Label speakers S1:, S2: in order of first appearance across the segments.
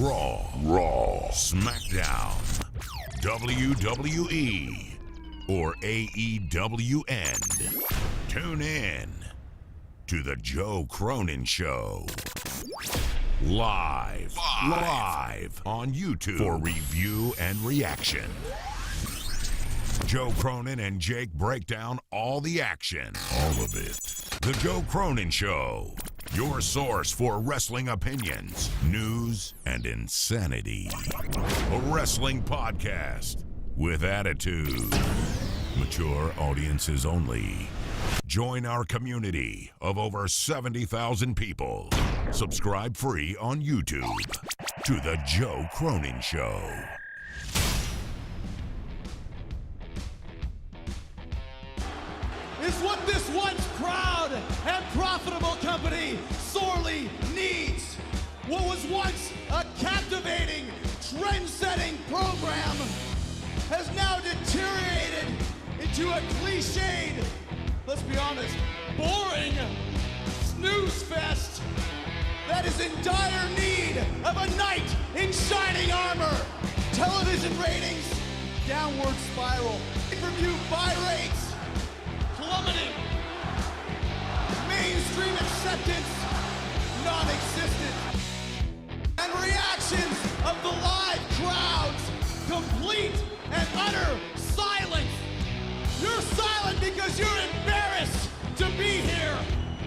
S1: Raw, SmackDown, WWE, or AEWN. Tune in to The Joe Cronin Show. Live on YouTube for review and reaction. Joe Cronin and Jake break down all the action. All of it. The Joe Cronin Show. Your source for wrestling opinions, news, and insanity. A wrestling podcast with attitude. Mature audiences only. Join our community of over 70,000 people. Subscribe free on YouTube to The Joe Cronin Show.
S2: Is what this once proud and profitable company sorely needs. What was once a captivating, trend-setting program has now deteriorated into a cliched, let's be honest, boring snooze fest that is in dire need of a knight in shining armor. Television ratings, downward spiral. Pay-per-view buy rates plummeting. Mainstream acceptance, non-existent. And reactions of the live crowds, complete and utter silence. You're silent because you're embarrassed to be here.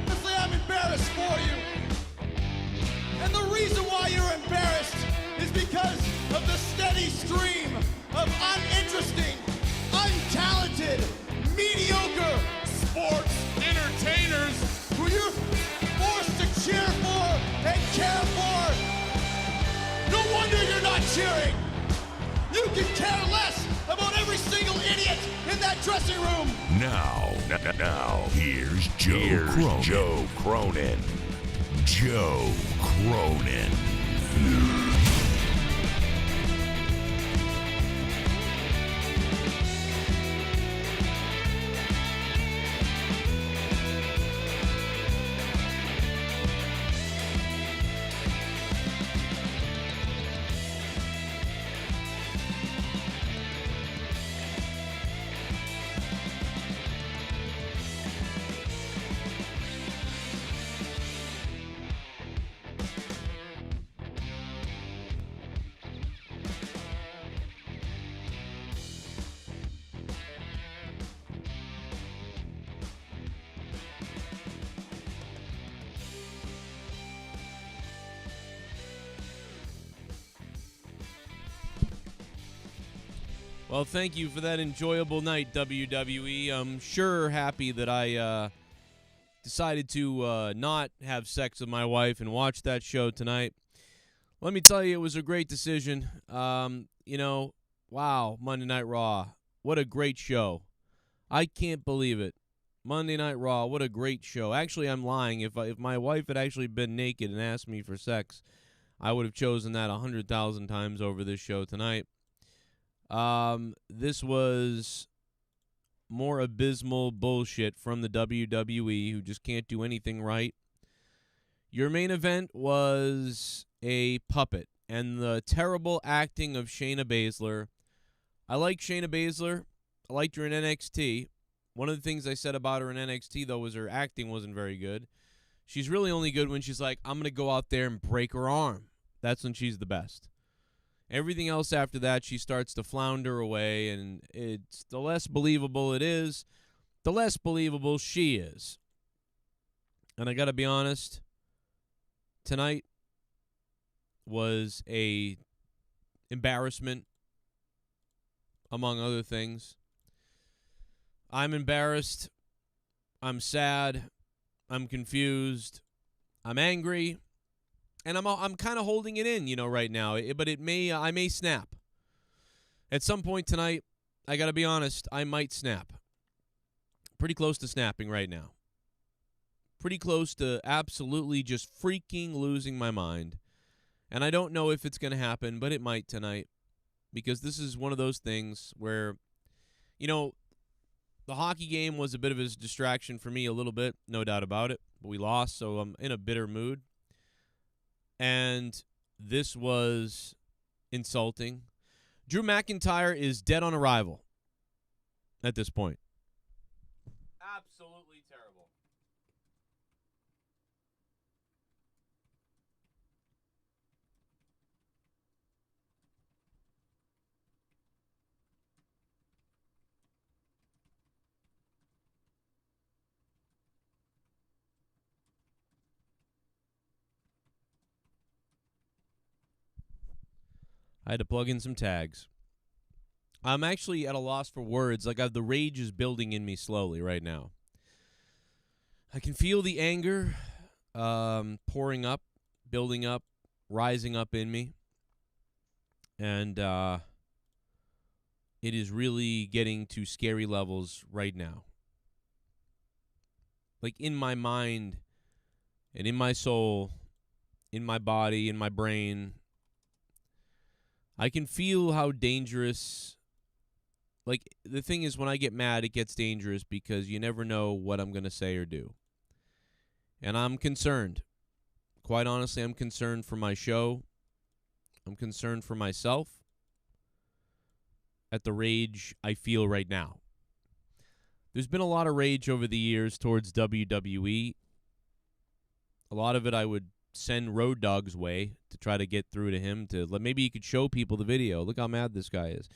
S2: Honestly, I'm embarrassed for you. And the reason why you're embarrassed is because of the steady stream of uninteresting, untalented, mediocre sports entertainers who you're forced to cheer for and care for. No wonder you're not cheering. You can care less about every single idiot in that dressing room.
S1: Now, here's Joe Cronin. Joe Cronin.
S3: Well, thank you for that enjoyable night, WWE. I'm sure happy that I decided to not have sex with my wife and watch that show tonight. Let me tell you, it was a great decision. Wow, Monday Night Raw. What a great show. I can't believe it. Monday Night Raw, what a great show. Actually, I'm lying. If my wife had actually been naked and asked me for sex, I would have chosen that 100,000 times over this show tonight. This was more abysmal bullshit from the WWE, who just can't do anything right. Your main event was a puppet, and the terrible acting of Shayna Baszler. I like Shayna Baszler. I liked her in NXT. One of the things I said about her in NXT, though, was her acting wasn't very good. She's really only good when she's like, I'm going to go out there and break her arm. That's when she's the best. Everything else after that, she starts to flounder away, and it's the less believable it is, the less believable she is. And I got to be honest, tonight was a embarrassment, among other things. I'm embarrassed. I'm sad. I'm confused. I'm angry. And I'm kind of holding it in, right now. But I may snap. At some point tonight, I got to be honest, I might snap. Pretty close to snapping right now. Pretty close to absolutely just freaking losing my mind. And I don't know if it's going to happen, but it might tonight. Because this is one of those things where, the hockey game was a bit of a distraction for me a little bit, no doubt about it. But we lost, so I'm in a bitter mood. And This was insulting. Drew McIntyre is dead on arrival at this point. Absolutely terrible. I had to plug in some tags. I'm actually at a loss for words. Like, the rage is building in me slowly right now. I can feel the anger pouring up, building up, rising up in me. And it is really getting to scary levels right now. Like, in my mind and in my soul, in my body, in my brain, I can feel how dangerous. Like, the thing is, when I get mad, it gets dangerous because you never know what I'm going to say or do. And I'm concerned. Quite honestly, I'm concerned for my show. I'm concerned for myself at the rage I feel right now. There's been a lot of rage over the years towards WWE. A lot of it I would send Road Dogg's way to try to get through to him. Maybe you could show people the video. Look how mad this guy is.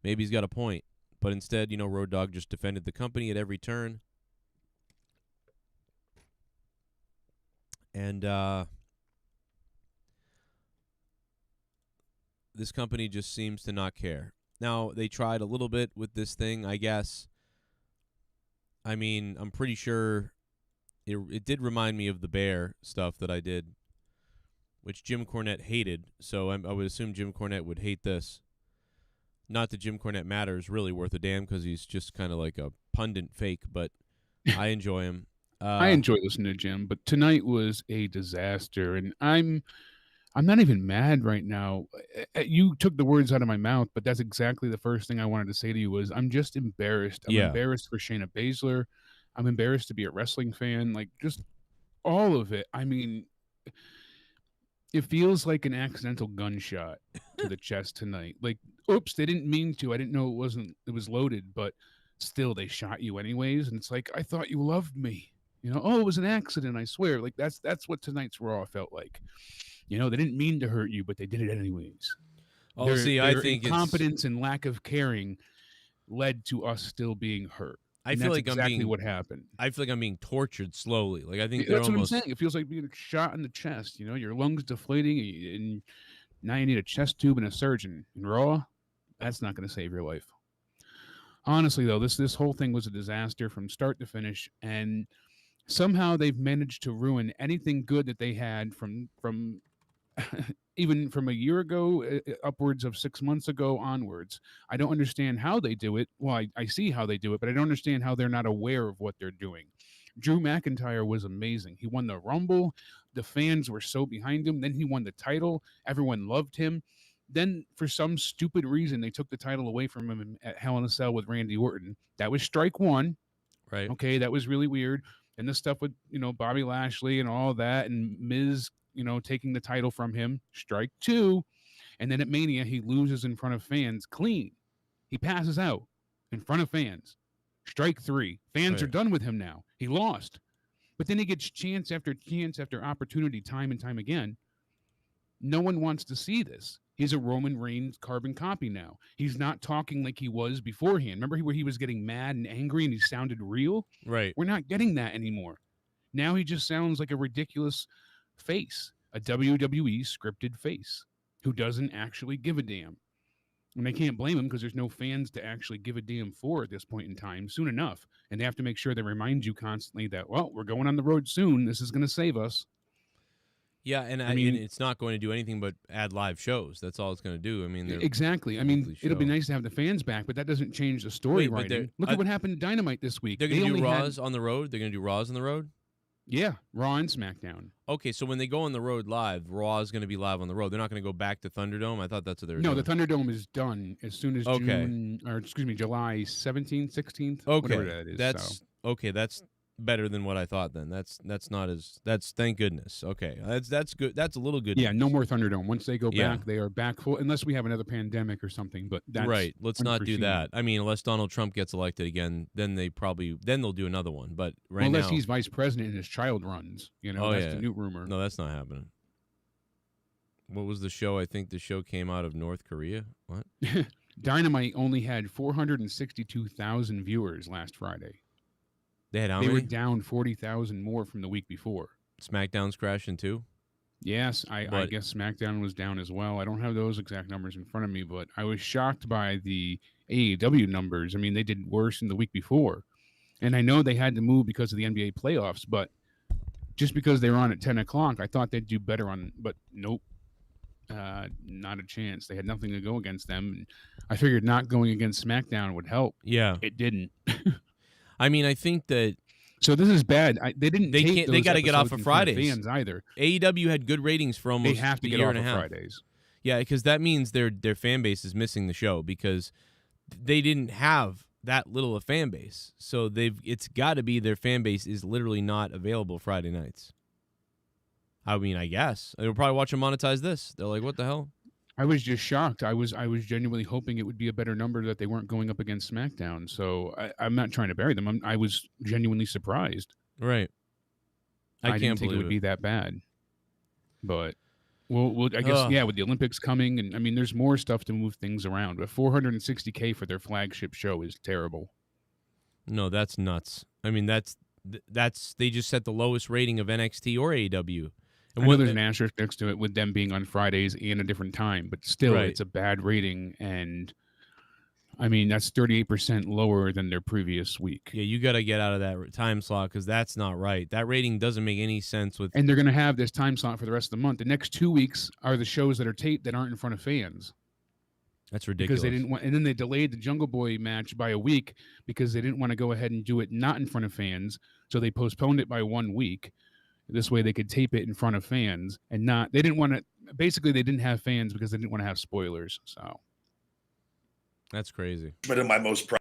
S3: Maybe he's got a point. But instead, Road Dogg just defended the company at every turn. And this company just seems to not care. Now, they tried a little bit with this thing, I guess. I mean, I'm pretty sure it did remind me of the Bear stuff that I did, which Jim Cornette hated. So I would assume Jim Cornette would hate this. Not that Jim Cornette matters really worth a damn because he's just kind of like a pundit fake, but I enjoy him.
S4: I enjoy listening to Jim, but tonight was a disaster, and I'm not even mad right now. You took the words out of my mouth, but that's exactly the first thing I wanted to say to you was I'm just embarrassed. I'm embarrassed for Shayna Baszler. I'm embarrassed to be a wrestling fan. Like, just all of it. I mean, it feels like an accidental gunshot to the chest tonight. Like, oops, they didn't mean to. I didn't know it was loaded, but still they shot you anyways. And it's like, I thought you loved me. Oh, it was an accident, I swear. Like, that's what tonight's Raw felt like. They didn't mean to hurt you, but they did it anyways.
S3: Oh, I think
S4: incompetence and lack of caring led to us still being hurt.
S3: I feel like
S4: exactly what happened.
S3: I feel like I'm being tortured slowly. Like, I think
S4: that's what I'm saying. It feels like being shot in the chest. Your lungs deflating, and now you need a chest tube and a surgeon. In Raw, that's not going to save your life. Honestly, though, this whole thing was a disaster from start to finish, and somehow they've managed to ruin anything good that they had from even from a year ago, upwards of 6 months ago onwards. I don't understand how they do it. Well, I see how they do it, but I don't understand how they're not aware of what they're doing. Drew McIntyre was amazing. He won the Rumble. The fans were so behind him. Then he won the title. Everyone loved him. Then, for some stupid reason, they took the title away from him at Hell in a Cell with Randy Orton. That was strike one.
S3: Right.
S4: Okay, that was really weird. And the stuff with, Bobby Lashley and all that, and Miz, taking the title from him, strike two. And then at Mania, he loses in front of fans clean. He passes out in front of fans. Strike three. Fans are done with him now. He lost. But then he gets chance after opportunity time and time again. No one wants to see this. He's a Roman Reigns carbon copy now. He's not talking like he was beforehand. Remember where he was getting mad and angry and he sounded real?
S3: Right.
S4: We're not getting that anymore. Now he just sounds like a ridiculous face, a WWE scripted face who doesn't actually give a damn. And I can't blame him because there's no fans to actually give a damn for at this point in time soon enough. And they have to make sure they remind you constantly that, well, we're going on the road soon. This is going to save us.
S3: Yeah, and I mean, it's not going to do anything but add live shows. That's all it's going to do. I mean,
S4: exactly. I mean, it'll be nice to have the fans back, but that doesn't change the story writing. Look at what happened to Dynamite this week.
S3: They're going to do Raws on the road? They're going to do Raws on the road?
S4: Yeah, Raw and SmackDown.
S3: Okay, so when they go on the road live, Raw is going to be live on the road. They're not going to go back to Thunderdome? I thought that's what they were doing.
S4: No, the Thunderdome is done as soon as July 17th, 16th, whatever that is.
S3: Okay, that's better than what I thought. Then that's not as thank goodness. Okay, that's good. That's a little good.
S4: Yeah,
S3: news.
S4: no more Thunderdome. Once they go
S3: Yeah.
S4: back, they are back full, unless we have another pandemic or something. But that's
S3: Right. Let's not do
S4: unforeseen.
S3: that. I mean, unless Donald Trump gets elected again, then they'll do another one. But right
S4: unless
S3: now,
S4: he's vice president and his child runs. That's
S3: yeah.
S4: the new rumor.
S3: No, that's not happening. What was the show? I think the show came out of North Korea. What?
S4: Dynamite only had 462,000 viewers last Friday.
S3: They had how
S4: They
S3: many?
S4: were down 40,000 more from the week before.
S3: SmackDown's crashing too.
S4: Yes, I guess SmackDown was down as well. I don't have those exact numbers in front of me, but I was shocked by the AEW numbers. I mean, they did worse than the week before. And I know they had to move because of the NBA playoffs, but just because they were on at 10 o'clock, I thought they'd do better but nope. Not a chance. They had nothing to go against them. And I figured not going against SmackDown would help.
S3: Yeah.
S4: It didn't.
S3: I mean, I think that
S4: So this is bad. They didn't.
S3: They
S4: tape
S3: can't. They
S4: those
S3: got to get off
S4: episodes
S3: of
S4: in front
S3: Fridays.
S4: Fans either.
S3: AEW had good ratings for almost
S4: They have to
S3: a
S4: get
S3: year
S4: off
S3: and a
S4: of
S3: half.
S4: Fridays.
S3: Yeah, because that means their fan base is missing the show because they didn't have that little a fan base. So it's got to be their fan base is literally not available Friday nights. I mean, I guess they'll probably watch them monetize this. They're like, what the hell?
S4: I was just shocked. I was genuinely hoping it would be a better number that they weren't going up against SmackDown. So I'm not trying to bury them. I was genuinely surprised.
S3: Right. I
S4: didn't think it would be that bad. But we'll I guess with the Olympics coming, and I mean, there's more stuff to move things around. But $460K for their flagship show is terrible.
S3: No, that's nuts. I mean, that's they just set the lowest rating of NXT or AEW.
S4: I know there's an asterisk next to it with them being on Fridays and a different time, but still, It's a bad rating. And I mean, that's 38% lower than their previous week.
S3: Yeah, you got to get out of that time slot because that's not right. That rating doesn't make any sense with.
S4: And they're going to have this time slot for the rest of the month. The next 2 weeks are the shows that are taped that aren't in front of fans.
S3: That's ridiculous.
S4: Because they didn't want, and then they delayed the Jungle Boy match by a week because they didn't want to go ahead and do it not in front of fans. So they postponed it by 1 week. This way they could tape it in front of fans and not. They didn't want to. Basically, they didn't have fans because they didn't want to have spoilers. So
S3: that's crazy.
S5: But in my most proud.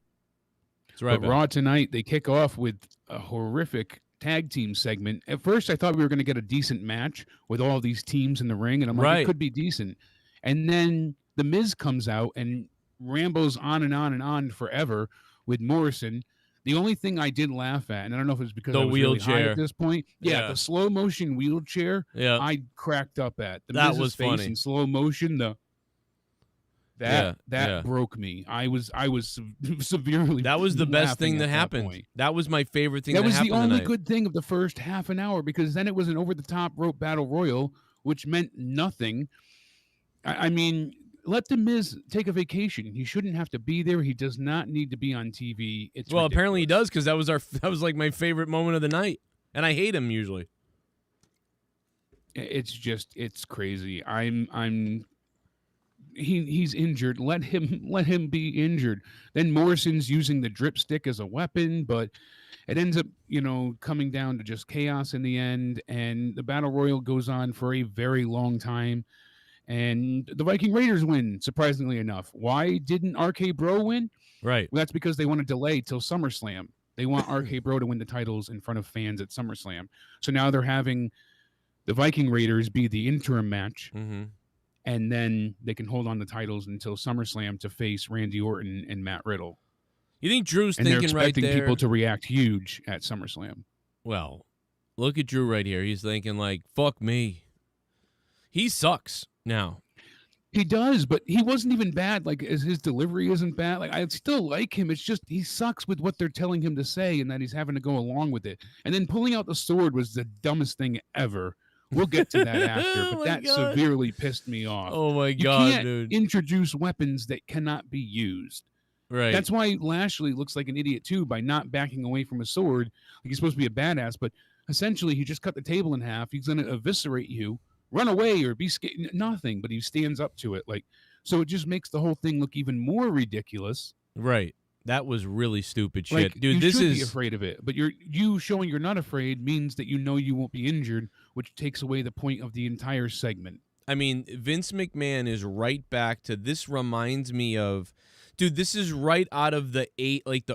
S3: That's right.
S4: But Raw tonight, they kick off with a horrific tag team segment. At first, I thought we were going to get a decent match with all these teams in the ring, and I'm like, it could be decent. And then The Miz comes out and rambles on and on and on forever with Morrison. The only thing I did laugh at, and I don't know if it's because
S3: the
S4: I was
S3: wheelchair
S4: really high at this point. Yeah, the slow motion wheelchair.
S3: Yeah,
S4: I cracked up at
S3: that
S4: Miz's
S3: was
S4: face
S3: funny
S4: in slow motion. That broke me. I was severely.
S3: That was the best thing that happened. That was my favorite thing. That was the
S4: only
S3: tonight.
S4: good thing of the first half an hour because then it was an over the top rope battle royal, which meant nothing. I mean. Let The Miz take a vacation. He shouldn't have to be there. He does not need to be on TV. It's ridiculous.
S3: Apparently he does because that was like my favorite moment of the night, and I hate him usually.
S4: It's crazy. He's injured. Let him be injured. Then Morrison's using the drip stick as a weapon, but it ends up coming down to just chaos in the end, and the battle royal goes on for a very long time. And the Viking Raiders win, surprisingly enough. Why didn't RK Bro win?
S3: Right.
S4: Well, that's because they want to delay till SummerSlam. They want RK Bro to win the titles in front of fans at SummerSlam. So now they're having the Viking Raiders be the interim match, and then they can hold on the titles until SummerSlam to face Randy Orton and Matt Riddle.
S3: You think Drew's
S4: and
S3: thinking
S4: they're expecting
S3: right there?
S4: people to react huge at SummerSlam.
S3: Well, look at Drew right here. He's thinking like, fuck me. He sucks. Now
S4: he does, but he wasn't even bad. Like his delivery isn't bad. Like I still like him. It's just he sucks with what they're telling him to say, and that he's having to go along with it. And then pulling out the sword was the dumbest thing ever. We'll get to that after, but that severely pissed me off.
S3: Oh my
S4: you
S3: god,
S4: can't
S3: dude!
S4: Introduce weapons that cannot be used.
S3: Right.
S4: That's why Lashley looks like an idiot too by not backing away from a sword. Like he's supposed to be a badass, but essentially he just cut the table in half. He's going to eviscerate you. Run away or be scared, nothing, but he stands up to it. So it just makes the whole thing look even more ridiculous.
S3: Right. That was really stupid shit. Dude,
S4: you should be afraid of it, but you showing you're not afraid means that you won't be injured, which takes away the point of the entire segment.
S3: I mean, Vince McMahon is right back to this. Reminds me of, dude, this is right out of the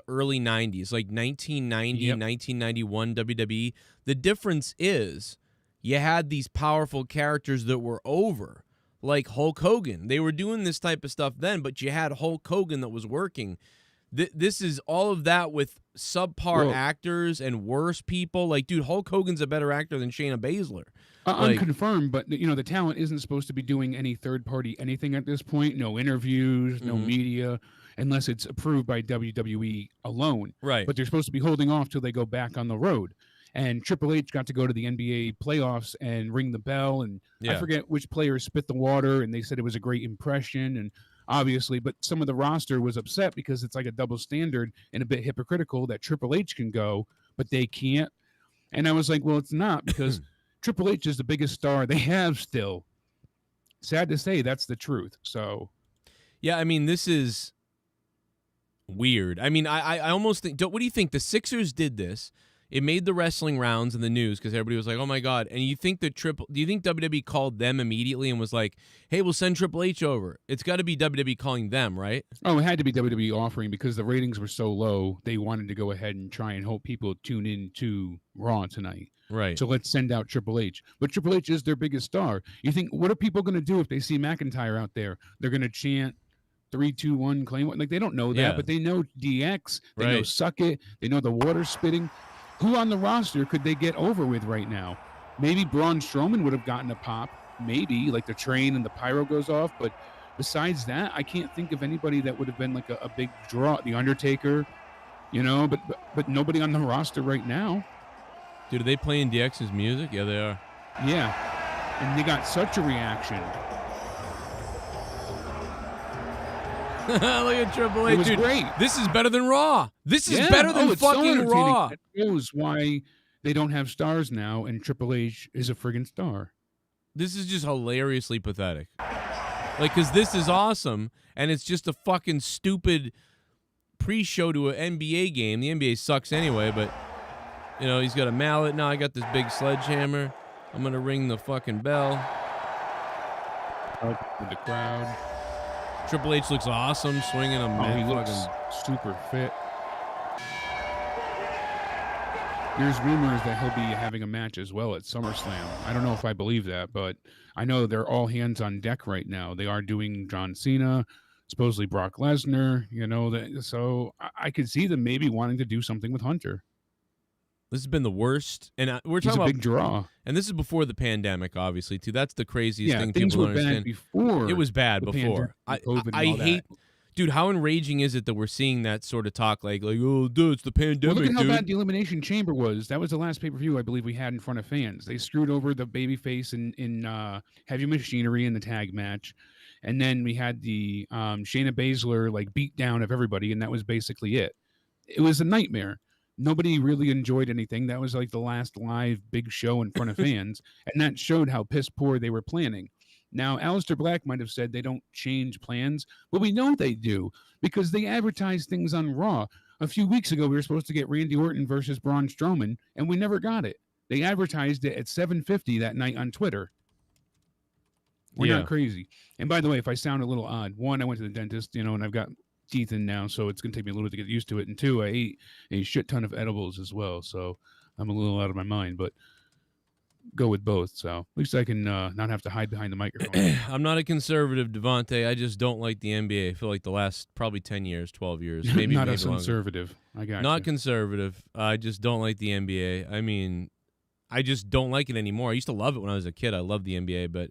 S3: early 90s, like 1990, 1991 WWE. The difference is you had these powerful characters that were over, like Hulk Hogan. They were doing this type of stuff then, but you had Hulk Hogan that was working. This is all of that with subpar actors and worse people. Like, dude, Hulk Hogan's a better actor than Shayna Baszler.
S4: Unconfirmed, but the talent isn't supposed to be doing any third-party anything at this point. No interviews, no media, unless it's approved by WWE alone.
S3: Right.
S4: But they're supposed to be holding off till they go back on the road. And Triple H got to go to the NBA playoffs and ring the bell, and I forget which players spit the water, and they said it was a great impression, and obviously, but some of the roster was upset because it's like a double standard and a bit hypocritical that Triple H can go, but they can't. And I was like, well, it's not, because Triple H is the biggest star they have still. Sad to say, that's the truth. So,
S3: yeah, I mean, this is weird. I mean, I almost think, what do you think? The Sixers did this. It made the wrestling rounds in the news because everybody was like, "Oh my god!" And you think do you think WWE called them immediately and was like, "Hey, we'll send Triple H over"? It's got to be WWE calling them, right?
S4: Oh, it had to be WWE offering because the ratings were so low. They wanted to go ahead and try and hope people tune in to Raw tonight.
S3: Right.
S4: So let's send out Triple H. But Triple H is their biggest star. You think, what are people going to do if they see McIntyre out there? They're going to chant 3, 2, 1, claim what? Like, they don't know that, but they know DX. They know Suck It. They know the water spitting. Who on the roster could they get over with right now? Maybe Braun Strowman would have gotten a pop. Maybe, like the train and the pyro goes off. But besides that, I can't think of anybody that would have been like a big draw. The Undertaker, but nobody on the roster right now.
S3: Dude, are they playing DX's music? Yeah, they are.
S4: Yeah, and they got such a reaction.
S3: Look at Triple H.
S4: It was
S3: dude,
S4: great.
S3: This is better than Raw. This is better than fucking Raw.
S4: That shows why they don't have stars now, and Triple H is a friggin' star.
S3: This is just hilariously pathetic. Like, because this is awesome, and it's just a fucking stupid pre-show to an NBA game. The NBA sucks anyway, but, he's got a mallet. Now I got this big sledgehammer. I'm going to ring the fucking bell.
S4: With the crowd.
S3: Triple H looks awesome, swinging a
S4: he looks super fit. There's rumors that he'll be having a match as well at SummerSlam. I don't know if I believe that, but I know they're all hands on deck right now. They are doing John Cena, supposedly Brock Lesnar, so I could see them maybe wanting to do something with Hunter.
S3: This has been the worst, and we're talking
S4: He's a
S3: about
S4: big draw.
S3: And this is before the pandemic, obviously, too. That's the craziest thing
S4: things
S3: people
S4: were
S3: don't understand.
S4: Bad before.
S3: It was bad before. I hate, dude. How enraging is it that we're seeing that sort of talk, like, oh, dude, it's the pandemic.
S4: Well, look at how
S3: dude.
S4: bad the Elimination Chamber was. That was the last pay-per-view I believe we had in front of fans. They screwed over the babyface in Heavy Machinery in the tag match, and then we had the Shayna Baszler beat down of everybody, and that was basically it. It was a nightmare. Nobody really enjoyed anything. That was like the last live big show in front of fans, and that showed how piss poor they were planning. Now, Aleister Black might have said they don't change plans, but we know they do because they advertise things on Raw. A few weeks ago, we were supposed to get Randy Orton versus Braun Strowman, and we never got it. They advertised it at 7:50 that night on Twitter. We're not crazy. And by the way, if I sound a little odd, one, I went to the dentist, and I've got teeth in now, so it's going to take me a little bit to get used to it. And two, I ate a shit ton of edibles as well, so I'm a little out of my mind, but go with both. So at least I can not have to hide behind the microphone.
S3: I'm not a conservative, Devontae. I just don't like the NBA. I feel like the last probably 10 years, 12 years, maybe
S4: not
S3: maybe
S4: as
S3: longer.
S4: conservative. I got
S3: Not
S4: you.
S3: conservative. I just don't like the NBA. I mean, I just don't like it anymore. I used to love it when I was a kid. I loved the NBA, but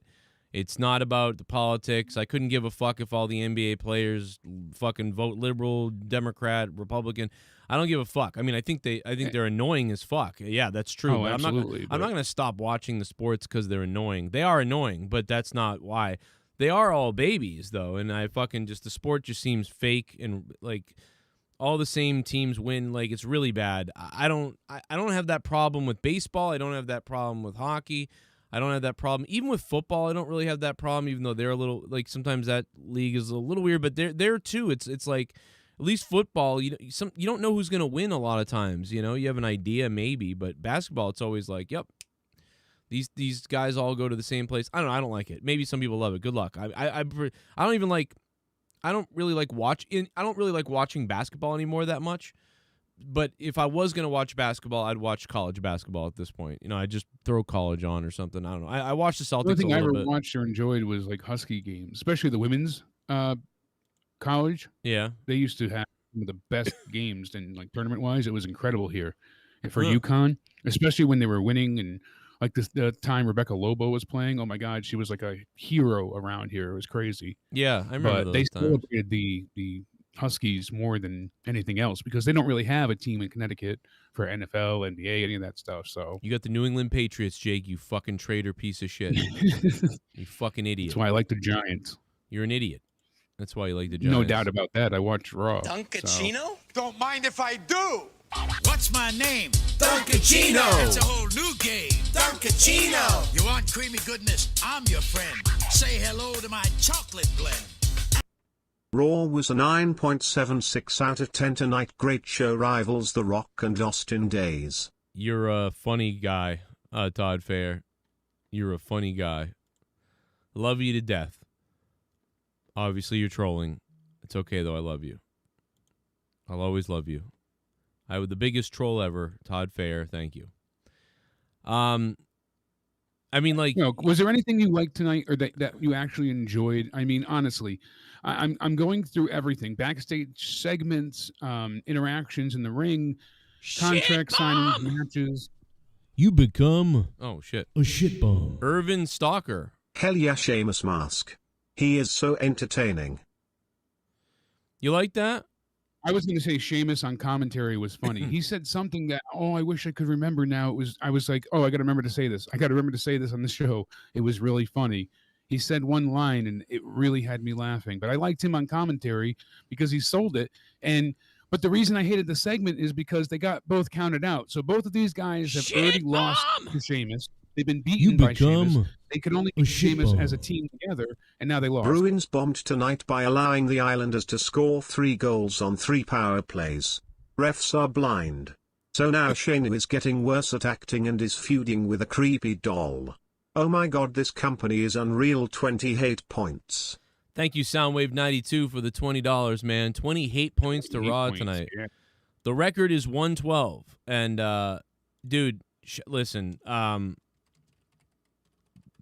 S3: it's not about the politics. I couldn't give a fuck if all the NBA players fucking vote liberal, Democrat, Republican. I don't give a fuck. I mean, I think they're annoying as fuck. Yeah, that's true.
S4: Oh,
S3: but
S4: absolutely.
S3: I'm not going to stop watching the sports because they're annoying. They are annoying, but that's not why. They are all babies, though, and I fucking just the sport just seems fake and like all the same teams win. Like it's really bad. I don't have that problem with baseball. I don't have that problem with hockey. I don't have that problem. Even with football, I don't really have that problem, even though they're a little, like, sometimes that league is a little weird, but they're too. It's like, at least football, you don't know who's going to win a lot of times, you have an idea maybe, but basketball, it's always like, yep, These guys all go to the same place. I don't know. I don't like it. Maybe some people love it. Good luck. I don't even like. I don't really like watching basketball anymore that much. But if I was gonna watch basketball, I'd watch college basketball at this point. I'd just throw college on or something. I don't know. I watched the Celtics.
S4: The only thing
S3: a
S4: I
S3: little
S4: ever
S3: bit.
S4: watched or enjoyed was like Husky games, especially the women's college.
S3: Yeah.
S4: They used to have some of the best games, and like tournament wise, it was incredible here. And for
S3: Huh.
S4: UConn, especially when they were winning, and like the time Rebecca Lobo was playing. Oh my God, she was like a hero around here. It was crazy.
S3: Yeah, I remember
S4: But they
S3: those times.
S4: celebrated the Huskies more than anything else because they don't really have a team in Connecticut for NFL, NBA, any of that stuff. So
S3: You got the New England Patriots, Jake. You fucking traitor piece of shit. You fucking idiot.
S4: that's why I like the Giants.
S3: You're an idiot. That's why you like the Giants.
S4: No doubt about that. I watched Raw.
S5: Duncachino?
S6: Don't mind if I do.
S5: What's my name?
S6: Duncachino.
S5: It's a whole new game.
S6: Duncachino.
S5: You want creamy goodness? I'm your friend. Say hello to my chocolate blend.
S7: Raw was a 9.76 out of 10 tonight. Great show, rivals The Rock and Austin Days.
S3: You're a funny guy, Todd Fair. You're a funny guy. Love you to death. Obviously, you're trolling. It's okay, though. I love you. I'll always love you. I was the biggest troll ever, Todd Fair. Thank you. I mean, like,
S4: Was there anything you liked tonight, or that you actually enjoyed? I mean, honestly, I'm going through everything: backstage segments, interactions in the ring, contract signings, matches.
S3: you become a shit bomb. Irvin Stalker.
S7: Hell yeah, Sheamus mask. He is so entertaining.
S3: You like that?
S4: I was going to say Sheamus on commentary was funny. He said something that, I wish I could remember now. I was like, I got to remember to say this. I got to remember to say this on the show. It was really funny. He said one line and it really had me laughing. But I liked him on commentary because he sold it. But the reason I hated the segment is because they got both counted out. So both of these guys have already lost to Sheamus. They've been beaten by Sheamus. They could only beat Sheamus as a team together, and now they lost.
S7: Bruins bombed tonight by allowing the Islanders to score 3 goals on 3 power plays. Refs are blind. So now Shayna is getting worse at acting and is feuding with a creepy doll. Oh my god, this company is unreal. 28 points.
S3: Thank you, Soundwave92, for the $20, man. 28 points to Raw tonight.
S4: Yeah.
S3: The record is 112. And, dude, listen,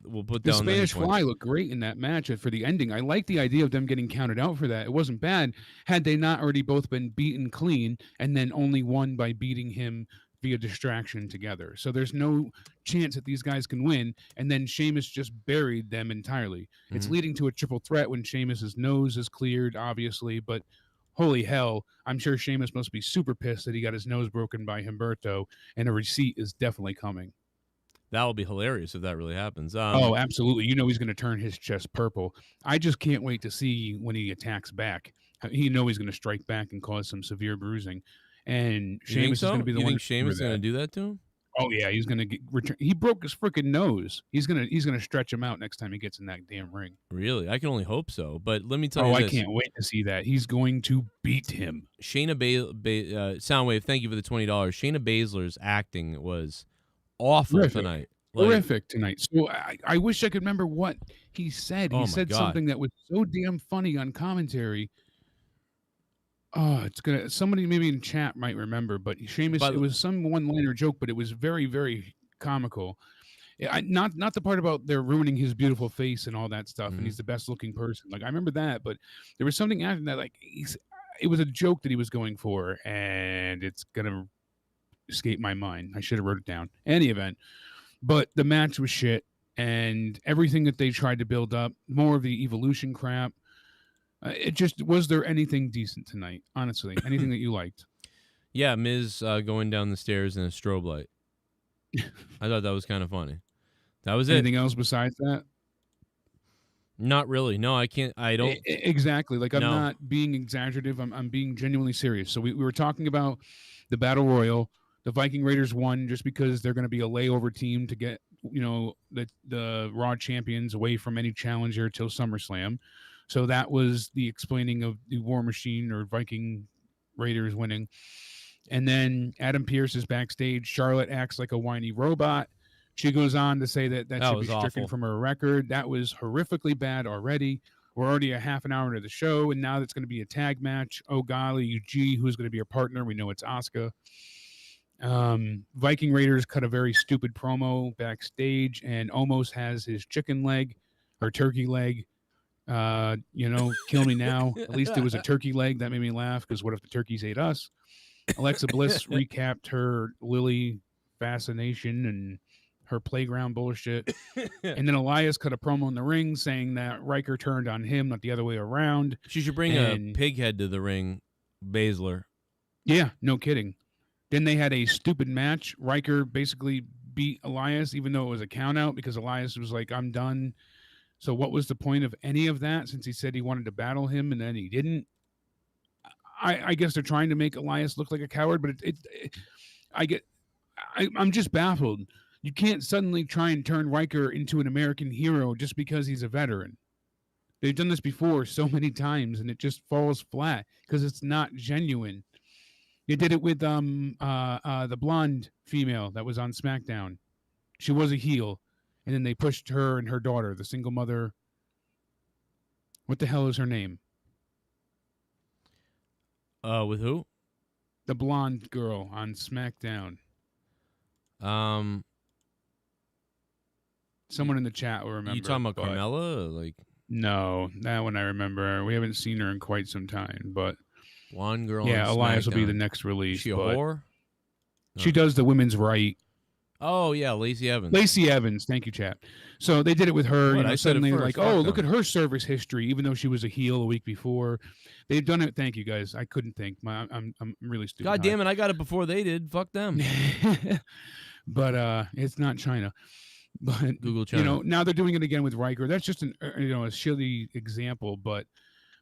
S3: we'll put
S4: The
S3: down
S4: Spanish
S3: the
S4: Fly looked great in that match for the ending. I like the idea of them getting counted out for that. It wasn't bad had they not already both been beaten clean and then only won by beating him via distraction together. So there's no chance that these guys can win, and then Sheamus just buried them entirely. Mm-hmm. It's leading to a triple threat when Sheamus's nose is cleared, obviously, but holy hell, I'm sure Sheamus must be super pissed that he got his nose broken by Humberto, and a receipt is definitely coming.
S3: That will be hilarious if that really happens.
S4: Absolutely. He's going to turn his chest purple. I just can't wait to see when he attacks back. He's going to strike back and cause some severe bruising. And Sheamus is going to be the one.
S3: You think Sheamus is going to do that to him?
S4: Oh yeah, he's going to return. He broke his freaking nose. He's going to stretch him out next time he gets in that damn ring.
S3: Really? I can only hope so. But let me tell you this.
S4: I can't wait to see that. He's going to beat him.
S3: Shayna Soundwave, thank you for the $20. Shayna Baszler's acting was awful tonight.
S4: Horrific tonight. So I wish I could remember what he said. He said something that was so damn funny on commentary. Somebody maybe in chat might remember, but Sheamus, it was some one-liner joke, but it was very, very comical. Not the part about they're ruining his beautiful face and all that stuff, and he's the best-looking person. Like, I remember that, but there was something after that, like, it was a joke that he was going for, and it's going to escape my mind. I should have wrote it down. Any event. But the match was shit, and everything that they tried to build up, more of the evolution crap, was there anything decent tonight? Honestly, anything that you liked?
S3: Yeah, Miz going down the stairs in a strobe light. I thought that was kind of funny. That was
S4: Anything else besides that?
S3: Not really. No, I can't. I don't.
S4: Exactly. Like, I'm not being exaggerative. I'm being genuinely serious. So we were talking about the Battle Royal. The Viking Raiders won just because they're going to be a layover team to get, the Raw champions away from any challenger till SummerSlam. So that was the explaining of the War Machine or Viking Raiders winning. And then Adam Pearce is backstage. Charlotte acts like a whiny robot. She goes on to say that
S3: That
S4: should
S3: was
S4: be stricken
S3: awful.
S4: from her record. That was horrifically bad already. We're already a half an hour into the show, and now it's going to be a tag match. Oh, golly, gee, who's going to be her partner? We know it's Asuka. Viking Raiders cut a very stupid promo backstage and almost has his chicken leg or turkey leg. Kill me now. At least it was a turkey leg. That made me laugh because what if the turkeys ate us? Alexa Bliss recapped her Lily fascination and her playground bullshit. And then Elias cut a promo in the ring saying that Riker turned on him, not the other way around.
S3: She should bring a pig head to the ring, Baszler.
S4: Yeah, no kidding. Then they had a stupid match. Riker basically beat Elias, even though it was a count out, because Elias was like, I'm done. So what was the point of any of that, since he said he wanted to battle him and then he didn't? I guess they're trying to make Elias look like a coward, but I'm just baffled. You can't suddenly try and turn Riker into an American hero just because he's a veteran. They've done this before so many times, and it just falls flat because it's not genuine. They did it with the blonde female that was on SmackDown. She was a heel, and then they pushed her and her daughter, the single mother. What the hell is her name?
S3: With who?
S4: The blonde girl on SmackDown. Someone in the chat will remember.
S3: You talking about Carmella? Like,
S4: no, that one I remember. We haven't seen her in quite some time, but
S3: blonde girl.
S4: Yeah,
S3: on
S4: Elias will be
S3: SmackDown.
S4: the next release.
S3: Is she a
S4: but
S3: whore?
S4: She does the women's right.
S3: Oh yeah, Lacey Evans.
S4: Lacey Evans, thank you, chat. So they did it with her.
S3: What? I said it
S4: suddenly
S3: first.
S4: like,
S3: Fuck
S4: oh,
S3: them.
S4: look at her service history, even though she was a heel a week before. They've done it. Thank you, guys. I couldn't think. I'm really stupid.
S3: God damn it, I got it before they did. Fuck them.
S4: But it's not China. But
S3: Google China.
S4: now they're doing it again with Riker. That's just a shitty example. But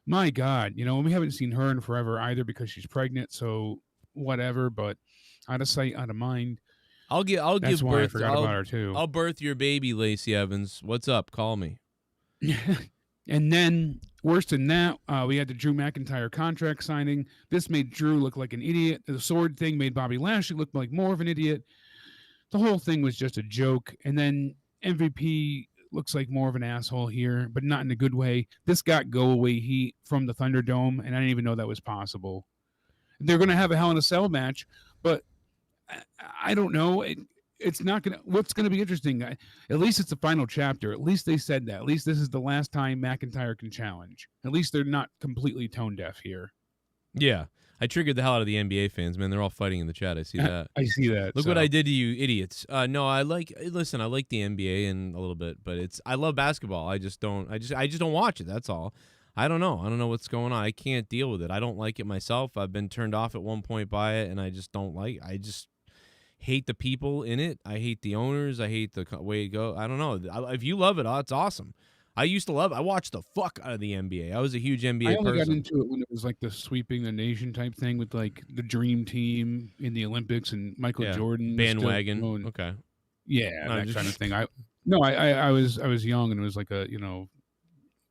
S4: my God, we haven't seen her in forever either because she's pregnant. So whatever. But out of sight, out of mind.
S3: I'll
S4: That's
S3: give
S4: why I
S3: birth.
S4: forgot about her too.
S3: I'll birth your baby, Lacey Evans. What's up? Call me.
S4: And then, worse than that, we had the Drew McIntyre contract signing. This made Drew look like an idiot. The sword thing made Bobby Lashley look like more of an idiot. The whole thing was just a joke. And then MVP looks like more of an asshole here, but not in a good way. This got go-away heat from the Thunderdome, and I didn't even know that was possible. They're going to have a Hell in a Cell match, but I don't know. It's not going to... What's going to be interesting? At least it's the final chapter. At least they said that. At least this is the last time McIntyre can challenge. At least they're not completely tone deaf here.
S3: Yeah. I triggered the hell out of the NBA fans, man. They're all fighting in the chat. I see that.
S4: I see that.
S3: Look what I did to you idiots. No, I like the NBA and a little bit, but I love basketball. I just don't watch it. That's all. I don't know. I don't know what's going on. I can't deal with it. I don't like it myself. I've been turned off at one point by it, and I just don't like. I just hate the people in it. I hate the owners. I hate the way it goes. I don't know. If you love it, it's awesome. I used to love it. I watched the fuck out of the NBA. I was a huge NBA person.
S4: I only got into it when it was like the sweeping the nation type thing with like the dream team in the Olympics and Michael Jordan.
S3: Bandwagon.
S4: Still,
S3: okay.
S4: Yeah,
S3: No,
S4: that
S3: just-
S4: kind of thing. I was young and it was like a,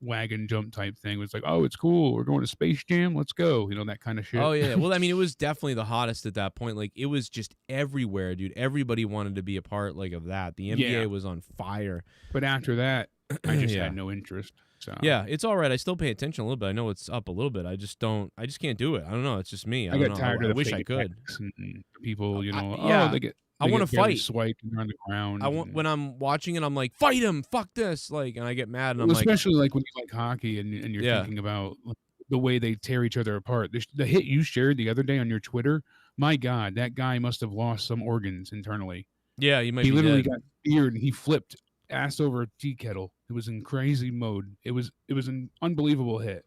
S4: wagon jump type thing. It was like, oh, it's cool. We're going to Space Jam. Let's go. That kind of shit.
S3: Oh, yeah. Well, I mean, it was definitely the hottest at that point. Like, it was just everywhere, dude. Everybody wanted to be a part, like, of that. The NBA was on fire.
S4: But after that, I just
S3: Yeah.
S4: had no interest. So
S3: Yeah, it's all right. I still pay attention a little bit. I know it's up a little bit. I just can't do it. I don't know. It's just me. I
S4: I
S3: don't
S4: got
S3: know.
S4: tired
S3: I
S4: of the
S3: wish I
S4: fake
S3: could.
S4: attacks and people,
S3: yeah.
S4: they get
S3: I wanna
S4: get barely
S3: fight.
S4: swiped and they're on the ground.
S3: When I'm watching it, I'm like, fight him, fuck this, like, and I get mad, and I'm
S4: especially like when you like hockey and you're
S3: Yeah.
S4: thinking about like, the way they tear each other apart. The hit you shared the other day on your Twitter, my God, that guy must have lost some organs internally.
S3: yeah, you might
S4: He
S3: be
S4: literally
S3: dead.
S4: got speared and he flipped ass over a tea kettle. It was in crazy mode. It was an unbelievable hit.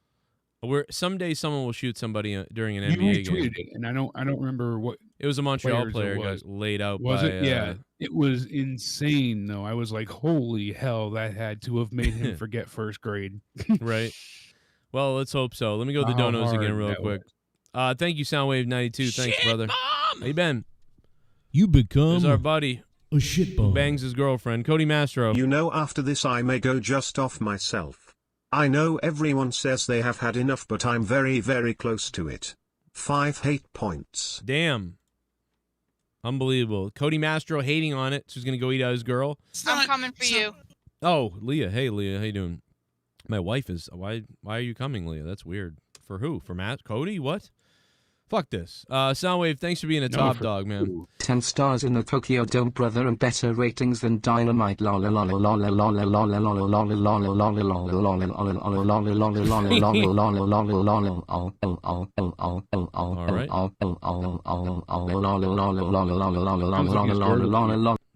S3: Someday someone will shoot somebody during an
S4: You
S3: NBA game.
S4: retweeted it, and I don't remember what
S3: It was a Montreal
S4: players it
S3: player
S4: was.
S3: got laid out
S4: was
S3: by.
S4: it. Yeah, it was insane though. I was like, holy hell, that had to have made him forget first grade.
S3: Right. Well, let's hope so. Let me go to the
S4: How
S3: donos again
S4: hard
S3: real
S4: that
S3: quick. Thank you, Soundwave92. Thanks, brother. How you been?
S8: You become
S3: There's our buddy
S8: a shitball.
S3: bangs his girlfriend, Cody Mastro.
S7: After this I may go just off myself. I know everyone says they have had enough, but I'm very, very close to it. 5 hate points.
S3: Damn. Unbelievable. Cody Mastro hating on it. So he's going to go eat out his girl.
S9: I'm coming for you.
S3: Oh, Leah. Hey, Leah. How you doing? My wife is... Why are you coming, Leah? That's weird. For who? For Matt? Cody? What? Fuck this. Soundwave, thanks for being a top dog, man.
S10: 10 stars in the Tokyo Dome, brother, and better ratings than Dynamite.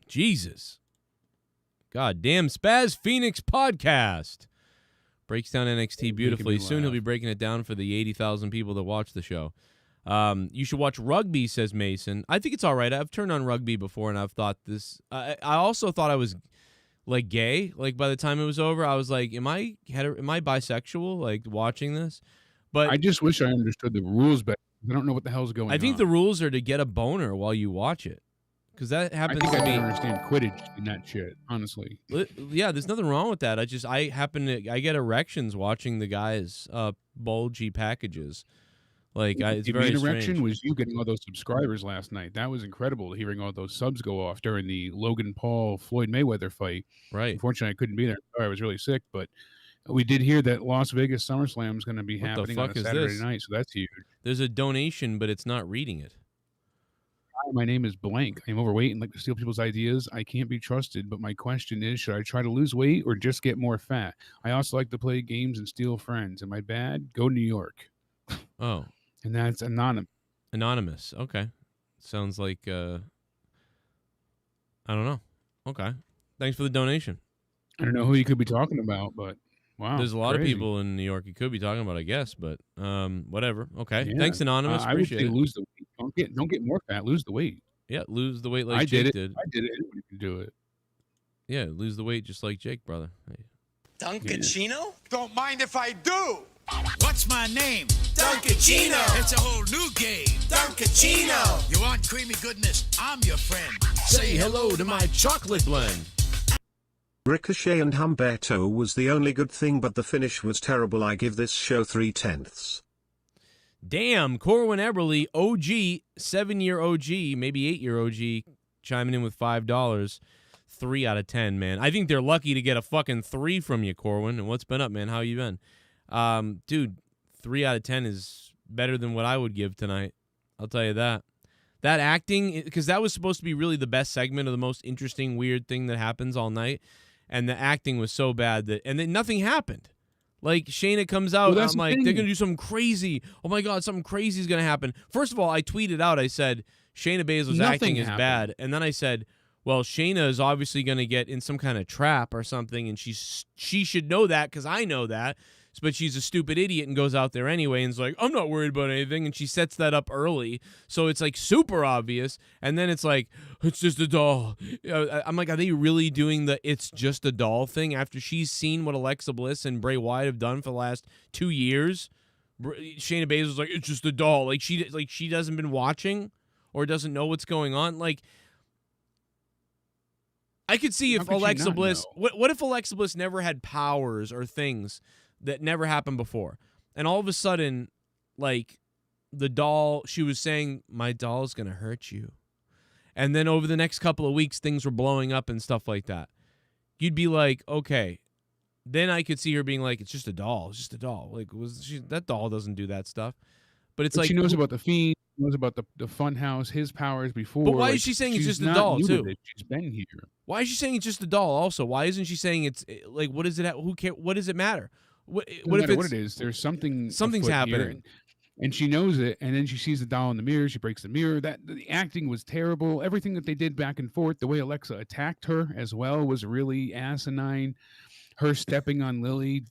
S3: Jesus. God damn. Spaz Phoenix podcast. Breaks down NXT beautifully. Soon he'll be breaking it down for the 80,000 people that watch the show. You should watch rugby, says Mason. I think it's all right. I've turned on rugby before, and I've thought this. I also thought I was like gay. Like by the time it was over, I was like, am I bisexual? Like watching this, but
S4: I just wish I understood the rules better. I don't know what the hell's going on.
S3: I think the rules are to get a boner while you watch it, because that happens
S4: I think
S3: to
S4: I
S3: me.
S4: don't understand Quidditch and that shit, honestly.
S3: Yeah, there's nothing wrong with that. I get erections watching the guys bulgy packages. Like it's
S4: the
S3: very
S4: main
S3: strange.
S4: erection was you getting all those subscribers last night. That was incredible, hearing all those subs go off during the Logan Paul Floyd Mayweather fight.
S3: Right.
S4: Unfortunately, I couldn't be there. Sorry, I was really sick, but we did hear that Las Vegas SummerSlam is going to be happening on a Saturday night, so that's huge.
S3: There's a donation, but it's not reading it.
S4: Hi, my name is blank. I'm overweight and like to steal people's ideas. I can't be trusted, but my question is, should I try to lose weight or just get more fat? I also like to play games and steal friends. Am I bad? Go New York.
S3: Oh.
S4: And that's anonymous.
S3: Anonymous. Okay. Sounds like, I don't know. Okay. Thanks for the donation.
S4: I don't know who you could be talking about, but wow.
S3: There's a lot of people in New York you could be talking about, I guess, but whatever. Okay.
S4: Yeah.
S3: Thanks, Anonymous.
S4: I would
S3: Appreciate
S4: say
S3: it.
S4: lose the weight. Don't get more fat. Lose the weight.
S3: Yeah, lose the weight like
S4: I
S3: Jake
S4: did it.
S3: did.
S4: I did it. Anybody can do it.
S3: Yeah, lose the weight just like Jake, brother. Hey.
S6: Duncachino? Don't mind if I do.
S5: What's my name?
S6: Duncachino.
S5: It's a whole new game.
S6: Duncachino.
S5: You want creamy goodness? I'm your friend.
S3: Say hello to my chocolate blend.
S7: Ricochet and Humberto was the only good thing, but the finish was terrible. I give this show 3/10.
S3: Damn, Corwin Eberly, OG, 7-year OG, maybe 8-year OG, chiming in with $5. 3 out of 10, man. I think they're lucky to get a fucking 3 from you, Corwin. And what's been up, man? How you been? Dude, 3 out of 10 is better than what I would give tonight. I'll tell you that. That acting, because that was supposed to be really the best segment of the most interesting, weird thing that happens all night. And the acting was so bad and then nothing happened. Like, Shayna comes out, and I'm like, they're going to do something crazy. Oh, my God, something crazy is going to happen. First of all, I tweeted out, I said, Shayna Baszler's acting is bad. And then I said, well, Shayna is obviously going to get in some kind of trap or something, and she should know that because I know that. But she's a stupid idiot and goes out there anyway and is like, I'm not worried about anything. And she sets that up early. So it's like super obvious. And then it's like, it's just a doll. I'm like, are they really doing the it's just a doll thing after she's seen what Alexa Bliss and Bray Wyatt have done for the last 2 years? Shayna Baszler's like, it's just a doll. Like she doesn't been watching or doesn't know what's going on. Like, I could see if Alexa Bliss, what if Alexa Bliss never had powers or things that never happened before, and all of a sudden, like, the doll, she was saying, my doll's gonna hurt you, and then over the next couple of weeks things were blowing up and stuff like that. You'd be like, okay. Then I could see her being like, it's just a doll, like, that doll doesn't do that stuff. But it's like,
S4: she knows about the Fiend, knows about the Fun House, his powers before.
S3: But why is she saying it's just a doll too?
S4: She's been here.
S3: Why is she saying it's just a doll also? Why isn't she saying it's like, what does it who care, what does it matter? What if it's
S4: what it is? There's something's
S3: happening,
S4: and she knows it. And then she sees the doll in the mirror. She breaks the mirror. The acting was terrible. Everything that they did back and forth, the way Alexa attacked her as well, was really asinine. Her stepping on Lily,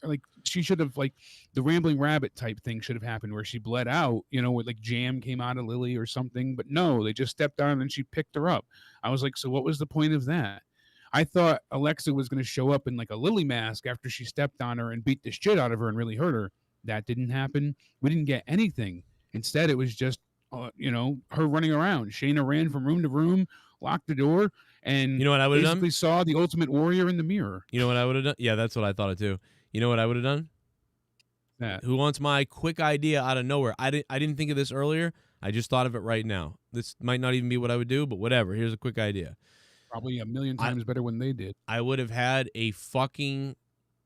S4: like she should have, like the Rambling Rabbit type thing should have happened where she bled out, where like jam came out of Lily or something. But no, they just stepped on her and she picked her up. I was like, so what was the point of that? I thought Alexa was going to show up in like a Lily mask after she stepped on her and beat the shit out of her and really hurt her. That didn't happen. We didn't get anything. Instead, it was just, her running around. Shayna ran from room to room, locked the door, and
S3: you know what I would have done?
S4: Basically saw the Ultimate Warrior in the mirror.
S3: You know what I would have done? Yeah, that's what I thought of too. You know what I would have done?
S4: That.
S3: Who wants my quick idea out of nowhere? I didn't think of this earlier. I just thought of it right now. This might not even be what I would do, but whatever. Here's a quick idea.
S4: Probably a million times better when they did.
S3: I would have had a fucking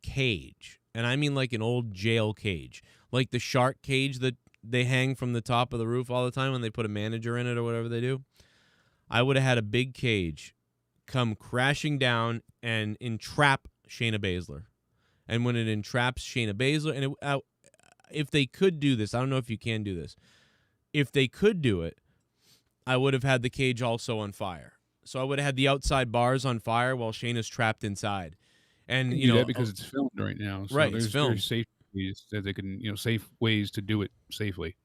S3: cage, and I mean like an old jail cage, like the shark cage that they hang from the top of the roof all the time when they put a manager in it or whatever they do. I would have had a big cage come crashing down and entrap Shayna Baszler. And when it entraps Shayna Baszler, and if they could do this, I don't know if you can do this. If they could do it, I would have had the cage also on fire. So I would have had the outside bars on fire while Shayna's trapped inside. And you know
S4: that because it's filmed right now. So
S3: right,
S4: there's
S3: it's filmed.
S4: very safe ways that they can, safe ways to do it safely.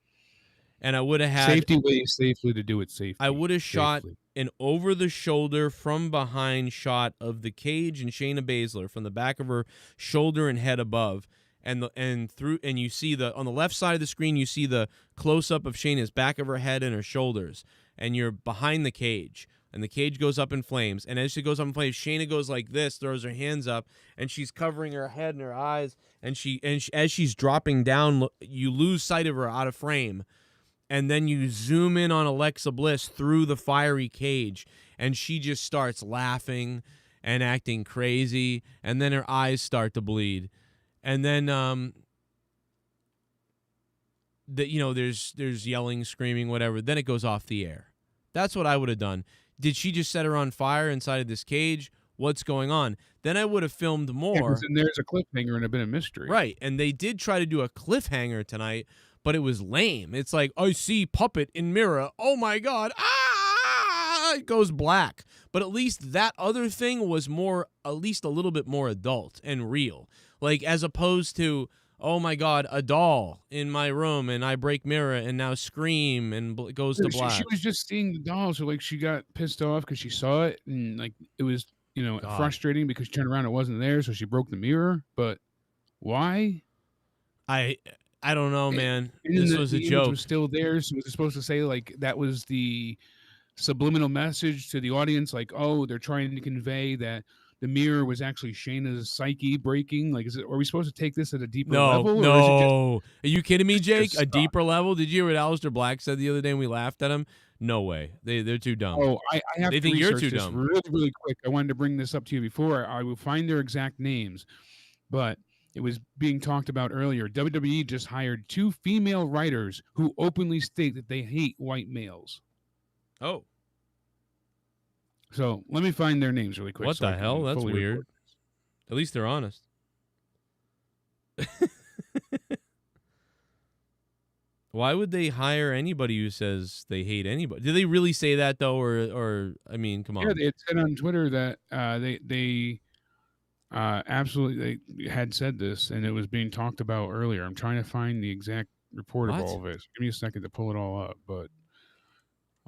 S3: And I would have had
S4: safety ways safely to do it safely.
S3: I would have shot an over-the-shoulder from behind shot of the cage and Shayna Baszler from the back of her shoulder and head above, and you see on the left side of the screen you see the close-up of Shayna's back of her head and her shoulders, and you're behind the cage, and the cage goes up in flames, and as she goes up in flames, Shayna goes like this, throws her hands up, and she's covering her head and her eyes, and as she's dropping down, you lose sight of her out of frame. And then you zoom in on Alexa Bliss through the fiery cage, and she just starts laughing and acting crazy, and then her eyes start to bleed. And then there's yelling, screaming, whatever. Then it goes off the air. That's what I would have done. Did she just set her on fire inside of this cage? What's going on? Then I would have filmed more.
S4: And there's a cliffhanger and a bit of mystery.
S3: Right, and they did try to do a cliffhanger tonight, but it was lame. It's like, I see puppet in mirror. Oh, my God. Ah! It goes black. But at least that other thing was at least a little bit more adult and real. Like, as opposed to, oh, my God, a doll in my room, and I break mirror, and now scream, and it goes to black.
S4: She was just seeing the doll, so, like, she got pissed off because she saw it, and, like, it was, frustrating because she turned around, it wasn't there, so she broke the mirror. But why?
S3: I don't know, man. This was a joke.
S4: It was still there, so was it supposed to say like that was the subliminal message to the audience? Like, oh, they're trying to convey that the mirror was actually Shayna's psyche breaking. Like, are we supposed to take this at a deeper level?
S3: No. Are you kidding me, Jake? A deeper level? Did you hear what Aleister Black said the other day and we laughed at him? No way. They're too dumb.
S4: Oh, I have
S3: they
S4: to
S3: think you're too
S4: this
S3: dumb.
S4: Really, really quick. I wanted to bring this up to you before. I will find their exact names, but it was being talked about earlier. WWE just hired 2 female writers who openly state that they hate white males.
S3: Oh.
S4: So let me find their names really quick.
S3: What the hell? That's weird. At least they're honest. Why would they hire anybody who says they hate anybody? Did they really say that though, or I mean, come on?
S4: Yeah, it said on Twitter that they absolutely they had said this, and it was being talked about earlier. I'm trying to find the exact report of all of it. Give me a second to pull it all up, but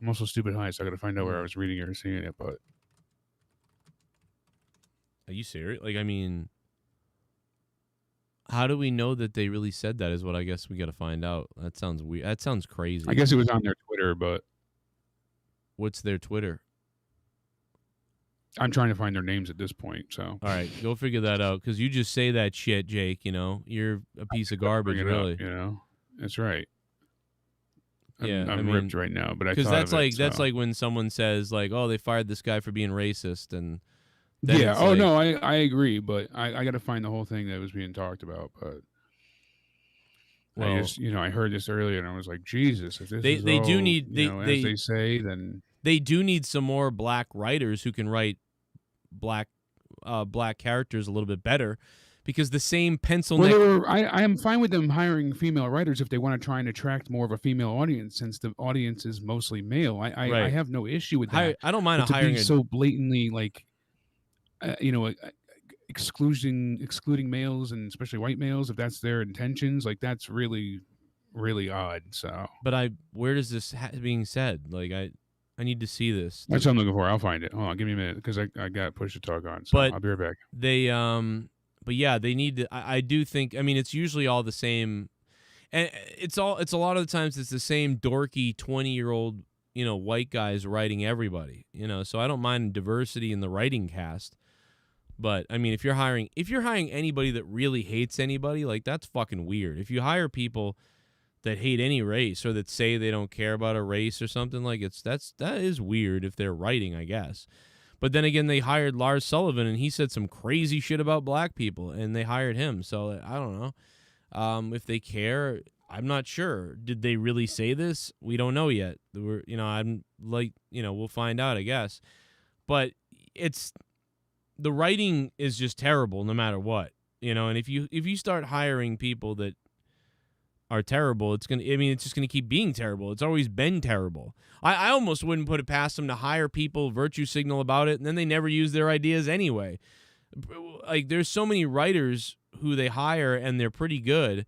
S4: I'm also stupid high, so I got to find out where I was reading it or seeing it. But
S3: are you serious? Like, I mean, how do we know that they really said that? Is what I guess we got to find out. That sounds weird. That sounds crazy.
S4: I guess it was on their Twitter, but
S3: what's their Twitter?
S4: I'm trying to find their names at this point. So
S3: all right, go figure that out, because you just say that shit, Jake. You're a piece of garbage, really.
S4: That's right. I'm
S3: mean,
S4: ripped right now, but because
S3: that's like when someone says like, "Oh, they fired this guy for being racist," and
S4: yeah. Oh, no, I agree, but I got to find the whole thing that was being talked about. But well, I just I heard this earlier and I was like, Jesus, if this is
S3: they
S4: all,
S3: do need
S4: as they say, then
S3: they do need some more black writers who can write black characters a little bit better. Because the same pencil neck...
S4: I am fine with them hiring female writers if they want to try and attract more of a female audience, since the audience is mostly male. I have no issue with that.
S3: I don't mind
S4: hiring so blatantly, like, excluding males, and especially white males, if that's their intentions. Like, that's really, really odd. So,
S3: but where does this being said? Like, I need to see this.
S4: That's what I'm looking for. I'll find it. Hold on, give me a minute, because I got push to talk on. So
S3: but
S4: I'll be right back.
S3: But yeah, they need to. I do think. I mean, it's usually all the same, and it's a lot of the times it's the same dorky 20-year-old white guys writing everybody. So I don't mind diversity in the writing cast, but I mean, if you're hiring anybody that really hates anybody, like, that's fucking weird. If you hire people that hate any race or that say they don't care about a race or something. Like that is weird if they're writing, I guess. But then again, they hired Lars Sullivan, and he said some crazy shit about black people, and they hired him. So I don't know if they care. I'm not sure. Did they really say this? We don't know yet. I'm like, we'll find out, I guess. But the writing is just terrible, no matter what. And if you start hiring people that are terrible, it's just gonna keep being terrible. It's always been terrible. I almost wouldn't put it past them to hire people, virtue signal about it, and then they never use their ideas anyway. Like, there's so many writers who they hire and they're pretty good,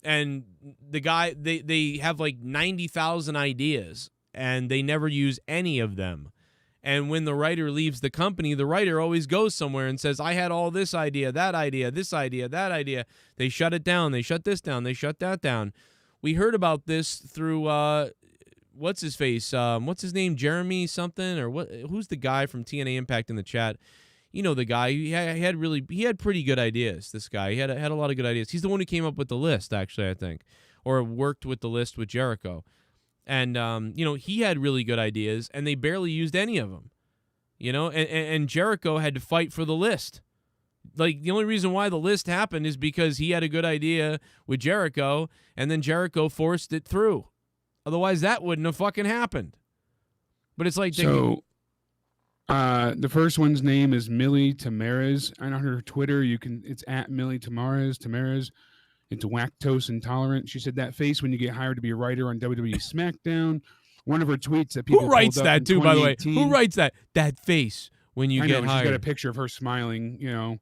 S3: and the guy they have like 90,000 ideas and they never use any of them. And when the writer leaves the company, the writer always goes somewhere and says, I had all this idea, that idea, this idea, that idea. They shut it down. They shut this down. They shut that down. We heard about this through, what's his face? What's his name? Jeremy something? Or what? Who's the guy from TNA Impact in the chat? You know the guy. He had pretty good ideas, this guy. He had a lot of good ideas. He's the one who came up with the list, actually, I think. Or worked with the list with Jericho. And, he had really good ideas, and they barely used any of them, and Jericho had to fight for the list. Like, the only reason why the list happened is because he had a good idea with Jericho, and then Jericho forced it through. Otherwise, that wouldn't have fucking happened. But it's like...
S4: the first one's name is Millie Tamares. On her Twitter, it's at Millie Tamares. It's lactose intolerant. She said that face when you get hired to be a writer on WWE SmackDown. One of her tweets that people
S3: who writes that too, by the way? Who writes that? That face when you get hired.
S4: She's got a picture of her smiling.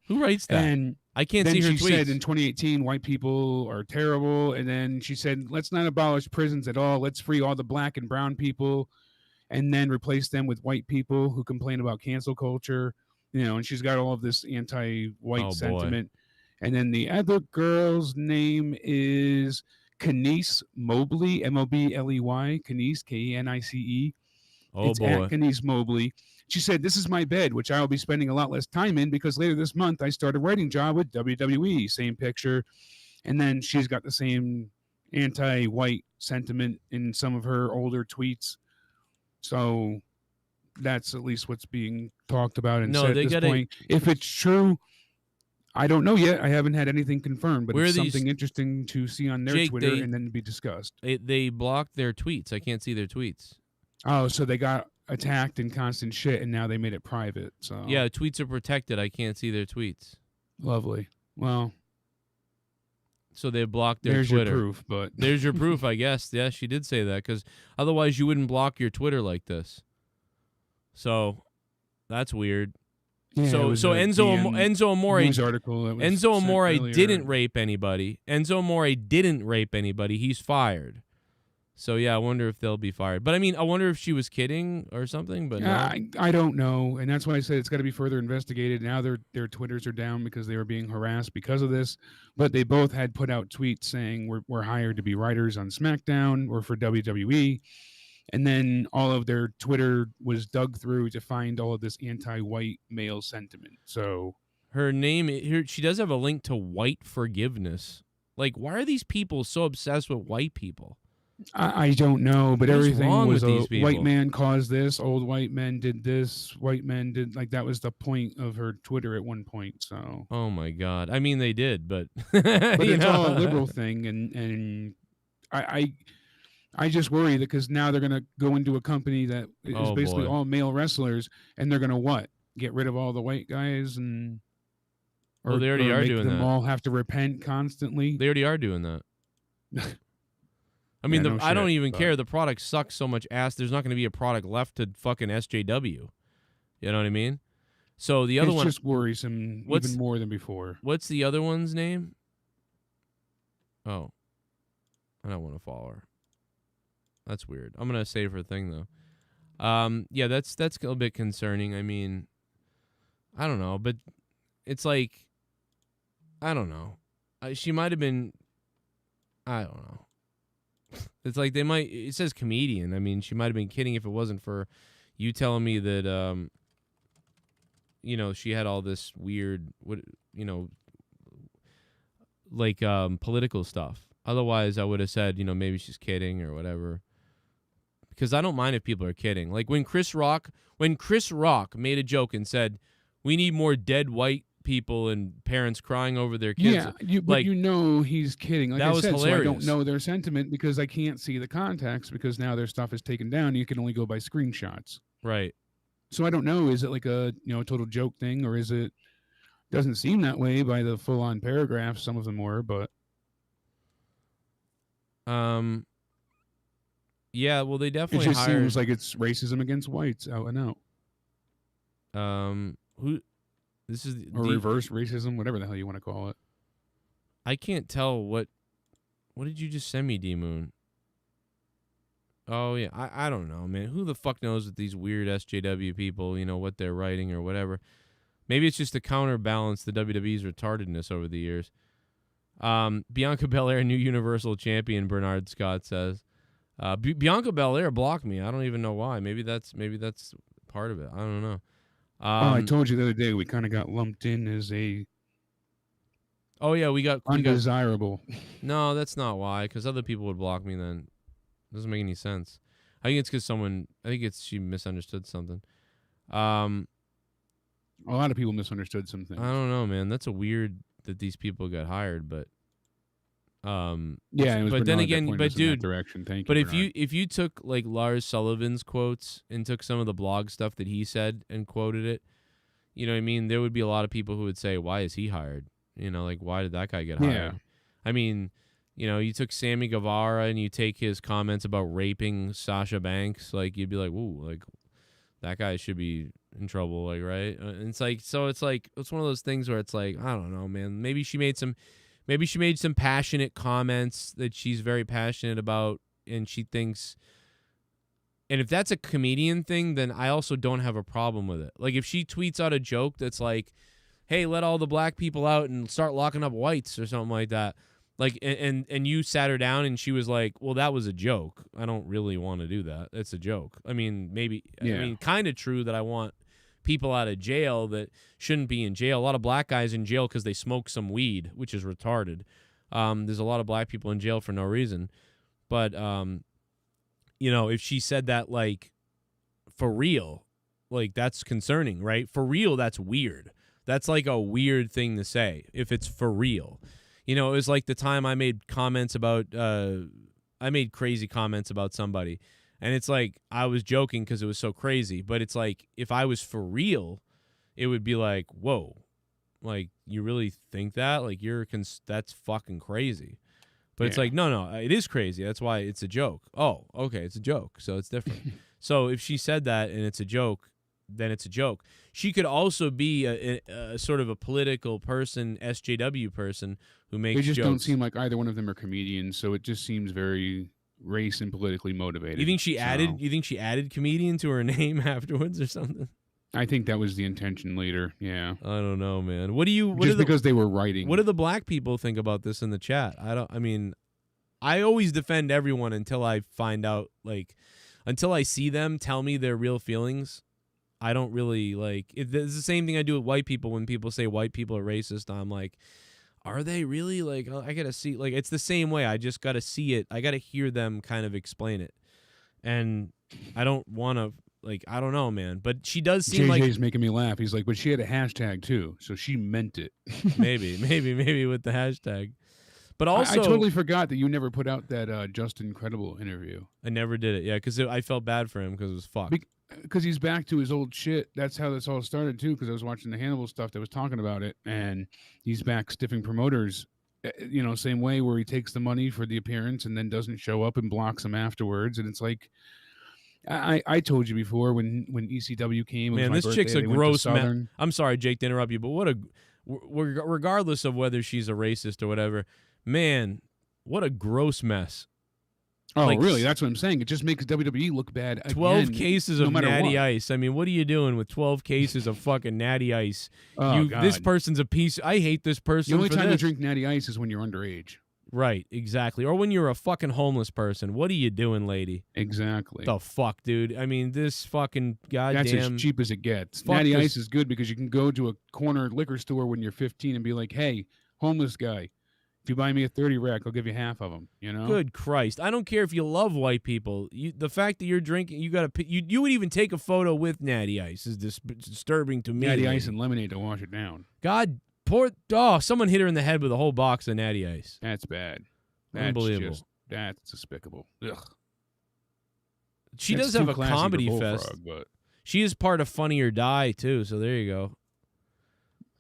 S3: Who writes that? And I can't see her tweets. Then she said in 2018, white people are terrible. And then she said, let's not abolish prisons at all. Let's free all the black and brown people, and then replace them with white people who complain about cancel culture. And she's got all of this anti-white sentiment. Boy. And then the other girl's name is Kenise Mobley, Mobley, Kenise, Kenice. It's boy. At Kenise Mobley. She said, this is my bed, which I will be spending a lot less time in because later this month I start a writing job with WWE. Same picture. And then she's got the same anti-white sentiment in some of her older tweets. So that's at least what's being talked about and said at this point. If it's true... I don't know yet. I haven't had anything confirmed, but it's something interesting to see on their Twitter and then be discussed. They blocked their tweets. I can't see their tweets.
S4: Oh, so they got attacked and constant shit, and now they made it private. So
S3: yeah, tweets are protected. I can't see their tweets.
S4: Lovely. Well,
S3: so they blocked their
S4: there's
S3: Twitter.
S4: Your proof, but
S3: there's your proof, I guess. Yeah, she did say that because otherwise you wouldn't block your Twitter like this. So that's weird.
S4: Yeah,
S3: so Enzo Amore
S4: news article
S3: Enzo Amore didn't rape anybody. Enzo Amore didn't rape anybody. He's fired. So yeah, I wonder if they'll be fired. But I mean, I wonder if she was kidding or something. But no.
S4: I don't know, and that's why I said it's got to be further investigated. Now their Twitters are down because they were being harassed because of this. But they both had put out tweets saying we're hired to be writers on SmackDown or for WWE. And then all of their Twitter was dug through to find all of this anti-white male sentiment. So
S3: her name, she does have a link to white forgiveness. Like, why are these people so obsessed with white people?
S4: I don't know, but everything was
S3: a
S4: white man caused this, old white men did this, white men did, like, that was the point of her Twitter at one point. So
S3: oh my God, I mean they did, but
S4: it's all a liberal thing, and I just worry that because now they're going to go into a company that is basically all male wrestlers, and they're going to get rid of all the white guys and
S3: they already are doing that.
S4: All have to repent constantly.
S3: They already are doing that. I mean, I don't even care. The product sucks so much ass. There's not going to be a product left to fucking SJW. You know what I mean? So the other one,
S4: it's just worrisome even more than before.
S3: What's the other one's name? Oh, I don't want to follow her. That's weird. I'm gonna save her thing though. Yeah, that's a little bit concerning. I mean, I don't know, but it's like, I don't know. She might have been. I don't know. It's like it says comedian. I mean, she might have been kidding if it wasn't for you telling me that, she had all this weird, political stuff. Otherwise, I would have said, maybe she's kidding or whatever. Because I don't mind if people are kidding. Like when Chris Rock made a joke and said, "We need more dead white people and parents crying over their kids."
S4: Yeah, but he's kidding. Like
S3: that was hilarious.
S4: So I don't know their sentiment because I can't see the context because now their stuff is taken down. You can only go by screenshots.
S3: Right.
S4: So I don't know. Is it like a total joke thing, or is it? Doesn't seem that way by the full-on paragraphs. Some of them were, but.
S3: Yeah, well, they definitely.
S4: It just seems like it's racism against whites out and out.
S3: Who? This is
S4: or reverse racism, whatever the hell you want to call it.
S3: I can't tell what did you just send me, D-Moon? Oh yeah, I don't know, man. Who the fuck knows with these weird SJW people? What they're writing or whatever. Maybe it's just to counterbalance the WWE's retardedness over the years. Bianca Belair, new Universal Champion, Bernard Scott says. Bianca Belair blocked me. I don't even know why. Maybe that's part of it. I don't know.
S4: I told you the other day we kind of got lumped in as a.
S3: Oh yeah, we got
S4: undesirable.
S3: No, that's not why. Because other people would block me. Then it doesn't make any sense. I think it's because she misunderstood something.
S4: A lot of people misunderstood some things.
S3: I don't know, man. That's a weird that these people got hired, but.
S4: Yeah, it was
S3: but then again, but dude,
S4: direction. Thank
S3: but
S4: you,
S3: if you took like Lars Sullivan's quotes and took some of the blog stuff that he said and quoted it, you know what I mean? There would be a lot of people who would say, "Why is he hired?" Like why did that guy get hired?
S4: Yeah.
S3: I mean, you took Sammy Guevara and you take his comments about raping Sasha Banks, like you'd be like, "Ooh, like that guy should be in trouble," like right? And it's like it's one of those things where it's like I don't know, man. Maybe she made some passionate comments that she's very passionate about, and she thinks. And if that's a comedian thing, then I also don't have a problem with it. Like if she tweets out a joke that's like, "Hey, let all the black people out and start locking up whites" or something like that. Like and you sat her down and she was like, "Well, that was a joke. I don't really want to do that. It's a joke." I mean, maybe. Yeah. I mean, kind of true that I want people out of jail that shouldn't be in jail. A lot of black guys in jail because they smoke some weed, which is retarded. There's a lot of black people in jail for no reason. But, if she said that, like, for real, like, that's concerning, right? For real, that's weird. That's, like, a weird thing to say if it's for real. It was like the time I made comments about, I made crazy comments about somebody. And it's like, I was joking because it was so crazy. But it's like, if I was for real, it would be like, whoa. Like, you really think that? Like, that's fucking crazy. But It's like, no, it is crazy. That's why it's a joke. Oh, okay, it's a joke. So it's different. So if she said that and it's a joke, then it's a joke. She could also be a sort of a political person, SJW person, who makes jokes.
S4: They just don't seem like either one of them are comedians. So it just seems very race and politically motivated.
S3: You think she added comedian to her name afterwards or something?
S4: I think that was the intention later. Yeah.
S3: I don't know, man.
S4: Because they were writing.
S3: What do the black people think about this in the chat? I always defend everyone until I find out, like, until I see them tell me their real feelings. I don't really like it's the same thing I do with white people. When people say white people are racist, I'm like, are they really? Like, I gotta see. Like, it's the same way. I just gotta see it. I gotta hear them kind of explain it. And I don't want to, like, I don't know, man. But she does seem like
S4: JJ's making me laugh. He's like, but she had a hashtag too, so she meant it.
S3: maybe with the hashtag. But also,
S4: I totally forgot that you never put out that Justin Credible interview.
S3: I never did it. Yeah, because I felt bad for him because it was fucked.
S4: Because he's back to his old shit. That's how this all started too. Because I was watching the Hannibal stuff that was talking about it, and he's back stiffing promoters. Same way where he takes the money for the appearance and then doesn't show up and blocks them afterwards. And it's like, I told you before when ECW came.
S3: Man, this chick's a gross mess. I'm sorry, Jake, to interrupt you, but regardless of whether she's a racist or whatever, man, what a gross mess.
S4: Oh, like, really? That's what I'm saying. It just makes WWE look bad.
S3: 12 cases of Natty Ice. I mean, what are you doing with 12 cases of fucking Natty Ice?
S4: Oh, God.
S3: This person's a piece. I hate this person.
S4: The only time you drink Natty Ice is when you're underage.
S3: Right, exactly. Or when you're a fucking homeless person. What are you doing, lady?
S4: Exactly.
S3: The fuck, dude? I mean, this fucking goddamn...
S4: That's as cheap as it gets. Natty Ice is good because you can go to a corner liquor store when you're 15 and be like, hey, homeless guy, If you buy me a 30 rack, I'll give you half of them. You know.
S3: Good Christ! I don't care if you love white people. The fact that you're drinking, you would even take a photo with Natty Ice is disturbing to me.
S4: Natty Ice and lemonade to wash it down.
S3: God, someone hit her in the head with a whole box of Natty Ice.
S4: That's bad.
S3: Unbelievable.
S4: That's despicable. Ugh.
S3: She
S4: That's
S3: does have
S4: too
S3: a
S4: classy for
S3: comedy
S4: Bullfrog,
S3: fest.
S4: but
S3: She is part of Funny or Die too. So there you go.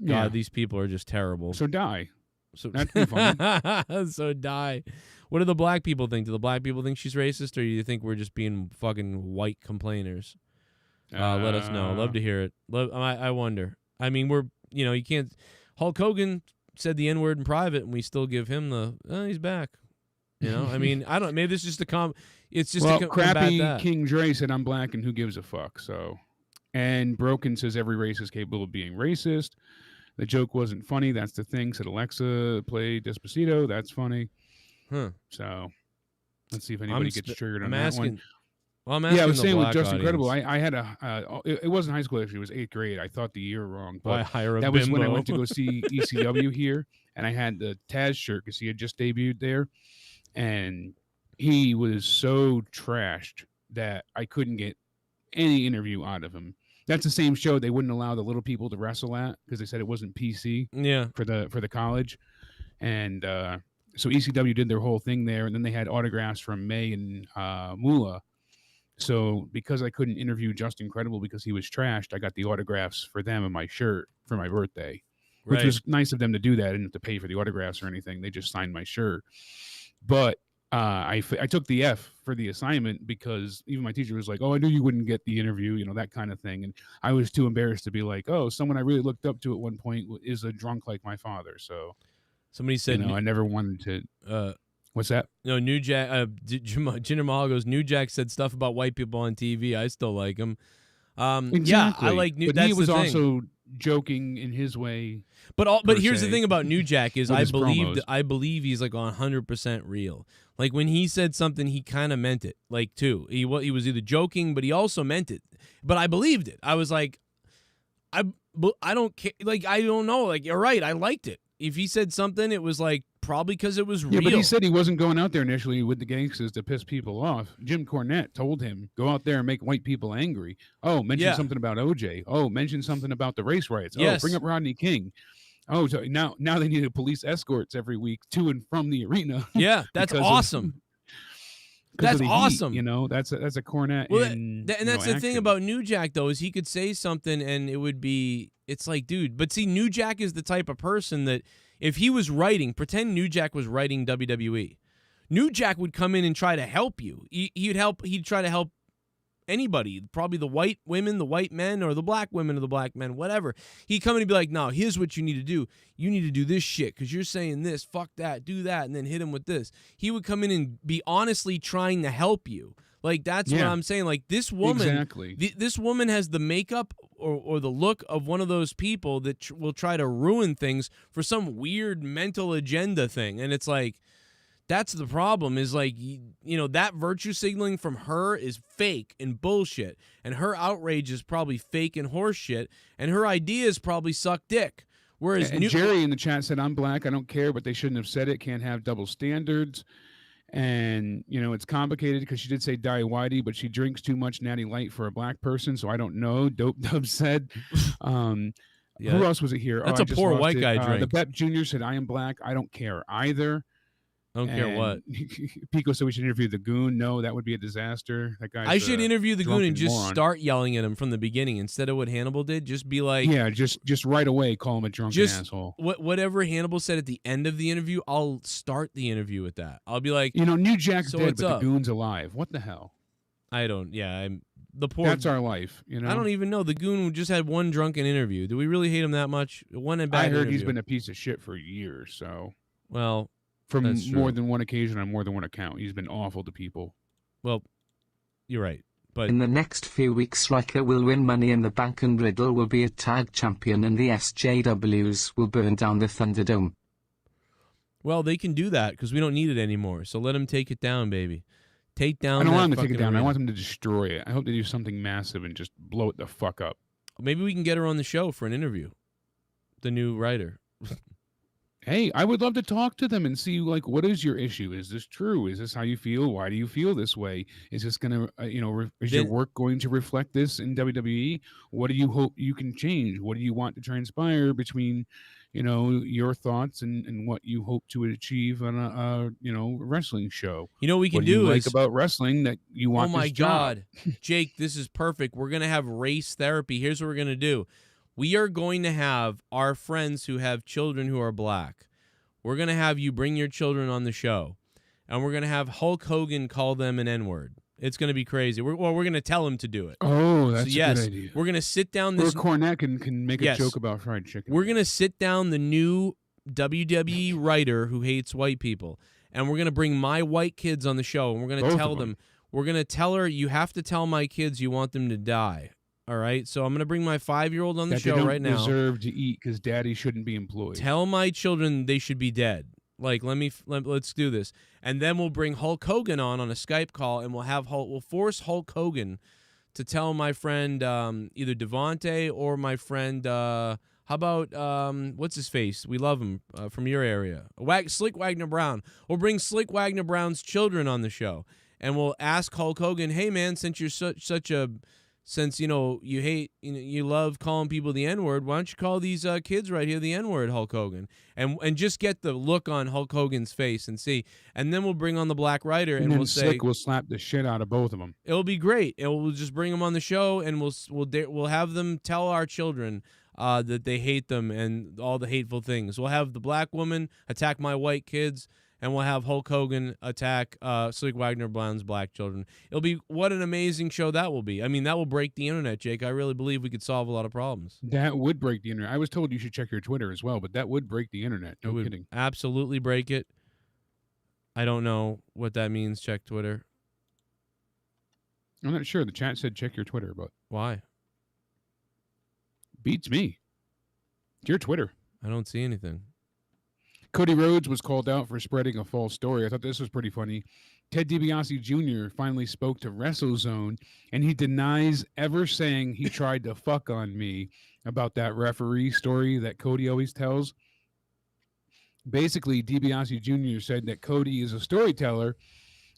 S3: God,
S4: yeah.
S3: these people are just terrible.
S4: So die.
S3: So
S4: That'd be funny.
S3: So die. What do the black people think? Do the black people think she's racist, or do you think we're just being fucking white complainers? Let us know. Love to hear it. I wonder. I mean, you can't. Hulk Hogan said the N-word in private, and we still give him he's back. I mean, I don't. Maybe this is just it's just
S4: well,
S3: to
S4: crappy
S3: combat that.
S4: King Dre said I'm black and who gives a fuck. So, and Broken says every race is capable of being racist. The joke wasn't funny. That's the thing. Said Alexa play Despacito. That's funny.
S3: Huh.
S4: So let's see if anybody gets triggered on that
S3: asking,
S4: one.
S3: Well, I'm asking
S4: I was saying with
S3: black
S4: Just
S3: audience.
S4: Incredible, I had it wasn't high school actually. It was 8th grade. I thought the year wrong.
S3: Why
S4: But
S3: hire a
S4: that was when I
S3: bimbo?
S4: went to go see ECW here, and I had the Taz shirt because he had just debuted there, and he was so trashed that I couldn't get any interview out of him. That's the same show they wouldn't allow the little people to wrestle at because they said it wasn't PC
S3: Yeah.
S4: for the college, and so ECW did their whole thing there, and then they had autographs from May and Moolah. So because I couldn't interview Just Incredible because he was trashed, I got the autographs for them and my shirt for my birthday, which
S3: Right.
S4: was nice of them to do that. I didn't have to pay for the autographs or anything. They just signed my shirt. But I took the F for the assignment because even my teacher was like, oh, I knew you wouldn't get the interview, that kind of thing. And I was too embarrassed to be like, oh, someone I really looked up to at one point is a drunk like my father. So
S3: Somebody said,
S4: I never wanted to. What's that?
S3: No, New Jack. Jinder Mahal goes, New Jack said stuff about white people on TV. I still like him.
S4: Exactly.
S3: Yeah, I like New.
S4: But
S3: that's
S4: he was
S3: the thing.
S4: also joking in his way.
S3: But here's the thing about New Jack is
S4: with
S3: I
S4: his
S3: believe he's like 100% real. Like when he said something, he kind of meant it. Like too, he was either joking, but he also meant it. But I believed it. I was like, I don't care. Like I don't know. Like you're right. I liked it. If he said something, it was like probably because it was real.
S4: Yeah, but he said he wasn't going out there initially with the gangsters to piss people off. Jim Cornette told him, go out there and make white people angry. Oh, mention something about OJ. Oh, mention something about the race riots.
S3: Yes.
S4: Oh, bring up Rodney King. Oh, so now they needed police escorts every week to and from the arena.
S3: Yeah, that's awesome. That's awesome.
S4: That's a Cornette.
S3: Well,
S4: and
S3: that's the thing about New Jack, though, is he could say something and it would be, it's like, dude. But see, New Jack is the type of person that if he was writing, pretend New Jack was writing WWE. New Jack would come in and try to help you. He'd try to help anybody, probably the white women, the white men, or the black women or the black men, whatever. He'd come in and be like, no, here's what you need to do. You need to do this shit because you're saying this, fuck that, do that, and then hit him with this. He would come in and be honestly trying to help you. Like, that's what I'm saying. Like, this woman,
S4: exactly.
S3: This woman has the makeup or the look of one of those people that will try to ruin things for some weird mental agenda thing. And it's like, that's the problem is like, that virtue signaling from her is fake and bullshit. And her outrage is probably fake and horse shit. And her ideas probably suck dick. Whereas
S4: Jerry in the chat said, I'm black. I don't care, but they shouldn't have said it. Can't have double standards. And, it's complicated because she did say Die Whitey, but she drinks too much Natty Light for a black person. So I don't know. Dope Dub said. Who else was it here?
S3: That's a poor white guy drink.
S4: The Pep Jr. said, I am black. I don't care either.
S3: I don't care what.
S4: Pico said we should interview the Goon. No, that would be a disaster. That guy.
S3: I should interview the Goon and just start yelling at him from the beginning instead of what Hannibal did. Just be like,
S4: yeah, just right away call him a drunken asshole.
S3: Whatever Hannibal said at the end of the interview, I'll start the interview with that. I'll be like,
S4: New Jack's
S3: so
S4: dead, but
S3: up?
S4: the Goon's alive. What the hell?
S3: I don't. Yeah, I'm the poor.
S4: That's our life.
S3: I don't even know. The Goon just had one drunken interview. Do we really hate him that much? One and bad.
S4: I heard
S3: interview.
S4: he's been a piece of shit for years. So
S3: well.
S4: From more than one occasion on more than one account. He's been awful to people.
S3: Well, you're right. But
S10: in the next few weeks, Striker will win Money in the Bank and Riddle will be a tag champion and the SJWs will burn down the Thunderdome.
S3: Well, they can do that because we don't need it anymore. So let them take it down, baby. Take down
S4: I don't
S3: that
S4: want them to take it down.
S3: arena.
S4: I want them to destroy it. I hope they do something massive and just blow it the fuck up.
S3: Maybe we can get her on the show for an interview. The new writer.
S4: hey, I would love to talk to them and see, like, what is your issue? Is this true? Is this how you feel? Why do you feel this way? Is this going to, is your work going to reflect this in WWE? What do you hope you can change? What do you want to transpire between, your thoughts and what you hope to achieve on a wrestling show?
S3: You know what we can
S4: What do you
S3: do
S4: like
S3: is
S4: about wrestling that you want
S3: oh my
S4: this job?
S3: God, Jake, this is perfect. We're going to have race therapy. Here's what we're going to do. We are going to have our friends who have children who are black. We're going to have you bring your children on the show, and we're going to have Hulk Hogan call them an N-word. It's going to be crazy. We're going to tell him to do it.
S4: Oh, that's
S3: so, yes,
S4: a good idea.
S3: We're going to sit down
S4: Or
S3: this...
S4: Cornette can make
S3: Yes.
S4: a joke about fried chicken.
S3: We're going to sit down the new WWE writer who hates white people, and we're going to bring my white kids on the show, and we're going to tell them, we're going to tell her, you have to tell my kids you want them to die. All right, so I'm going to bring my 5-year-old on the show right now.
S4: They don't deserve to eat because daddy shouldn't be employed.
S3: Tell my children they should be dead. Like, let's do this. And then we'll bring Hulk Hogan on a Skype call, and we'll force Hulk Hogan to tell my friend either Devontae or my friend, how about, what's his face? We love him from your area. Slick Wagner Brown. We'll bring Slick Wagner Brown's children on the show, and we'll ask Hulk Hogan, hey, man, since you're since you hate, you love calling people the N-word, why don't you call these kids right here the N-word, Hulk Hogan, and just get the look on Hulk Hogan's face and see, and then we'll bring on the black writer and we'll say
S4: Slick will slap the shit out of both of them.
S3: It'll be great, and we'll just bring them on the show, and we'll have them tell our children that they hate them and all the hateful things. We'll have the black woman attack my white kids, and we'll have Hulk Hogan attack Slick Wagner Brown's black children. It'll be, what an amazing show that will be. I mean, that will break the internet, Jake. I really believe we could solve a lot of problems.
S4: That would break the internet. I was told you should check your Twitter as well, but that would break the internet. No kidding.
S3: Absolutely break it. I don't know what that means, check Twitter.
S4: I'm not sure. The chat said check your Twitter, but...
S3: Why?
S4: Beats me. It's your Twitter.
S3: I don't see anything.
S4: Cody Rhodes was called out for spreading a false story. I thought this was pretty funny. Ted DiBiase Jr. finally spoke to WrestleZone, and he denies ever saying he tried to fuck on me about that referee story that Cody always tells. Basically, DiBiase Jr. said that Cody is a storyteller,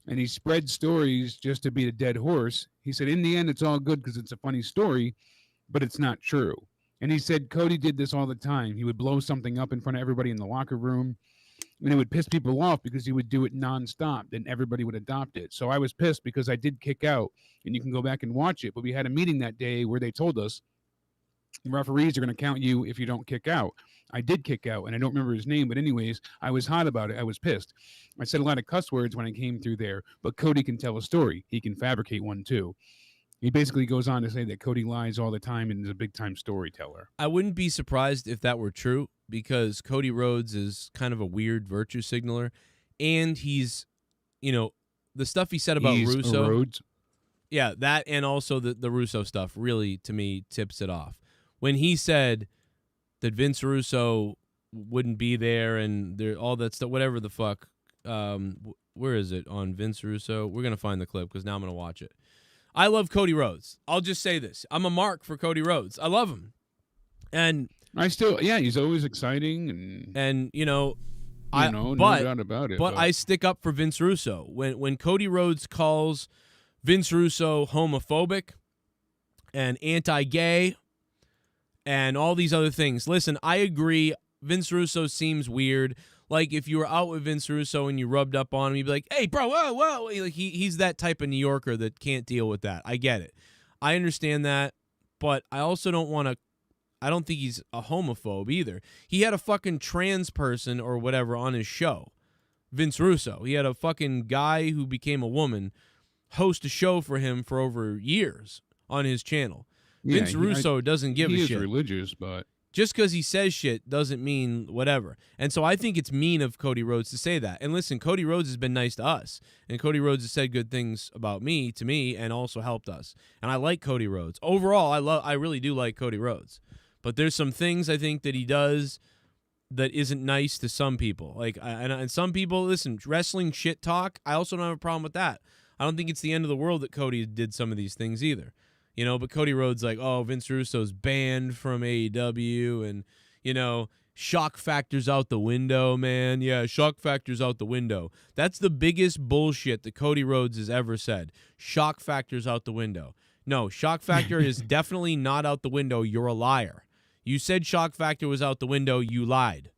S4: and he spreads stories just to beat a dead horse. He said, in the end, it's all good because it's a funny story, but it's not true. And he said Cody did this all the time. He would blow something up in front of everybody in the locker room, and it would piss people off because he would do it nonstop. Then everybody would adopt it. So I was pissed because I did kick out, and you can go back and watch it. But we had a meeting that day where they told us referees are going to count you if you don't kick out. I did kick out, and I don't remember his name. But anyways, I was hot about it. I was pissed. I said a lot of cuss words when I came through there, but Cody can tell a story. He can fabricate one too. He basically goes on to say that Cody lies all the time and is a big-time storyteller.
S3: I wouldn't be surprised if that were true because Cody Rhodes is kind of a weird virtue signaler, and he's, the stuff he said about Russo.
S4: Rhodes.
S3: Yeah, that and also the Russo stuff really, to me, tips it off. When he said that Vince Russo wouldn't be there and all that stuff, whatever the fuck, where is it on Vince Russo? We're going to find the clip because now I'm going to watch it. I love Cody Rhodes. I'll just say this. I'm a mark for Cody Rhodes. I love him. And
S4: he's always exciting
S3: and
S4: no doubt about it.
S3: But I stick up for Vince Russo. When Cody Rhodes calls Vince Russo homophobic and anti-gay and all these other things. Listen, I agree. Vince Russo seems weird. Like, if you were out with Vince Russo and you rubbed up on him, you'd be like, hey, bro, whoa. He's that type of New Yorker that can't deal with that. I get it. I understand that, but I also I don't think he's a homophobe either. He had a fucking trans person or whatever on his show, Vince Russo. He had a fucking guy who became a woman host a show for him for over years on his channel.
S4: Yeah,
S3: Vince Russo doesn't give a shit.
S4: He is religious, but...
S3: Just because he says shit doesn't mean whatever. And so I think it's mean of Cody Rhodes to say that. And listen, Cody Rhodes has been nice to us. And Cody Rhodes has said good things about me, to me, and also helped us. And I like Cody Rhodes. Overall, I really do like Cody Rhodes. But there's some things I think that he does that isn't nice to some people. Like, and some people, listen, wrestling shit talk, I also don't have a problem with that. I don't think it's the end of the world that Cody did some of these things either. But Cody Rhodes like, oh, Vince Russo's banned from AEW, and, shock factor's out the window, man. Yeah, shock factor's out the window. That's the biggest bullshit that Cody Rhodes has ever said. Shock factor's out the window. No, shock factor is definitely not out the window. You're a liar. You said shock factor was out the window. You lied.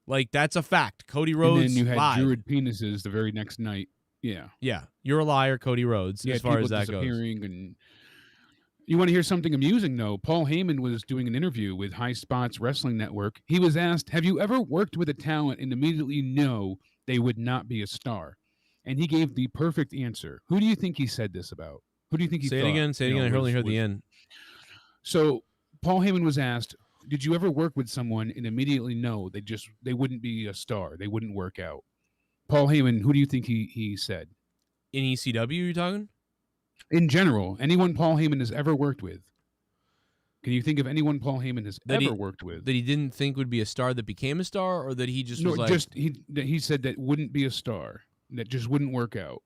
S3: Like, that's a fact. Cody Rhodes
S4: And then you had
S3: lied.
S4: Druid penises the very next night. Yeah.
S3: Yeah, you're a liar, Cody Rhodes, as far as that goes.
S4: And you want to hear something amusing, though? Paul Heyman was doing an interview with High Spots Wrestling Network. He was asked, have you ever worked with a talent and immediately know they would not be a star? And he gave the perfect answer. Who do you think he said this about? Who do you think he
S3: Say
S4: thought?
S3: it again. Say it again. I only heard the end.
S4: So Paul Heyman was asked, did you ever work with someone and immediately know they wouldn't be a star? They wouldn't work out? Paul Heyman, who do you think he said?
S3: In ECW, you're talking?
S4: In general, anyone Paul Heyman has ever worked with. Can you think of anyone Paul Heyman has ever worked with?
S3: That he didn't think would be a star that became a star, or that he just was like...
S4: he said that wouldn't be a star, that just wouldn't work out.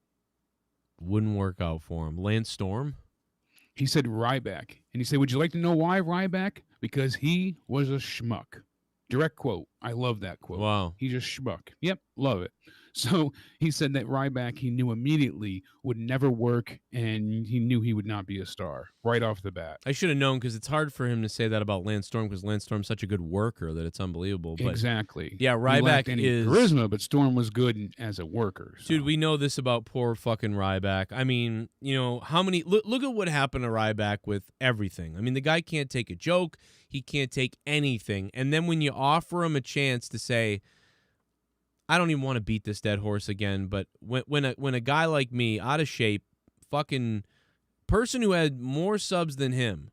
S3: Wouldn't work out for him. Lance Storm?
S4: He said Ryback. And he said, would you like to know why Ryback? Because he was a schmuck. Direct quote. I love that quote.
S3: Wow.
S4: He's a schmuck. Yep, love it. So he said that Ryback, he knew immediately, would never work, and he knew he would not be a star right off the bat.
S3: I should have known, because it's hard for him to say that about Lance Storm, because Lance Storm's such a good worker that it's unbelievable. But
S4: exactly.
S3: Yeah, Ryback
S4: is charisma, but Storm was good as a worker. So.
S3: Dude, we know this about poor fucking Ryback. I mean, you know, how many... Look at what happened to Ryback with everything. I mean, the guy can't take a joke. He can't take anything. And then when you offer him a chance to say... I don't even want to beat this dead horse again, but when a guy like me, out of shape, fucking person who had more subs than him,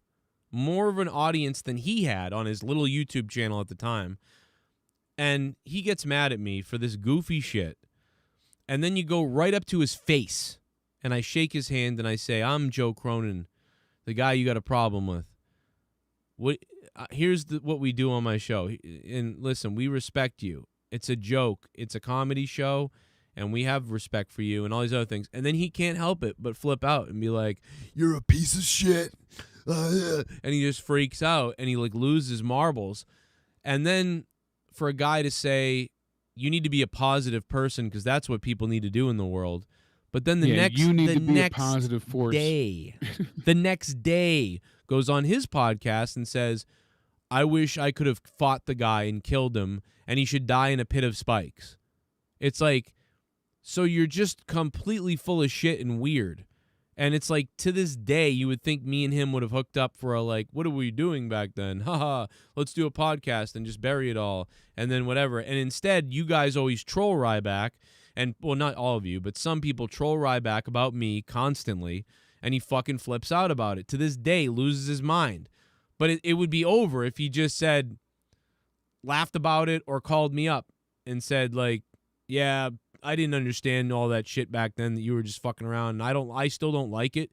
S3: more of an audience than he had on his little YouTube channel at the time, and he gets mad at me for this goofy shit, and then you go right up to his face, and I shake his hand and I say, I'm Joe Cronin, the guy you got a problem with. Here's what we do on my show, and listen, we respect you. It's a joke. It's a comedy show, and we have respect for you and all these other things. And then he can't help it but flip out and be like, you're a piece of shit. And he just freaks out, and he like loses marbles. And then for a guy to say, you need to be a positive person because that's what people need to do in the world. But then the next
S4: a positive force.
S3: Day, the next day goes on his podcast and says, I wish I could have fought the guy and killed him, and he should die in a pit of spikes. It's like, so you're just completely full of shit and weird. And it's like, to this day, you would think me and him would have hooked up for a, like, what are we doing back then? Haha, let's do a podcast and just bury it all, and then whatever. And instead, you guys always troll Ryback, and, well, not all of you, but some people troll Ryback about me constantly, and he fucking flips out about it. To this day, loses his mind. But it would be over if he just said, laughed about it, or called me up and said, like, yeah, I didn't understand all that shit back then, that you were just fucking around. And I still don't like it,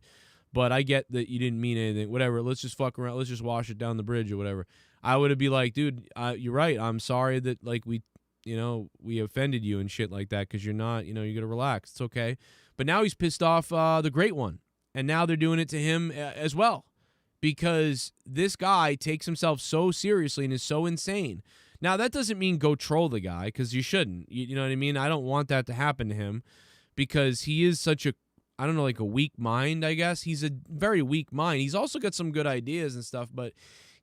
S3: but I get that you didn't mean anything. Whatever, let's just fuck around. Let's just wash it down the bridge or whatever. I would have be like, dude, you're right. I'm sorry that, like, we offended you and shit like that, because you're not, you got to relax. It's okay. But now he's pissed off the Great One, and now they're doing it to him as well. Because this guy takes himself so seriously and is so insane. Now, that doesn't mean go troll the guy, because you shouldn't. You know what I mean? I don't want that to happen to him, because he is such a, I don't know, like a weak mind, I guess. He's a very weak mind. He's also got some good ideas and stuff, but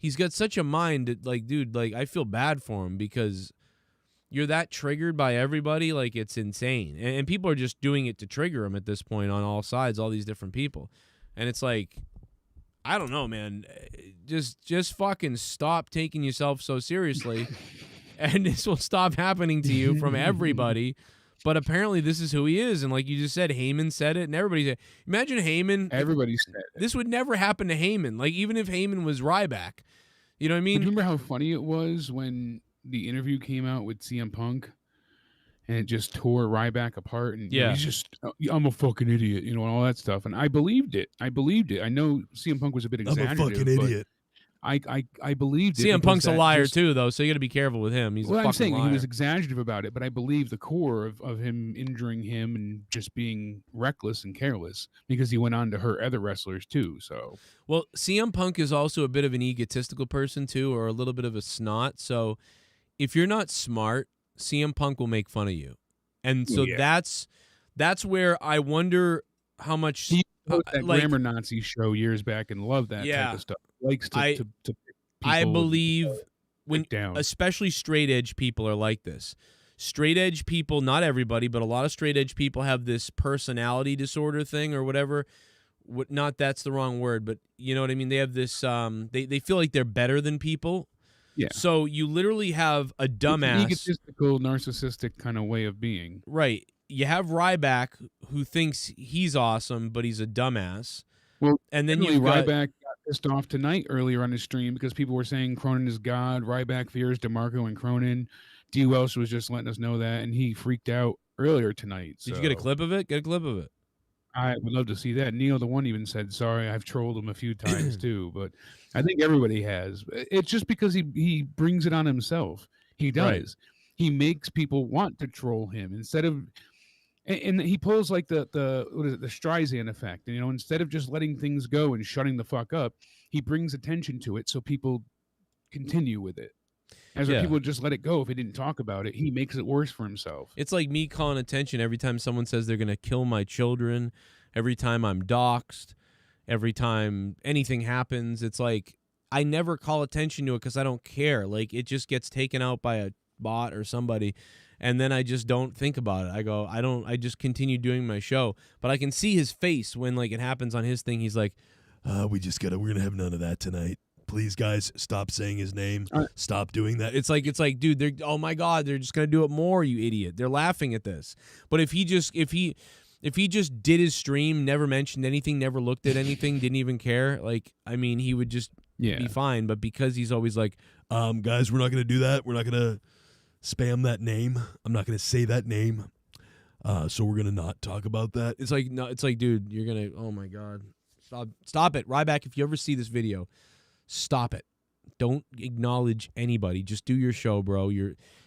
S3: he's got such a mind that, like, dude, like, I feel bad for him, because you're that triggered by everybody. Like, it's insane. And people are just doing it to trigger him at this point on all sides, all these different people. And it's like, I don't know, man. Just fucking stop taking yourself so seriously, and this will stop happening to you from everybody. But apparently this is who he is, and like you just said, Heyman said it, and everybody said, imagine Heyman.
S4: Everybody said it.
S3: This would never happen to Heyman. Like, even if Heyman was Ryback. You know what I mean?
S4: But remember how funny it was when the interview came out with CM Punk? And it just tore Ryback apart. And
S3: yeah,
S4: he's just, I'm a fucking idiot, and all that stuff. And I believed it. I know CM Punk was a bit exaggerative.
S8: I'm a fucking idiot.
S4: I believed it.
S3: CM Punk's a liar too, though, so you got to be careful with him. He's a fucking
S4: I'm saying
S3: liar.
S4: He was exaggerative about it, but I believe the core of him injuring him and just being reckless and careless, because he went on to hurt other wrestlers too. So,
S3: well, CM Punk is also a bit of an egotistical person too, or a little bit of a snot. So if you're not smart, CM Punk will make fun of you. And so that's where I wonder how much
S4: he wrote that Grammar Nazi show years back and loved that type of stuff. Likes to pick people
S3: I believe
S4: when down.
S3: Especially straight edge people are like this. Straight edge people, not everybody, but a lot of straight edge people have this personality disorder thing or whatever. Not that's the wrong word, but you know what I mean? They have this they feel like they're better than people.
S4: Yeah.
S3: So you literally have a dumbass,
S4: egotistical, narcissistic kind of way of being.
S3: Right. You have Ryback who thinks he's awesome, but he's a dumbass.
S4: Well,
S3: and then
S4: Ryback got pissed off tonight earlier on his stream because people were saying Cronin is God. Ryback fears DeMarco and Cronin. D. Welsh was just letting us know that, and he freaked out earlier tonight. So.
S3: Did you get a clip of it? Get a clip of it.
S4: I would love to see that. Neil, the one, even said, sorry, I've trolled him a few times too, but I think everybody has. It's just because he brings it on himself. He does. Right. He makes people want to troll him instead of, and he pulls like the Streisand effect. You know, instead of just letting things go and shutting the fuck up, he brings attention to it so people continue with it. As if people just let it go if he didn't talk about it, he makes it worse for himself.
S3: It's like me calling attention every time someone says they're going to kill my children, every time I'm doxxed, every time anything happens. It's like I never call attention to it because I don't care. Like it just gets taken out by a bot or somebody, and then I just don't think about it. I just continue doing my show. But I can see his face when like it happens on his thing. He's like, we're going to have none of that tonight. Please, guys, stop saying his name. Stop doing that. It's like, dude, they're oh my God, they're just gonna do it more, you idiot. They're laughing at this. But if he just did his stream, never mentioned anything, never looked at anything, didn't even care, like, I mean, he would just be fine. But because he's always like, guys, we're not gonna do that. We're not gonna spam that name. I'm not gonna say that name. So we're gonna not talk about that. It's like, no, it's like, dude, you're gonna, oh my God, stop it, Ryback. If you ever see this video, stop it. Don't acknowledge anybody. Just do your show, bro.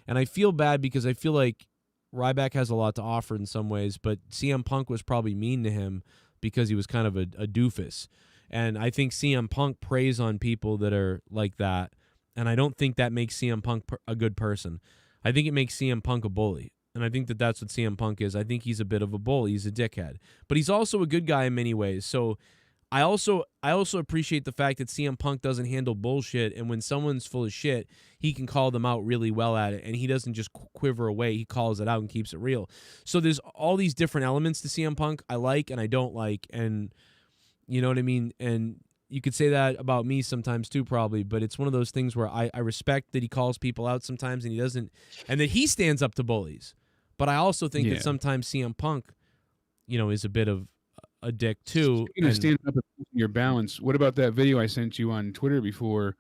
S3: And I feel bad because I feel like Ryback has a lot to offer in some ways, but CM Punk was probably mean to him because he was kind of a doofus. And I think CM Punk preys on people that are like that, and I don't think that makes CM Punk a good person. I think it makes CM Punk a bully, and I think that that's what CM Punk is. I think he's a bit of a bully. He's a dickhead. But he's also a good guy in many ways, so I also appreciate the fact that CM Punk doesn't handle bullshit, and when someone's full of shit, he can call them out really well at it, and he doesn't just quiver away. He calls it out and keeps it real. So there's all these different elements to CM Punk I like and I don't like, and you know what I mean? And you could say that about me sometimes too, probably, but it's one of those things where I respect that he calls people out sometimes and he doesn't, and that he stands up to bullies. But I also think that sometimes CM Punk, you know, is a bit of a dick too.
S4: Stand up and your balance. What about that video I sent you on Twitter before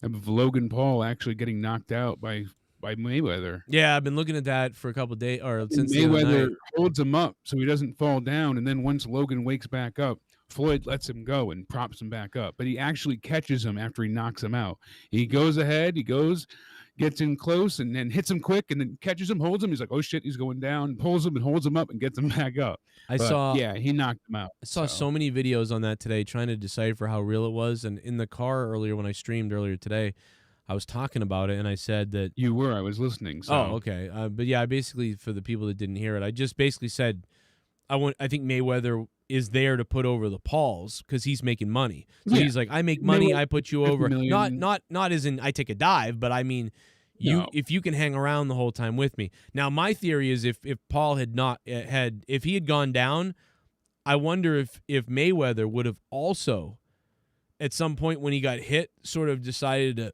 S4: of Logan Paul actually getting knocked out by Mayweather?
S3: Yeah, I've been looking at that for a couple of days, or since
S4: Mayweather holds him up so he doesn't fall down, and then once Logan wakes back up, Floyd lets him go and props him back up. But he actually catches him after he knocks him out. He goes ahead, gets in close, and then hits him quick, and then catches him, holds him. He's like, oh shit, he's going down, pulls him and holds him up and gets him back up. He knocked him out.
S3: I saw so many videos on that today trying to decipher how real it was. And in the car earlier when I streamed earlier today, I was talking about it, and I said that...
S4: I was listening. So.
S3: Oh, okay. But yeah, I basically, for the people that didn't hear it, I just basically said, I think Mayweather is there to put over the Pauls because he's making money. So he's like, I make money, I put you over. Not as in I take a dive, but I mean, if you can hang around the whole time with me. Now, my theory is if Paul if he had gone down, I wonder if Mayweather would have also, at some point when he got hit, sort of decided to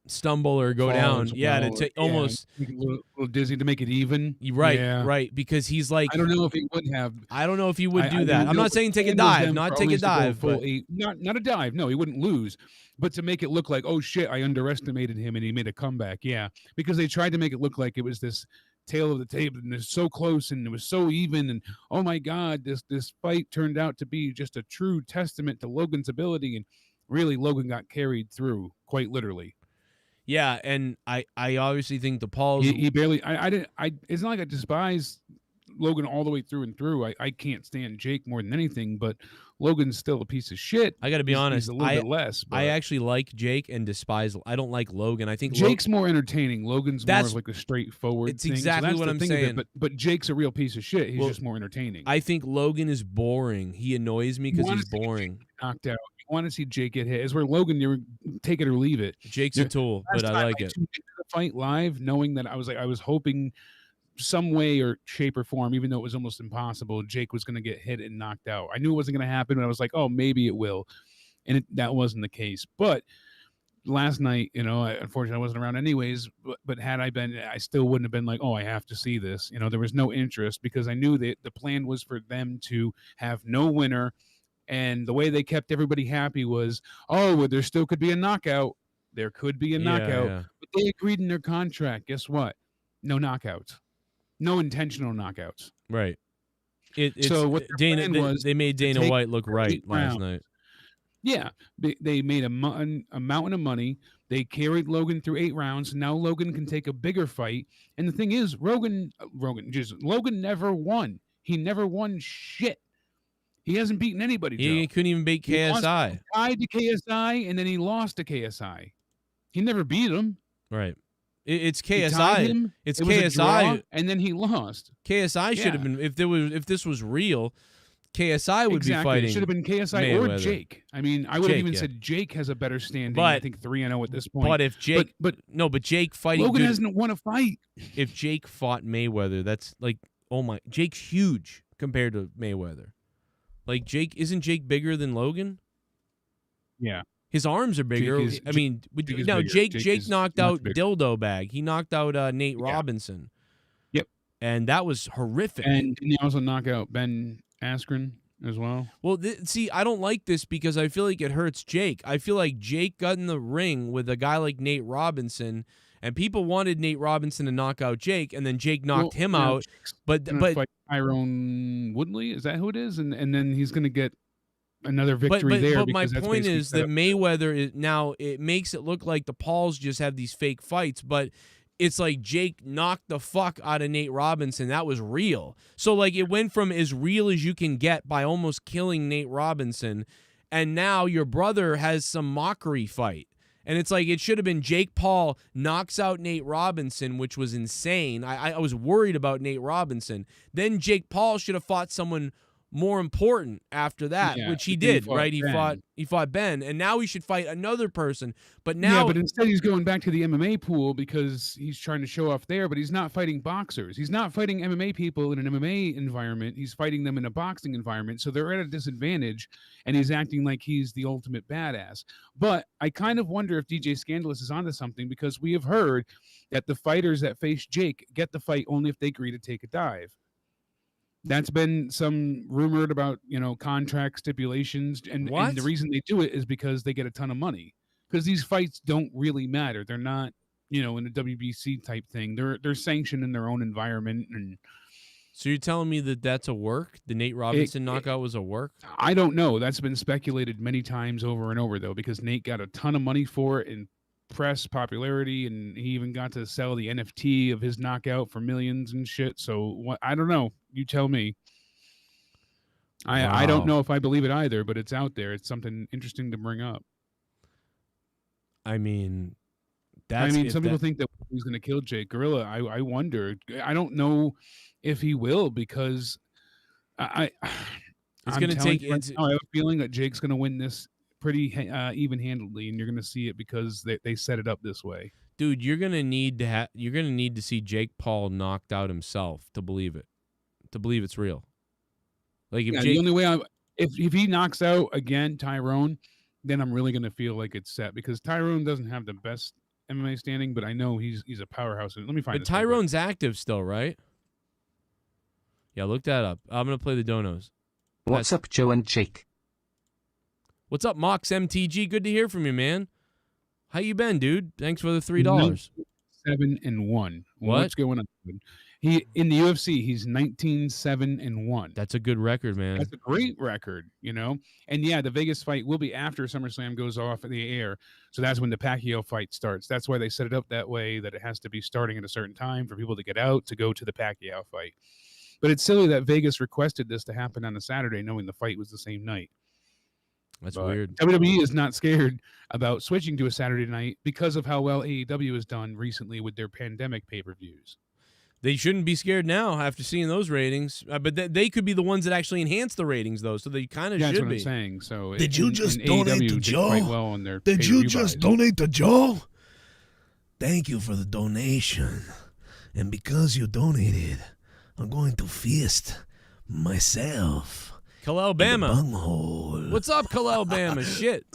S3: stumble or go down, to take almost
S4: a little dizzy to make it even.
S3: Right, because he's like,
S4: I don't know if he would have.
S3: I don't know if he would do that. I'm not saying take a dive, not take a dive, but
S4: not a dive. No, he wouldn't lose, but to make it look like, oh shit, I underestimated him and he made a comeback. Yeah, because they tried to make it look like it was this tail of the tape and it's so close and it was so even, and oh my God, this fight turned out to be just a true testament to Logan's ability, and really Logan got carried through, quite literally.
S3: Yeah, and I obviously think the Pauls...
S4: He barely... it's not like I despise Logan all the way through and through. I can't stand Jake more than anything, but Logan's still a piece of shit.
S3: I got to be honest.
S4: He's a little bit less. But
S3: I actually like Jake and despise. I don't like Logan. I think
S4: Jake's more entertaining. Logan's more of like a straightforward.
S3: It's
S4: thing.
S3: exactly
S4: so
S3: what I'm saying.
S4: But Jake's a real piece of shit. He's just more entertaining.
S3: I think Logan is boring. He annoys me because he's boring.
S4: Knocked out. You want to see Jake get hit? Is where Logan, you take it or leave it.
S3: Jake's a tool, but I like it.
S4: The fight live, knowing that I was hoping some way or shape or form, even though it was almost impossible, Jake was going to get hit and knocked out. I knew it wasn't going to happen, but I was like, oh, maybe it will. And that wasn't the case. But last night, unfortunately I wasn't around anyways, but had I been, I still wouldn't have been like, oh, I have to see this. There was no interest because I knew that the plan was for them to have no winner. And the way they kept everybody happy was, oh, well, there still could be a knockout. There could be a knockout.
S3: Yeah.
S4: But they agreed in their contract. Guess what? No knockouts. No intentional knockouts.
S3: Right.
S4: So what
S3: they made Dana White look right last night.
S4: Yeah, they made a mountain of money. They carried Logan through 8 rounds. Now Logan can take a bigger fight. And the thing is, Logan never won. He never won shit. He hasn't beaten anybody.
S3: He couldn't even beat KSI.
S4: He tied to KSI, and then he lost to KSI. He never beat him.
S3: Right. It's KSI. It's KSI,
S4: and then he lost.
S3: KSI should have been if this was real. KSI would be fighting.
S4: It should have been KSI
S3: Mayweather.
S4: or Jake. I mean, I would have even said Jake has a better standing.
S3: But,
S4: I think 3-0 at this point.
S3: But if Jake, but Jake fighting
S4: Logan hasn't won a fight.
S3: If Jake fought Mayweather, that's like, oh my, Jake's huge compared to Mayweather. Like isn't Jake bigger than Logan?
S4: Yeah.
S3: His arms are bigger. Jake knocked out Dildo Bag. He knocked out Nate Robinson.
S4: Yep.
S3: And that was horrific.
S4: And didn't he also knock out Ben Askren as well?
S3: Well, see, I don't like this because I feel like it hurts Jake. I feel like Jake got in the ring with a guy like Nate Robinson, and people wanted Nate Robinson to knock out Jake, and then Jake knocked him out. But
S4: fight Tyrone Woodley, is that who it is? And then he's going to get another victory there.
S3: But my point is that Mayweather is now, it makes it look like the Pauls just have these fake fights, but it's like Jake knocked the fuck out of Nate Robinson. That was real. So like it went from as real as you can get by almost killing Nate Robinson, and now your brother has some mockery fight. And it's like it should have been Jake Paul knocks out Nate Robinson, which was insane. I was worried about Nate Robinson. Then Jake Paul should have fought someone more important after that, which he did, right? He fought Ben, and now he should fight another person. But now,
S4: but instead he's going back to the MMA pool because he's trying to show off there. But he's not fighting boxers. He's not fighting MMA people in an MMA environment. He's fighting them in a boxing environment. So they're at a disadvantage, and he's acting like he's the ultimate badass. But I kind of wonder if DJ Scandalous is onto something, because we have heard that the fighters that face Jake get the fight only if they agree to take a dive. That's been some rumored about, contract stipulations. And the reason they do it is because they get a ton of money. Because these fights don't really matter. They're not, in a WBC type thing. They're sanctioned in their own environment. And
S3: so you're telling me that that's a work? The Nate Robinson knockout was a work?
S4: I don't know. That's been speculated many times over and over, though, because Nate got a ton of money for it and press popularity, and he even got to sell the NFT of his knockout for millions and shit. So I don't know. You tell me. I don't know if I believe it either, but it's out there. It's something interesting to bring up.
S3: I mean,
S4: some people think that he's going to kill Jake Gorilla. I wonder. I don't know if he will, because it's
S3: going to take.
S4: I have a feeling that Jake's going to win this pretty even-handedly, and you're going to see it because they set it up this way.
S3: Dude, you're going to need to see Jake Paul knocked out himself to believe it. To believe it's real. Like if
S4: the only way if he knocks out again Tyrone, then I'm really gonna feel like it's set, because Tyrone doesn't have the best MMA standing, but I know he's a powerhouse. Let me find.
S3: But Tyrone's active still, right? Yeah, look that up. I'm gonna play the donos.
S10: What's up, Joe and Jake?
S3: What's up, Mox MTG? Good to hear from you, man. How you been, dude? Thanks for the $3.
S4: 7-1.
S3: What?
S4: What's going on? He in the UFC, he's 19-7-1.
S3: That's a good record, man.
S4: That's a great record, And yeah, the Vegas fight will be after SummerSlam goes off in the air. So that's when the Pacquiao fight starts. That's why they set it up that way, that it has to be starting at a certain time for people to get out to go to the Pacquiao fight. But it's silly that Vegas requested this to happen on a Saturday, knowing the fight was the same night.
S3: That's
S4: But
S3: weird.
S4: WWE is not scared about switching to a Saturday night because of how well AEW has done recently with their pandemic pay-per-views.
S3: They shouldn't be scared now after seeing those ratings, but they could be the ones that actually enhance the ratings, though. So they kind of should
S4: That's what
S3: be.
S4: I'm saying. So
S8: Did you just
S4: and
S8: donate
S4: AEW
S8: to
S4: did
S8: Joe?
S4: quite well on their
S8: Did you
S4: pay-per-view
S8: just
S4: buys.
S8: donate to Joe? Thank you for the donation. And because you donated, I'm going to feast myself.
S3: Alabama.
S8: Bunghole.
S3: What's up, Alabama? Shit.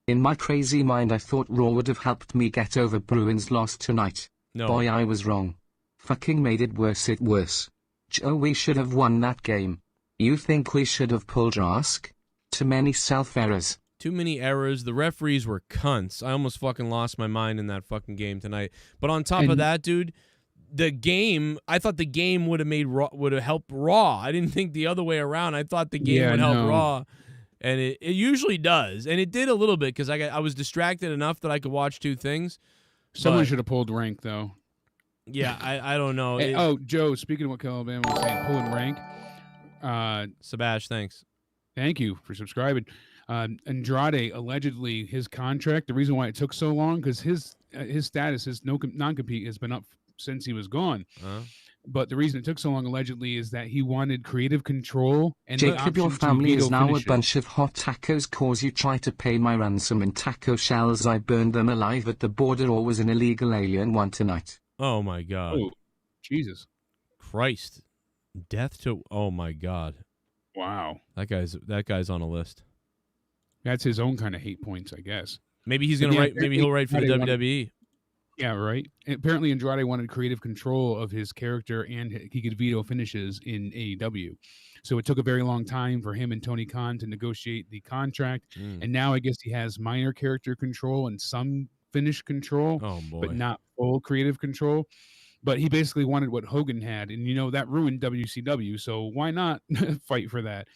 S10: In my crazy mind, I thought Raw would have helped me get over Bruins' loss tonight.
S3: No.
S10: Boy, I was wrong. Fucking made it worse. Joe, we should have won that game. You think we should have pulled Rask? Too many self-errors.
S3: Too many errors. The referees were cunts. I almost fucking lost my mind in that fucking game tonight. But on top of that, dude, the game, I thought the game would have helped Raw. I didn't think the other way around. I thought the game would help Raw. And it usually does. And it did a little bit because I was distracted enough that I could watch two things.
S4: Someone should have pulled rank, though.
S3: Yeah, I don't know.
S4: Hey, Joe, speaking of what Alabama was saying, pulling rank.
S3: Sabash, thanks.
S4: Thank you for subscribing. Andrade, allegedly, his contract, the reason why it took so long, because his status, his non-compete has been up since he was gone. But the reason it took so long, allegedly, is that he wanted creative control. And
S10: Jacob, your family is now a bunch of hot tacos cause you try to pay my ransom in taco shells. I burned them alive at the border or was an illegal alien one tonight.
S3: Oh, my God.
S4: Oh, Jesus.
S3: Christ. Death to... Oh, my God.
S4: Wow.
S3: That guy's on a list.
S4: That's his own kind of hate points, I guess.
S3: Maybe he's gonna write. Maybe he'll write for the WWE.
S4: Yeah, right. Apparently, Andrade wanted creative control of his character, and he could veto finishes in AEW. So it took a very long time for him and Tony Khan to negotiate the contract. And now I guess he has minor character control and some finish control, but not full creative control. But he basically wanted what Hogan had, and that ruined WCW. So why not fight for that?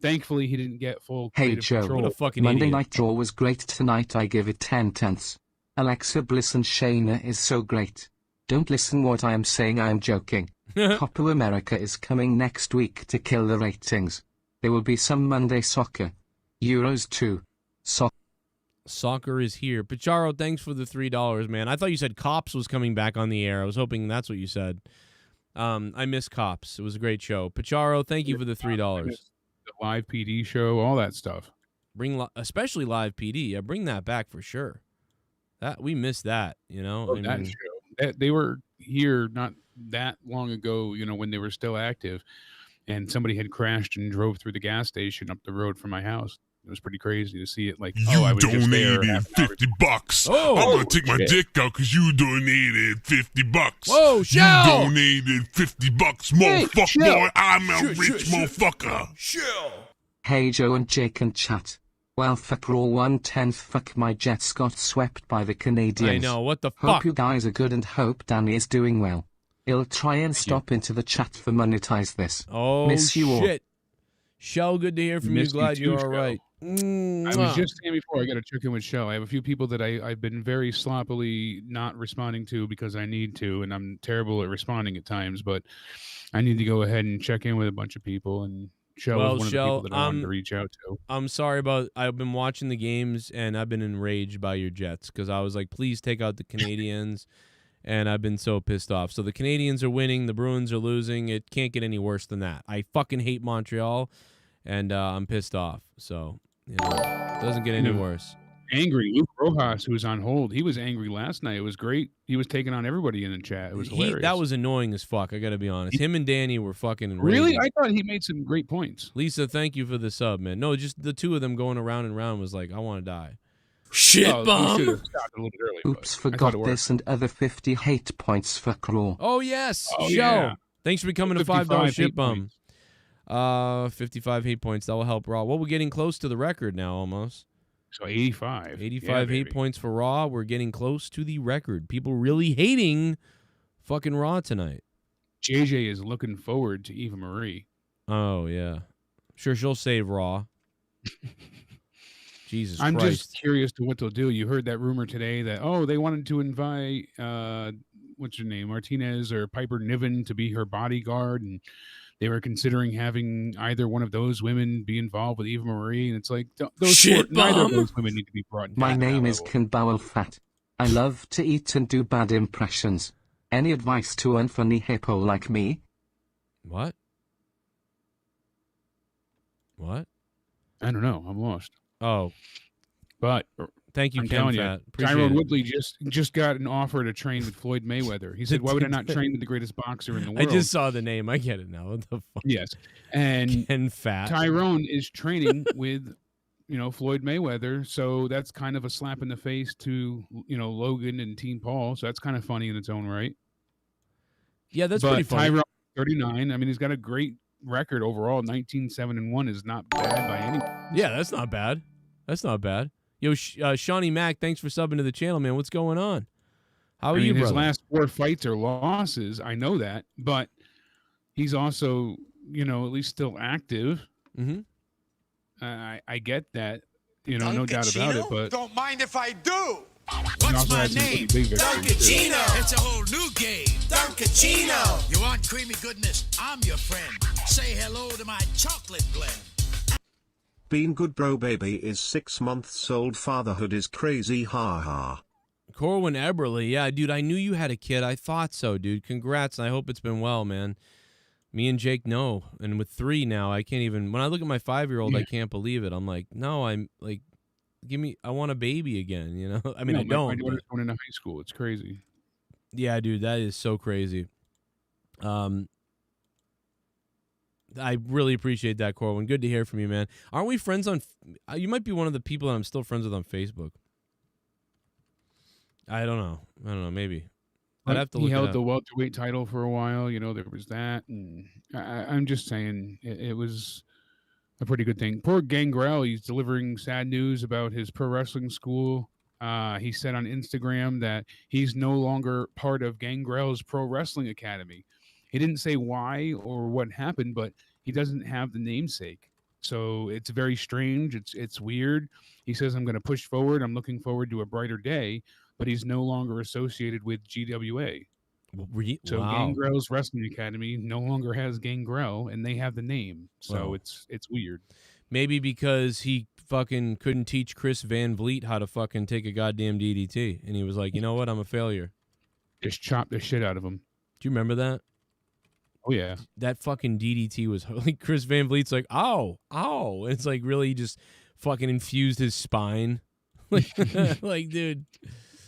S4: Thankfully, he didn't get full creative control.
S3: What a fucking
S10: Monday
S3: idiot.
S10: Night Raw was great tonight. I give it 10 tenths. Alexa Bliss and Shayna is so great. Don't listen what I am saying, I am joking. Copa America is coming next week to kill the ratings. There will be some Monday soccer. Euros too.
S3: Soccer is here. Pacharo, thanks for the $3, man. I thought you said Cops was coming back on the air. I was hoping that's what you said. I miss Cops. It was a great show. Pacharo, thank you for the $3.
S4: The live PD show, all that stuff.
S3: Especially live PD. Yeah, bring that back for sure. That we missed that,
S4: That show. They were here not that long ago, when they were still active, and somebody had crashed and drove through the gas station up the road from my house. It was pretty crazy to see it. Like, I was just there.
S1: $50.
S3: Oh,
S1: I'm gonna take my dick out because you donated $50.
S3: Whoa, Shell!
S1: You donated $50, motherfucker, boy. I'm a rich motherfucker.
S10: Hey Joe and Jake and chat. Well, fuck Raw 1/10. Fuck my Jets got swept by the Canadians.
S3: I know, what the
S10: Hope
S3: fuck?
S10: you guys are good and hope Danny is doing well. He'll try and stop into the chat for monetize this.
S3: Oh,
S10: Miss you all.
S3: shit. Shell, good to hear from you.
S4: Miss you
S3: Glad
S4: too,
S3: you're all
S4: Shell.
S3: right.
S4: I was just saying before, I got to check in with Shell. I have a few people that I've been very sloppily not responding to because I need to, and I'm terrible at responding at times, but I need to go ahead and check in with a bunch of people, and Shell is one of the people that I wanted to reach out to.
S3: I'm sorry about... I've been watching the games, and I've been enraged by your Jets because I was like, please take out the Canadians, and I've been so pissed off. So the Canadians are winning, the Bruins are losing. It can't get any worse than that. I fucking hate Montreal, and I'm pissed off. So, it doesn't get any worse.
S4: Angry Luke Rojas, who's on hold, he was angry last night. It was great. He was taking on everybody in the chat. It was hilarious.
S3: That was annoying as fuck, I gotta be honest. Him and Danny were fucking enraging.
S4: Really? I thought he made some great points.
S3: Lisa, thank you for the sub, man. No, just the two of them going around and around was like, I want to die.
S8: Shit bomb.
S10: Oops, forgot this and other 50 hate points for Raw.
S3: Oh, yes.
S4: Oh,
S3: Show.
S4: yeah.
S3: Thanks for becoming a $5 shit bum. 55 hate points. That will help Raw. Well, we're getting close to the record now almost.
S4: So 85.
S3: 85 hate points for Raw. We're getting close to the record. People really hating fucking Raw tonight.
S4: JJ is looking forward to Eva Marie.
S3: Oh, yeah. Sure, she'll save Raw. Jesus
S4: I'm
S3: Christ.
S4: just curious to what they'll do. You heard that rumor today that, they wanted to invite, what's her name, Martinez or Piper Niven to be her bodyguard. And they were considering having either one of those women be involved with Eva Marie, and it's like those
S3: Shit,
S4: neither of
S3: Bum.
S4: those women need to be brought in.
S10: My name is Ken Bowel Fat. I love to eat and do bad impressions. Any advice to an funny hippo like me?
S3: What?
S4: I don't know. I'm lost.
S3: Oh,
S4: But
S3: thank you,
S4: I'm
S3: Ken
S4: telling
S3: Fat.
S4: you,
S3: Appreciate
S4: Tyrone
S3: it.
S4: Woodley just got an offer to train with Floyd Mayweather. He said, "Why would I not train with the greatest boxer in the world?"
S3: I just saw the name. I get it now. What the fuck?
S4: Yes, and
S3: Ken Fat.
S4: Tyrone is training with, Floyd Mayweather. So that's kind of a slap in the face to, Logan and Team Paul. So that's kind of funny in its own right.
S3: Yeah, that's
S4: But
S3: pretty funny.
S4: Tyrone, 39. I mean, he's got a great record overall. 19-7-1 is not bad by any.
S3: Yeah, that's not bad. That's not bad. Yo, Shawnee Mac, thanks for subbing to the channel, man. What's going on? How are you,
S4: His
S3: brother?
S4: last 4 fights are losses. I know that, but he's also, at least still active.
S3: Mm-hmm.
S4: I get that, no doubt about it. But
S6: Don't mind if I do.
S4: he
S5: What's
S4: also
S5: my
S4: had some
S5: name?
S4: pretty big victories, too.
S6: Duncachino.
S5: It's a whole new game.
S6: Duncachino.
S5: You want creamy goodness? I'm your friend. Say hello to my chocolate blend.
S7: Been good bro baby is 6 months old, fatherhood is crazy, ha ha.
S3: Corwin Eberly. Yeah, dude, I knew you had a kid. I thought so, dude. Congrats. I hope it's been well, man. Me and Jake know. And with 3 now, I can't even, when I look at my 5-year-old, I can't believe it. I'm like, no, I'm like, I want a baby again, I mean, I don't.
S4: My
S3: but-
S4: daughter's going into high school. It's crazy.
S3: Yeah, dude, that is so crazy. I really appreciate that, Corwin. Good to hear from you, man. Aren't we friends on? You might be one of the people that I'm still friends with on Facebook. I don't know. Maybe. I'd have to look
S4: He held
S3: it
S4: the
S3: up.
S4: welterweight title for a while. There was that, and I'm just saying it was a pretty good thing. Poor Gangrel, he's delivering sad news about his pro wrestling school. He said on Instagram that he's no longer part of Gangrel's Pro Wrestling Academy. He didn't say why or what happened, but he doesn't have the namesake. So it's very strange. It's weird. He says, I'm going to push forward. I'm looking forward to a brighter day, but he's no longer associated with GWA. So
S3: Wow.
S4: Gangrel's Wrestling Academy no longer has Gangrel, and they have the name. So
S3: Wow.
S4: it's weird.
S3: Maybe because he fucking couldn't teach Chris Van Vliet how to fucking take a goddamn DDT. And he was like, you know what? I'm a failure.
S4: Just chop the shit out of him.
S3: Do you remember that?
S4: Oh, yeah.
S3: That fucking DDT was like Chris Van Vliet's like, ow. And it's like really just fucking infused his spine. Like, dude.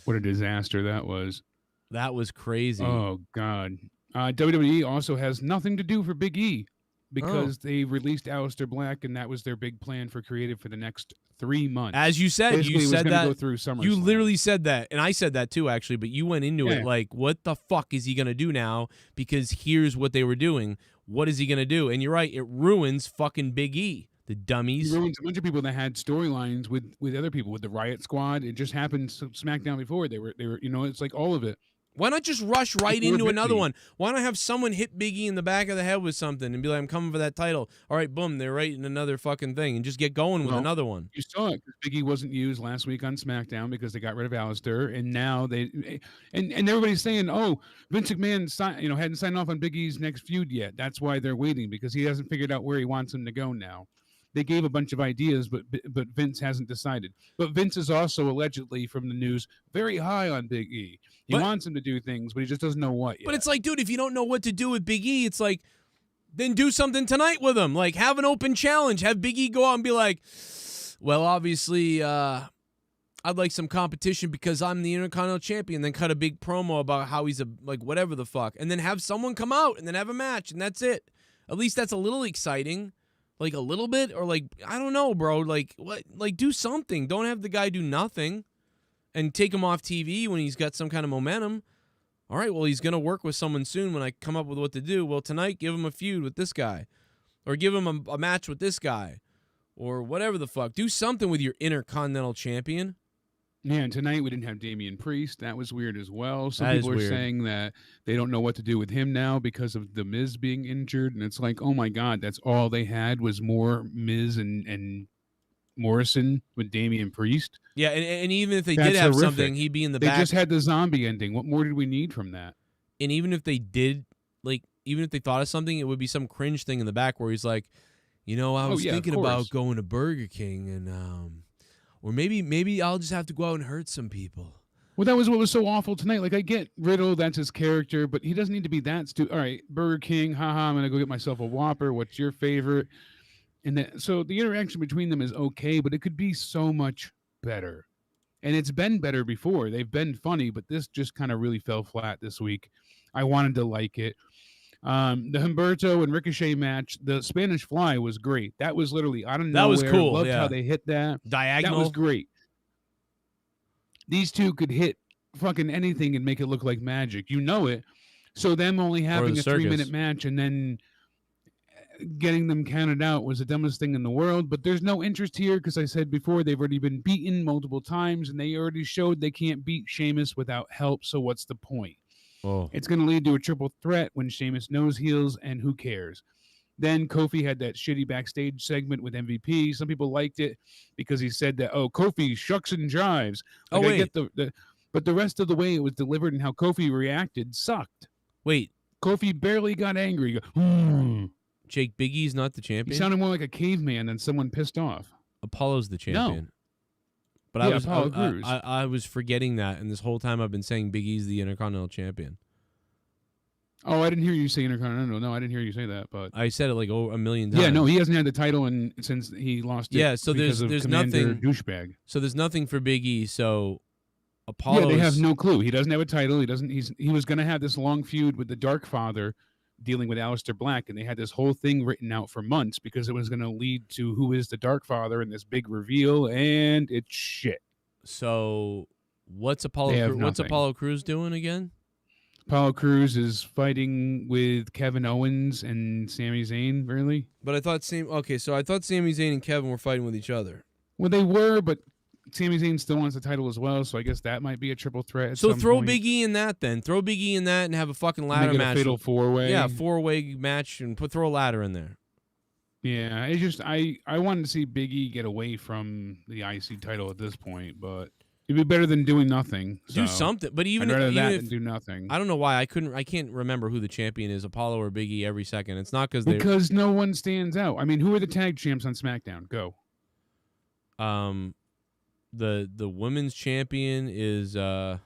S4: What a disaster that was.
S3: That was crazy.
S4: Oh, God. WWE also has nothing to do for Big E because they released Aleister Black, and that was their big plan for creative for the next 3 months.
S3: As you said,
S4: Basically,
S3: you
S4: it was
S3: said
S4: gonna
S3: that.
S4: go through SummerSlam.
S3: You literally said that, and I said that too, actually. But you went into it
S4: Yeah.
S3: like, "What the fuck is he gonna do now?" Because here's what they were doing. What is he gonna do? And you're right. It ruins fucking Big E. The dummies.
S4: He ruins a bunch of people that had storylines with other people, with the Riot Squad. It just happened SmackDown before. They were it's like all of it.
S3: Why not just rush right
S4: People were
S3: into another
S4: busy.
S3: one? Why not have someone hit Big E in the back of the head with something and be like, I'm coming for that title. All right, boom, they're right in another fucking thing, and just get going with
S4: Well,
S3: another one.
S4: You saw it because Big E wasn't used last week on SmackDown because they got rid of Aleister, and now and everybody's saying, oh, Vince McMahon hadn't signed off on Big E's next feud yet. That's why they're waiting because he hasn't figured out where he wants him to go now. They gave a bunch of ideas, but Vince hasn't decided. But Vince is also allegedly, from the news, very high on Big E. He wants him to do things, but he just doesn't know what yet.
S3: But it's like, dude, if you don't know what to do with Big E, it's like, then do something tonight with him. Like, have an open challenge. Have Big E go out and be like, well, obviously, I'd like some competition because I'm the Intercontinental Champion. Then cut a big promo about how he's whatever the fuck. And then have someone come out and then have a match, and that's it. At least that's a little exciting. Like, a little bit? Or, like, I don't know, bro. Like, what? Like, do something. Don't have the guy do nothing and take him off TV when he's got some kind of momentum. All right, well, he's going to work with someone soon when I come up with what to do. Well, tonight, give him a feud with this guy. Or give him a match with this guy. Or whatever the fuck. Do something with your Intercontinental Champion.
S4: Yeah, and tonight we didn't have Damian Priest. That was weird as well. Some
S3: That is
S4: people are
S3: weird.
S4: saying that they don't know what to do with him now because of The Miz being injured. And it's like, oh my God, that's all they had was more Miz and Morrison with Damian Priest.
S3: Yeah, and even if they
S4: That's
S3: did have
S4: horrific.
S3: something, he'd be in the
S4: They
S3: back.
S4: just had the zombie ending. What more did we need from that?
S3: And even if they did, like, even if they thought of something, it would be some cringe thing in the back where he's like, I was thinking about going to Burger King and or maybe I'll just have to go out and hurt some people.
S4: Well, that was what was so awful tonight. Like, I get Riddle, that's his character, but he doesn't need to be that stupid. All right, Burger King, haha, I'm going to go get myself a Whopper. What's your favorite? And so the interaction between them is okay, but it could be so much better. And it's been better before. They've been funny, but this just kind of really fell flat this week. I wanted to like it. The Humberto and Ricochet match, the Spanish Fly was great. That was literally out of nowhere.
S3: That was cool.
S4: Loved
S3: yeah.
S4: how they hit that.
S3: Diagonal.
S4: That was great. These two could hit fucking anything and make it look like magic. You know it. So them only having a 3-minute match and then getting them counted out was the dumbest thing in the world. But there's no interest here because I said before they've already been beaten multiple times and they already showed they can't beat Sheamus without help. So what's the point?
S3: Oh.
S4: It's going to lead to a triple threat when Sheamus knows heels, and who cares? Then Kofi had that shitty backstage segment with MVP. Some people liked it because he said that, Kofi shucks and jives. Like,
S3: wait.
S4: I get but the rest of the way it was delivered and how Kofi reacted sucked.
S3: Wait.
S4: Kofi barely got angry. He goes,
S3: Jake, Big E's not the champion?
S4: He sounded more like a caveman than someone pissed off.
S3: Apollo's the champion.
S4: No.
S3: But I was forgetting that, and this whole time I've been saying Big E's the Intercontinental Champion.
S4: Oh, I didn't hear you say Intercontinental. No, I didn't hear you say that. But
S3: I said it like a million times.
S4: Yeah, no, he hasn't had the title since he lost it.
S3: Yeah, so there's
S4: Commander
S3: nothing
S4: douchebag.
S3: So there's nothing for Big E. So Apollo.
S4: Yeah, they have no clue. He doesn't have a title. He was going to have this long feud with the Dark Father, dealing with Aleister Black, and they had this whole thing written out for months because it was going to lead to who is the Dark Father and this big reveal, and it's shit.
S3: So what's Apollo Crews doing again?
S4: Apollo Crews is fighting with Kevin Owens and Sami Zayn, really?
S3: But I thought Sami Zayn and Kevin were fighting with each other.
S4: Well, they were, but Sami Zayn still wants the title as well, so I guess that might be a triple threat.
S3: So throw Big E in that then. Throw Big E in that and have a fucking ladder match.
S4: A fatal 4-way.
S3: Yeah, 4-way match and throw a ladder in there.
S4: Yeah, it's just I wanted to see Big E get away from the IC title at this point, but it'd be better than doing nothing.
S3: Do something, but even
S4: I'd rather that
S3: if
S4: than do nothing.
S3: I don't know why I can't remember who the champion is, Apollo or Big E every second. It's not
S4: because no one stands out. I mean, who are the tag champs on SmackDown? Go.
S3: The women's champion is what's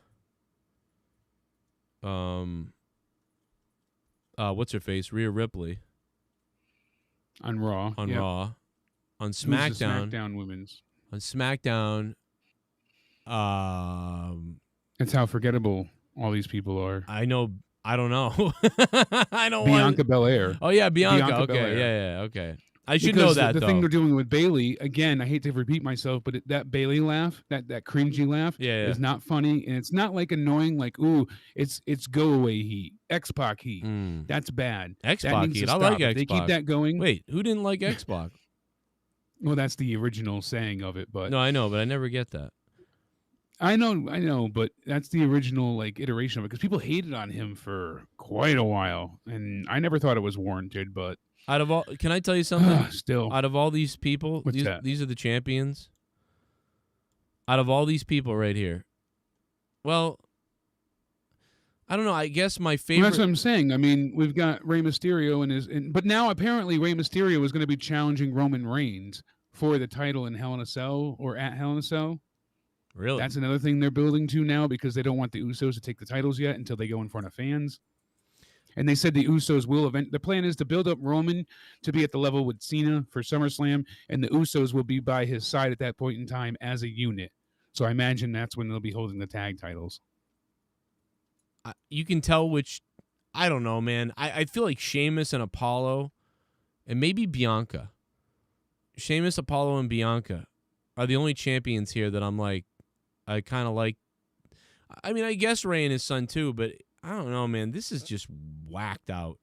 S3: her face? Rhea Ripley.
S4: On Raw.
S3: Raw. On SmackDown.
S4: Who's the SmackDown women's?
S3: On SmackDown.
S4: That's how forgettable all these people are.
S3: I know. I don't know. I don't.
S4: Bianca Belair.
S3: Oh yeah, Bianca. Okay.
S4: Belair.
S3: Yeah. Okay. I should know that.
S4: The thing they're doing with Bayley, again, I hate to repeat myself, but that Bayley laugh, that cringy laugh, is not funny, and it's not like annoying. Like, ooh, it's go away heat, X-Pac heat. That's bad.
S3: X-Pac heat. I like X-Pac.
S4: They keep that going.
S3: Wait, who didn't like X-Pac?
S4: Well, that's the original saying of it, but
S3: no, I know, but I never get that.
S4: I know, but that's the original iteration of it because people hated on him for quite a while, and I never thought it was warranted. But
S3: can I tell you something?
S4: Still,
S3: out of all these people, these are the champions. Out of all these people right here, well, I don't know. I guess my favorite.
S4: Well, that's what I'm saying. I mean, we've got Rey Mysterio but now apparently Rey Mysterio is going to be challenging Roman Reigns for the title in Hell in a Cell or at Hell in a Cell.
S3: Really?
S4: That's another thing they're building to now because they don't want the Usos to take the titles yet until they go in front of fans. And they said the Usos will the plan is to build up Roman to be at the level with Cena for SummerSlam, and the Usos will be by his side at that point in time as a unit. So I imagine that's when they'll be holding the tag titles.
S3: You can tell which, I don't know, man. I feel like Sheamus and Apollo, and maybe Bianca. Sheamus, Apollo, and Bianca are the only champions here that I'm like, I kind of like. I mean, I guess Ray and his son too, but I don't know, man. This is just whacked out.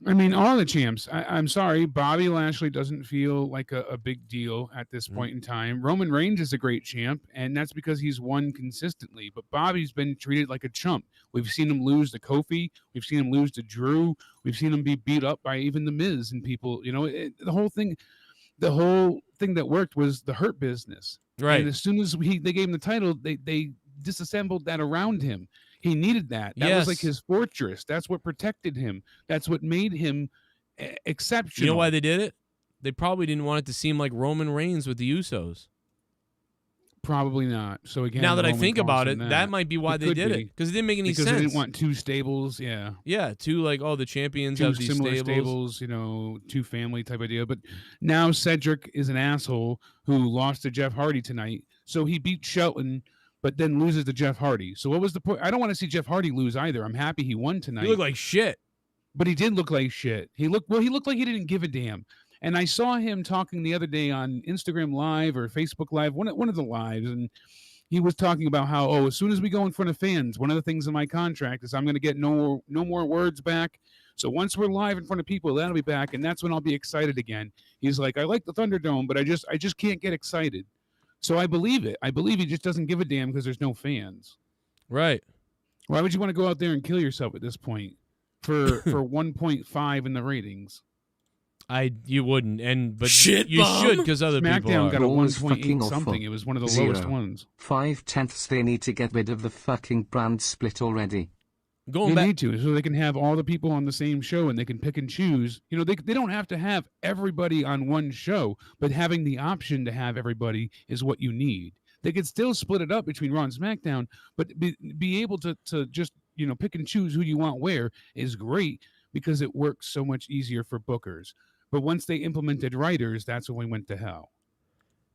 S4: I mean, all the champs. I'm sorry. Bobby Lashley doesn't feel like a big deal at this point in time. Roman Reigns is a great champ, and that's because he's won consistently. But Bobby's been treated like a chump. We've seen him lose to Kofi. We've seen him lose to Drew. We've seen him be beat up by even The Miz and people. You know, the whole thing that worked was the Hurt Business.
S3: Right.
S4: And as soon as they gave him the title, they disassembled that around him. He needed that. That was like
S3: Yes.
S4: his fortress. That's what protected him. That's what made him exceptional.
S3: You know why they did it? They probably didn't want it to seem like Roman Reigns with the Usos.
S4: Probably not. So again,
S3: Now that I
S4: Roman
S3: think
S4: cost
S3: about
S4: him
S3: it, that might be why they
S4: could
S3: did
S4: be.
S3: it. Because it didn't make any
S4: Because
S3: sense.
S4: they didn't want two stables. Yeah.
S3: Yeah, two like, the champions
S4: Two
S3: have these
S4: similar
S3: stables.
S4: two family type of deal. But now Cedric is an asshole who lost to Jeff Hardy tonight. So he beat Shelton, but then loses to Jeff Hardy. So what was the point? I don't want to see Jeff Hardy lose either. I'm happy he won tonight.
S3: You look like shit.
S4: But he did look like shit. He looked like he didn't give a damn. And I saw him talking the other day on Instagram Live or Facebook Live, one of the lives, and he was talking about how, as soon as we go in front of fans, one of the things in my contract is I'm going to get no more words back. So once we're live in front of people, that'll be back, and that's when I'll be excited again. He's like, I like the Thunderdome, but I just can't get excited. So I believe it. I believe he just doesn't give a damn because there's no fans.
S3: Right.
S4: Why would you want to go out there and kill yourself at this point for 1.5 in the ratings?
S3: You wouldn't, but
S8: Shit
S3: you
S8: bomb.
S3: should because other people
S4: SmackDown
S3: are.
S4: got a
S10: Raw was
S4: 1.8
S10: fucking
S4: something.
S10: awful.
S4: It was one of the
S10: 0.
S4: lowest ones.
S10: 5/10. They need to get rid of the fucking brand split already.
S3: Going
S4: They
S3: back,
S4: need to, so they can have all the people on the same show and they can pick and choose. You know, they don't have to have everybody on one show, but having the option to have everybody is what you need. They could still split it up between Raw and SmackDown, but be able to just, pick and choose who you want where is great because it works so much easier for bookers. But once they implemented writers, that's when we went to hell.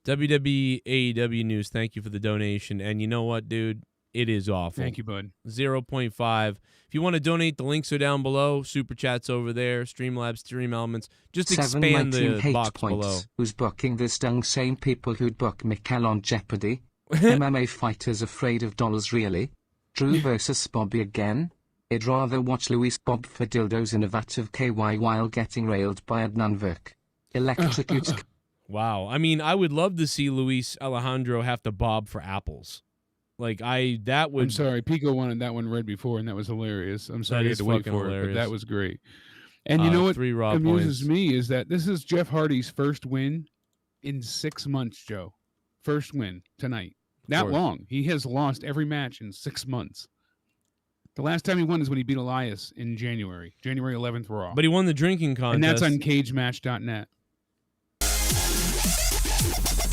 S3: WWE AEW News, thank you for the donation. And you know what, dude? It is awful.
S4: Thank you, bud.
S3: 0.5. If you want to donate, the links are down below. Superchats over there. Streamlabs, Stream Elements. Just expand the
S10: hate
S3: box
S10: points.
S3: below.
S10: Who's booking this dung same people who'd book Mikkel on Jeopardy? MMA fighters afraid of dollars really? Drew versus Bobby again? I'd rather watch Luis Bob for dildos in a vat of KY while getting railed by Adnan Virk. Electrocutes.
S3: Wow. I mean, I would love to see Luis Alejandro have to bob for apples. That would.
S4: I'm sorry, Pico wanted that one read before, and that was hilarious. I'm sorry
S3: That
S4: you had
S3: is
S4: to wait
S3: fucking
S4: for it,
S3: hilarious.
S4: but that was great. And you know what
S3: 3 raw
S4: amuses
S3: points.
S4: me is that this is Jeff Hardy's first win in 6 months, Joe. First win tonight. That
S3: course.
S4: long. He has lost every match in 6 months. The last time he won is when he beat Elias in January 11th Raw.
S3: But he won the drinking contest.
S4: And that's on cagematch.net.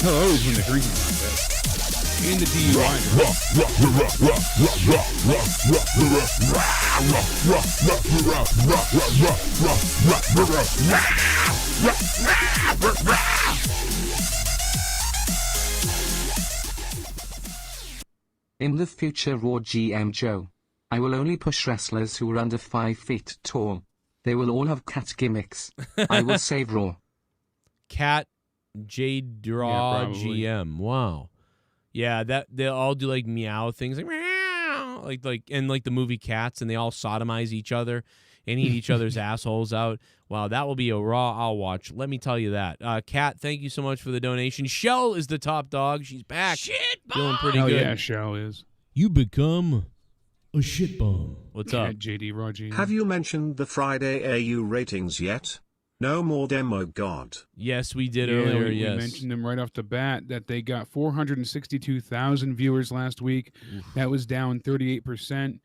S4: He'll always win the drinking contest. And the DUI.
S10: In the future Raw GM Joe, I will only push wrestlers who are under 5 feet tall. They will all have cat gimmicks. I will save Raw.
S3: Cat J Draw
S4: probably.
S3: GM. Wow. Yeah, they'll all do like meow things, like meow, like the movie Cats, and they all sodomize each other and eat each other's assholes out. Wow, that will be a Raw I'll watch. Let me tell you that. Kat, thank you so much for the donation. Shell is the top dog. She's back.
S8: Shit
S3: Feeling pretty
S4: Hell
S3: good.
S4: yeah, Shell is.
S8: You become a shit bomb.
S3: What's
S4: Yeah,
S3: up?
S4: JD Raw.
S7: Have you mentioned the Friday AU ratings yet? No more demo god.
S3: Yes, we did
S4: Yeah,
S3: earlier.
S4: we
S3: Yes.
S4: mentioned them right off the bat that they got 462,000 viewers last week. That was down 38%.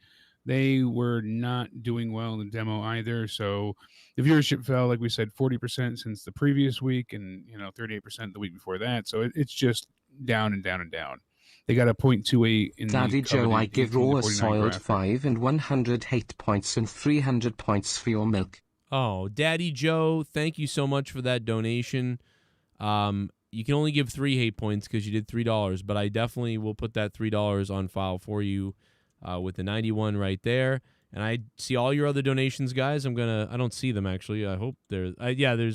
S4: They were not doing well in the demo either. So the viewership fell, like we said, 40% since the previous week, and 38% the week before that. So it's just down and down and down. They got a 0.28 in
S10: Daddy
S4: the
S10: Joe, I give Raw a
S4: 18 to 49
S10: soiled
S4: graphic.
S10: 5 and 100 hate points and 300 points for your milk.
S3: Oh, Daddy Joe, thank you so much for that donation. You can only give 3 hate points because you did $3, but I definitely will put that $3 on file for you with the 91 right there. And I see all your other donations, guys. I don't see them actually. I hope there's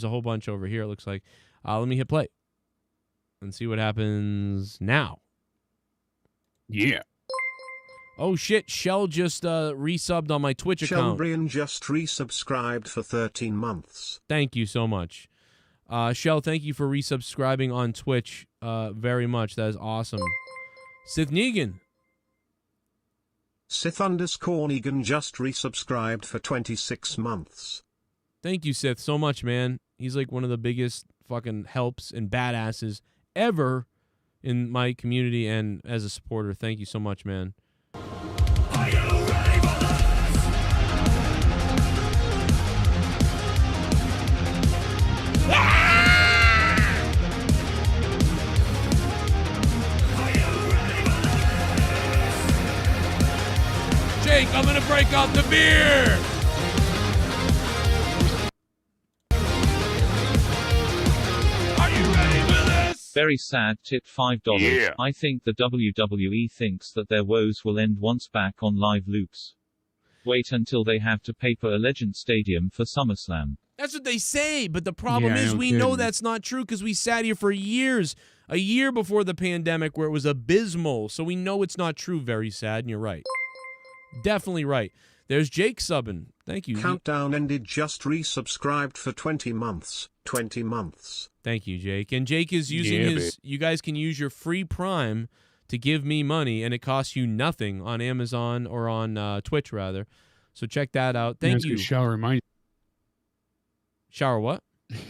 S3: a whole bunch over here. It looks like. Let me hit play and see what happens now.
S4: Yeah.
S3: Oh shit! Shell just resubbed on my Twitch account.
S7: Shelbrian just resubscribed for 13 months.
S3: Thank you so much. Shell, thank you for resubscribing on Twitch very much. That is awesome. Sith Negan.
S7: Sith_Negan just resubscribed for 26 months.
S3: Thank you, Sith, so much, man. He's like one of the biggest fucking helps and badasses ever in my community and as a supporter. Thank you so much, man.
S8: Are you
S3: out the beer. Are you ready for this?
S9: Very sad. Tip $5.
S1: Yeah.
S9: I think the WWE thinks that their woes will end once back on live loops. Wait until they have to paper a Legend Stadium for SummerSlam.
S3: That's what they say, but the problem
S4: Yeah,
S3: is
S4: no
S3: we know
S4: kidding.
S3: that's not true because we sat here for years, a year before the pandemic where it was abysmal, so we know it's not true. Very sad, and you're right. Definitely right. There's Jake subbing. Thank you.
S7: Countdown ended. Just resubscribed for 20 months. 20 months.
S3: Thank you, Jake. And Jake is using
S4: Yeah,
S3: his. You guys can use your free Prime to give me money, and it costs you nothing on Amazon or on Twitch, rather. So check that out. Thank you.
S4: Shell reminded.
S3: Shower what?
S4: This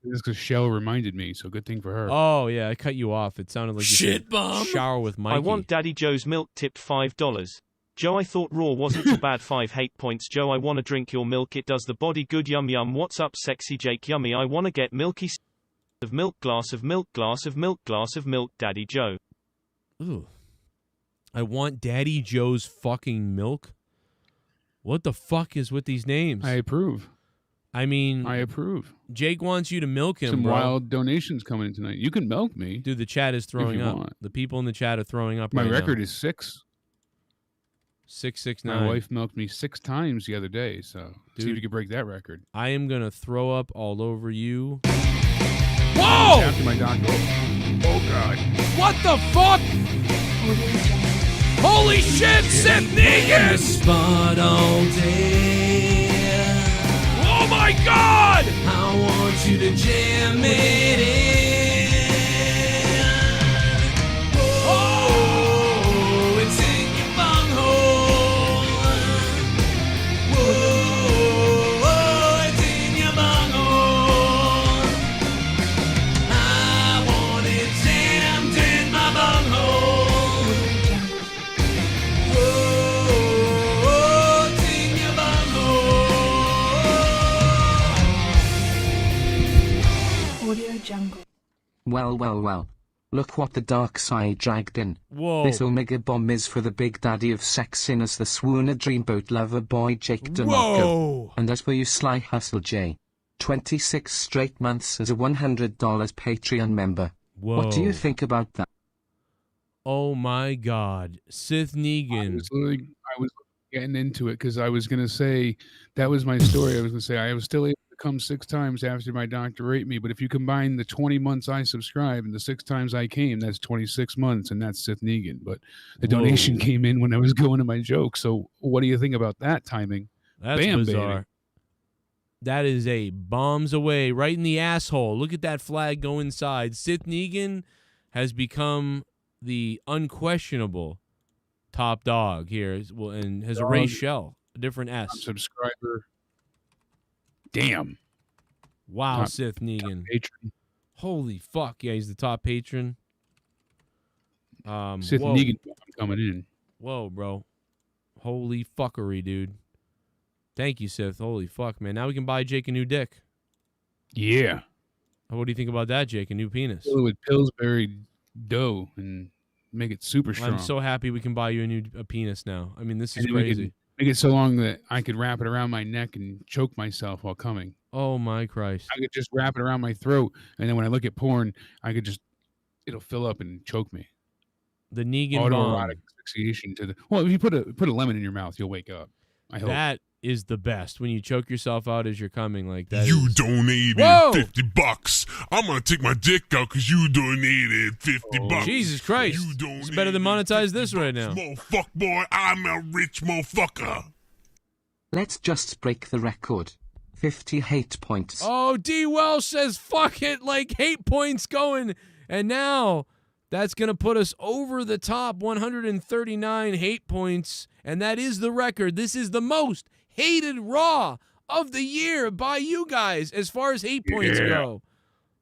S4: because Shell reminded me, so good thing for her.
S3: Oh, yeah, I cut you off. It sounded like you
S8: Shit
S3: said
S8: bomb.
S3: shower with Mikey.
S11: I want Daddy Joe's milk. Tip $5. Joe, I thought Raw wasn't so bad. 5 hate points. Joe, I wanna drink your milk. It does the body good. Yum yum. What's up, sexy Jake? Yummy. I wanna get milky of milk, glass of milk, glass of milk, glass of milk. Daddy Joe.
S3: Ooh. I want Daddy Joe's fucking milk. What the fuck is with these names?
S4: I approve.
S3: I mean,
S4: I approve.
S3: Jake wants you to milk him,
S4: Some
S3: bro.
S4: wild donations coming in tonight. You can milk me.
S3: Dude, the chat is throwing
S4: you
S3: up.
S4: want.
S3: The people in the chat are throwing up
S4: My
S3: right
S4: record
S3: now.
S4: is 6.
S3: 669.
S4: My wife milked me 6 times the other day, so see if
S3: Dude.
S4: you can break that record.
S3: I am going to throw up all over you. Whoa!
S4: After my doctor. Oh, God.
S3: What the fuck? Holy shit, Seth Negan!
S8: Spot all day.
S3: Oh my god!
S8: I want you to jam it in. Oh, it's in your bunghole. Whoa, it's in your bunghole. I want it jammed in my bunghole. Whoa, it's in your bunghole.
S12: Audio Jungle.
S10: Well. Look what the dark side dragged in.
S3: Whoa.
S10: This Omega bomb is for the big daddy of sexiness, the swooner dreamboat lover boy Jake DeMarco.
S3: Whoa!
S10: And as for you Sly Hustle J, 26 straight months as a $100 Patreon member.
S3: Whoa.
S10: What do you think about that?
S3: Oh my god. Sith Negan.
S4: I was getting into it because I was going to say, that was my story. I was going to say, I was still able to come 6 times after my doctor raped me. But if you combine the 20 months I subscribed and the 6 times I came, that's 26 months, and that's Sith Negan. But the donation came in when I was going to my joke. So what do you think about that timing?
S3: That's
S4: Bam,
S3: bizarre.
S4: baby.
S3: That is a bombs away right in the asshole. Look at that flag go inside. Sith Negan has become the unquestionable top dog here, and has erased Shell, a different S.
S4: Subscriber. Damn.
S3: Wow,
S4: Top-
S3: Sith Negan.
S4: Patron.
S3: Holy fuck. Yeah, he's the top patron.
S4: Sith
S3: whoa.
S4: Negan coming in.
S3: Whoa, bro. Holy fuckery, dude. Thank you, Sith. Holy fuck, man. Now we can buy Jake a new dick.
S4: Yeah.
S3: What do you think about that, Jake? A new penis?
S4: Fill it with Pillsbury dough and make it super strong.
S3: I'm so happy we can buy you a penis now. I mean, this is
S4: And we could
S3: crazy.
S4: Make it so long that I could wrap it around my neck and choke myself while coming.
S3: Oh, my Christ.
S4: I could just wrap it around my throat, and then when I look at porn, I could it'll fill up and choke me.
S3: The Negan bomb.
S4: Autoerotic asphyxiation to the. Well, if you put a lemon in your mouth, you'll wake up. I hope.
S3: That is the best. When you choke yourself out as you're coming like that.
S1: You
S3: is-
S1: donated
S3: Whoa!
S1: $50. I'm gonna take my dick out because you donated $50.
S3: Jesus Christ.
S1: You
S3: It's
S1: donated
S3: better than monetize this right now.
S1: Motherfuck boy, I'm a rich motherfucker.
S10: Let's just break the record. 50 hate points.
S3: Oh, D. Welsh says, fuck it, like 8 points going. And now that's going to put us over the top, 139 hate points. And that is the record. This is the most hated Raw of the year by you guys as far as hate points go.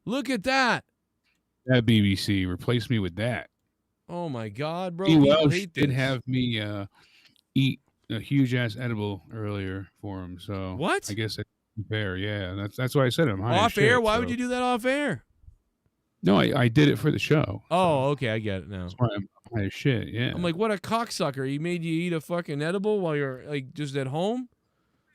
S3: Look at that.
S4: That BBC replace me with that.
S3: Oh, my God, bro.
S4: D.
S3: People
S4: Welsh
S3: hate
S4: did
S3: this.
S4: have me eat a huge ass edible earlier for him. So
S3: What?
S4: I guess that's fair. Yeah, that's why I said I'm high as
S3: Off
S4: shit,
S3: air? Why
S4: so-
S3: would you do that off air?
S4: No, I did it for the show.
S3: Oh, okay. I get it now.
S4: That's why I'm Shit, yeah.
S3: I'm like, what a cocksucker. He made you eat a fucking edible while you're like just at home?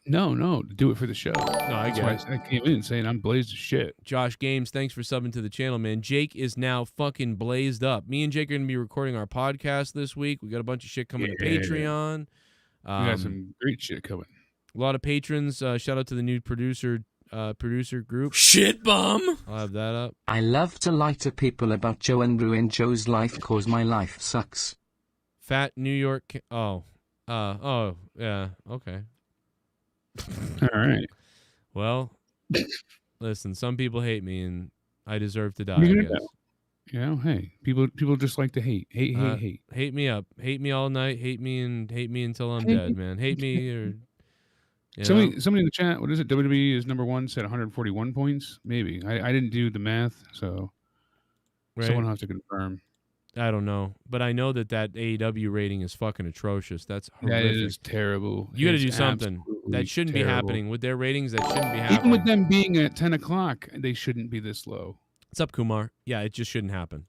S4: No, do it for the show.
S3: No, I
S4: That's
S3: get
S4: why I came in saying I'm blazed as shit.
S3: Josh Games, thanks for subbing to the channel, man. Jake is now fucking blazed up. Me and Jake are going to be recording our podcast this week. We got a bunch of shit coming to Patreon.
S4: We got some great shit coming.
S3: A lot of patrons. Shout out to the new producer group.
S8: Shit bum.
S3: I'll have that up.
S10: I love to lie to people about Joe and ruin Joe's life cause my life sucks.
S3: Fat New York. Oh, yeah. Okay.
S4: All right.
S3: Well, listen. Some people hate me, and I deserve to die. I guess.
S4: You know, hey, people just like to hate. Hate.
S3: Hate me up. Hate me all night. Hate me until I'm dead, man. Hate me or.
S4: Somebody in the chat, what is it? WWE is number 1, said 141 points. Maybe I didn't do the math, so someone will have to confirm.
S3: I don't know, but I know that AEW rating is fucking atrocious. That's horrific.
S4: That is terrible.
S3: You got to do something. That shouldn't be happening with their ratings. That shouldn't be happening.
S4: Even with them being at 10 o'clock, they shouldn't be this low.
S3: What's up, Kumar? Yeah, it just shouldn't happen.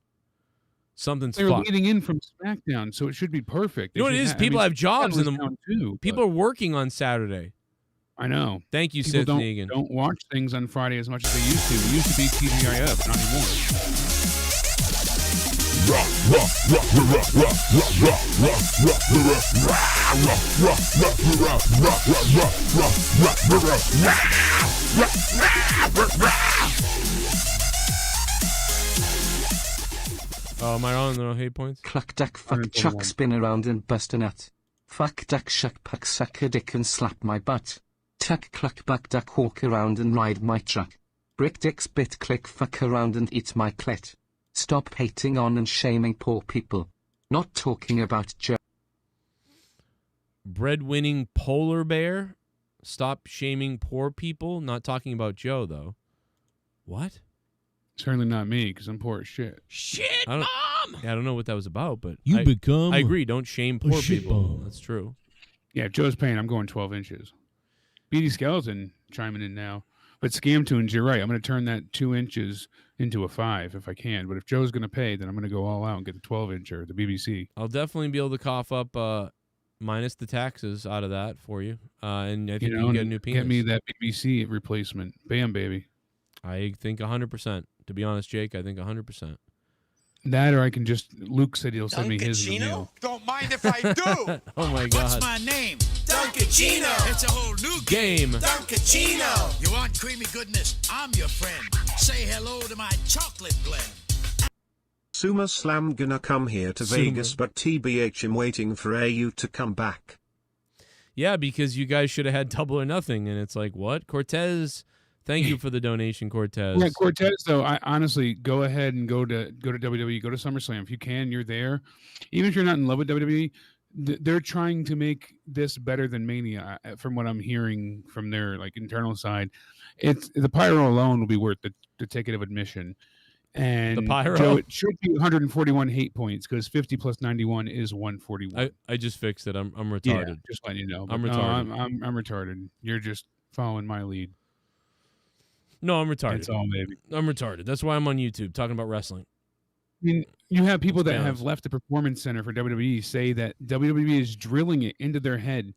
S3: Something's
S4: They're
S3: fucked.
S4: leading in from SmackDown, so it should be perfect.
S3: You know what it is? People have jobs in the.
S4: Too,
S3: people are working on Saturday.
S4: I know.
S3: Thank you,
S4: People
S3: Seth Negan.
S4: Don't watch things on Friday as much as they used to. It used to be TGIF, not anymore.
S3: Oh, am I on the hate points?
S10: Cluck duck fuck chuck spin around and bust a nut. Fuck duck shuck puck suck a dick and slap my butt. Tuck cluck buck duck walk around and ride my truck. Brick dick spit click fuck around and eat my clit. Stop hating on and shaming poor people. Not talking about Joe.
S3: Breadwinning polar bear. Stop shaming poor people. Not talking about Joe, though. What?
S4: Certainly not me, because I'm poor as shit.
S8: Shit
S3: I
S8: bomb.
S3: don't know what that was about, but
S8: You become.
S3: I agree. Don't shame poor
S8: shit
S3: people.
S8: bomb.
S3: That's true.
S4: Yeah, Joe's paying. I'm going 12 inches. BD Skeleton chiming in now. But Scam Tunes, you're right. I'm going to turn that 2 inches into a 5 if I can. But if Joe's going to pay, then I'm going to go all out and get the 12-incher, the BBC.
S3: I'll definitely be able to cough up minus the taxes out of that for you. And I think you can get a new penis.
S4: Get me that BBC replacement. Bam, baby.
S3: I think 100%. To be honest, Jake, I think 100%.
S4: That or I can just, Luke said he'll send me his in the mail.
S6: Don't mind if I do.
S3: Oh, my God.
S5: What's my name?
S6: Duncachino.
S5: It's a whole new
S3: Game.
S6: Duncachino.
S5: You want creamy goodness? I'm your friend. Say hello to my chocolate blend.
S7: Suma Slam gonna come here to Vegas, but TBH I'm waiting for AU to come back.
S3: Yeah, because you guys should have had Double or Nothing, and it's like, what? Cortez, thank you for the donation, Cortez.
S4: Yeah, Cortez, though, I honestly, go ahead and go to WWE, go to SummerSlam. If you can, you're there. Even if you're not in love with WWE, they're trying to make this better than Mania, from what I'm hearing from their internal side. It's the pyro alone will be worth the ticket of admission. And
S3: the pyro,
S4: Joe, it should be 141 hate points because 50 plus 91 is 141.
S3: I just fixed it. I'm retarded.
S4: Yeah, just letting you know.
S3: I'm retarded.
S4: I'm retarded. You're just following my lead.
S3: No, I'm retarded.
S4: That's all, baby.
S3: I'm retarded. That's why I'm on YouTube talking about wrestling.
S4: I mean, you have people that have left the performance center for WWE say that WWE is drilling it into their head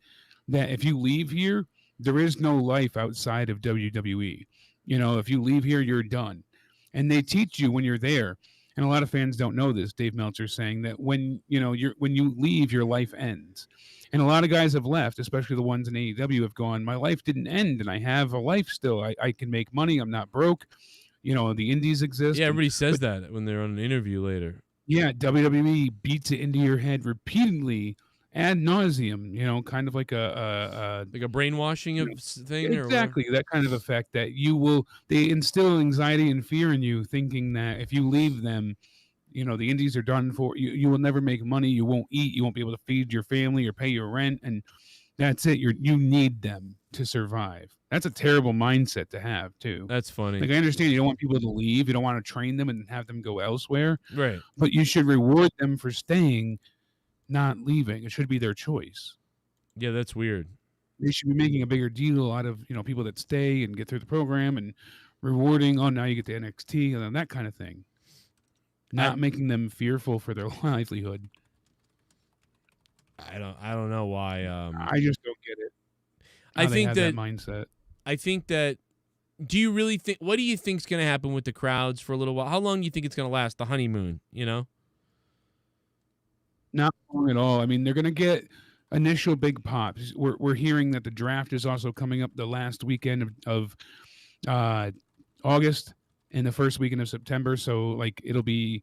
S4: that if you leave here, there is no life outside of WWE. You know, if you leave here, you're done. And they teach you when you're there. And a lot of fans don't know this. Dave Meltzer saying that when you leave, your life ends. And a lot of guys have left, especially the ones in AEW have gone, my life didn't end and I have a life still. I can make money. I'm not broke. You know, the indies exist.
S3: Yeah, everybody says that when they're on an interview later.
S4: Yeah, WWE beats it into your head repeatedly ad nauseum, kind of like a
S3: brainwashing thing.
S4: Exactly, that kind of effect that they instill anxiety and fear in you, thinking that if you leave them, the indies are done for. You will never make money. You won't eat. You won't be able to feed your family or pay your rent, and that's it. You need them to survive. That's a terrible mindset to have too.
S3: That's funny.
S4: Like I understand you don't want people to leave. You don't want to train them and have them go elsewhere.
S3: Right.
S4: But you should reward them for staying, not leaving. It should be their choice.
S3: Yeah, that's weird.
S4: They should be making a bigger deal out of people that stay and get through the program and rewarding. Oh, now you get the NXT and that kind of thing. not making them fearful for their livelihood.
S3: I don't know why.
S4: I just don't get it.
S3: I think that
S4: mindset.
S3: I think that. Do you really think? What do you think's going to happen with the crowds for a little while? How long do you think it's going to last? The honeymoon, you know?
S4: Not long at all. I mean, they're going to get initial big pops. We're hearing that the draft is also coming up the last weekend of August and the first weekend of September. So like it'll be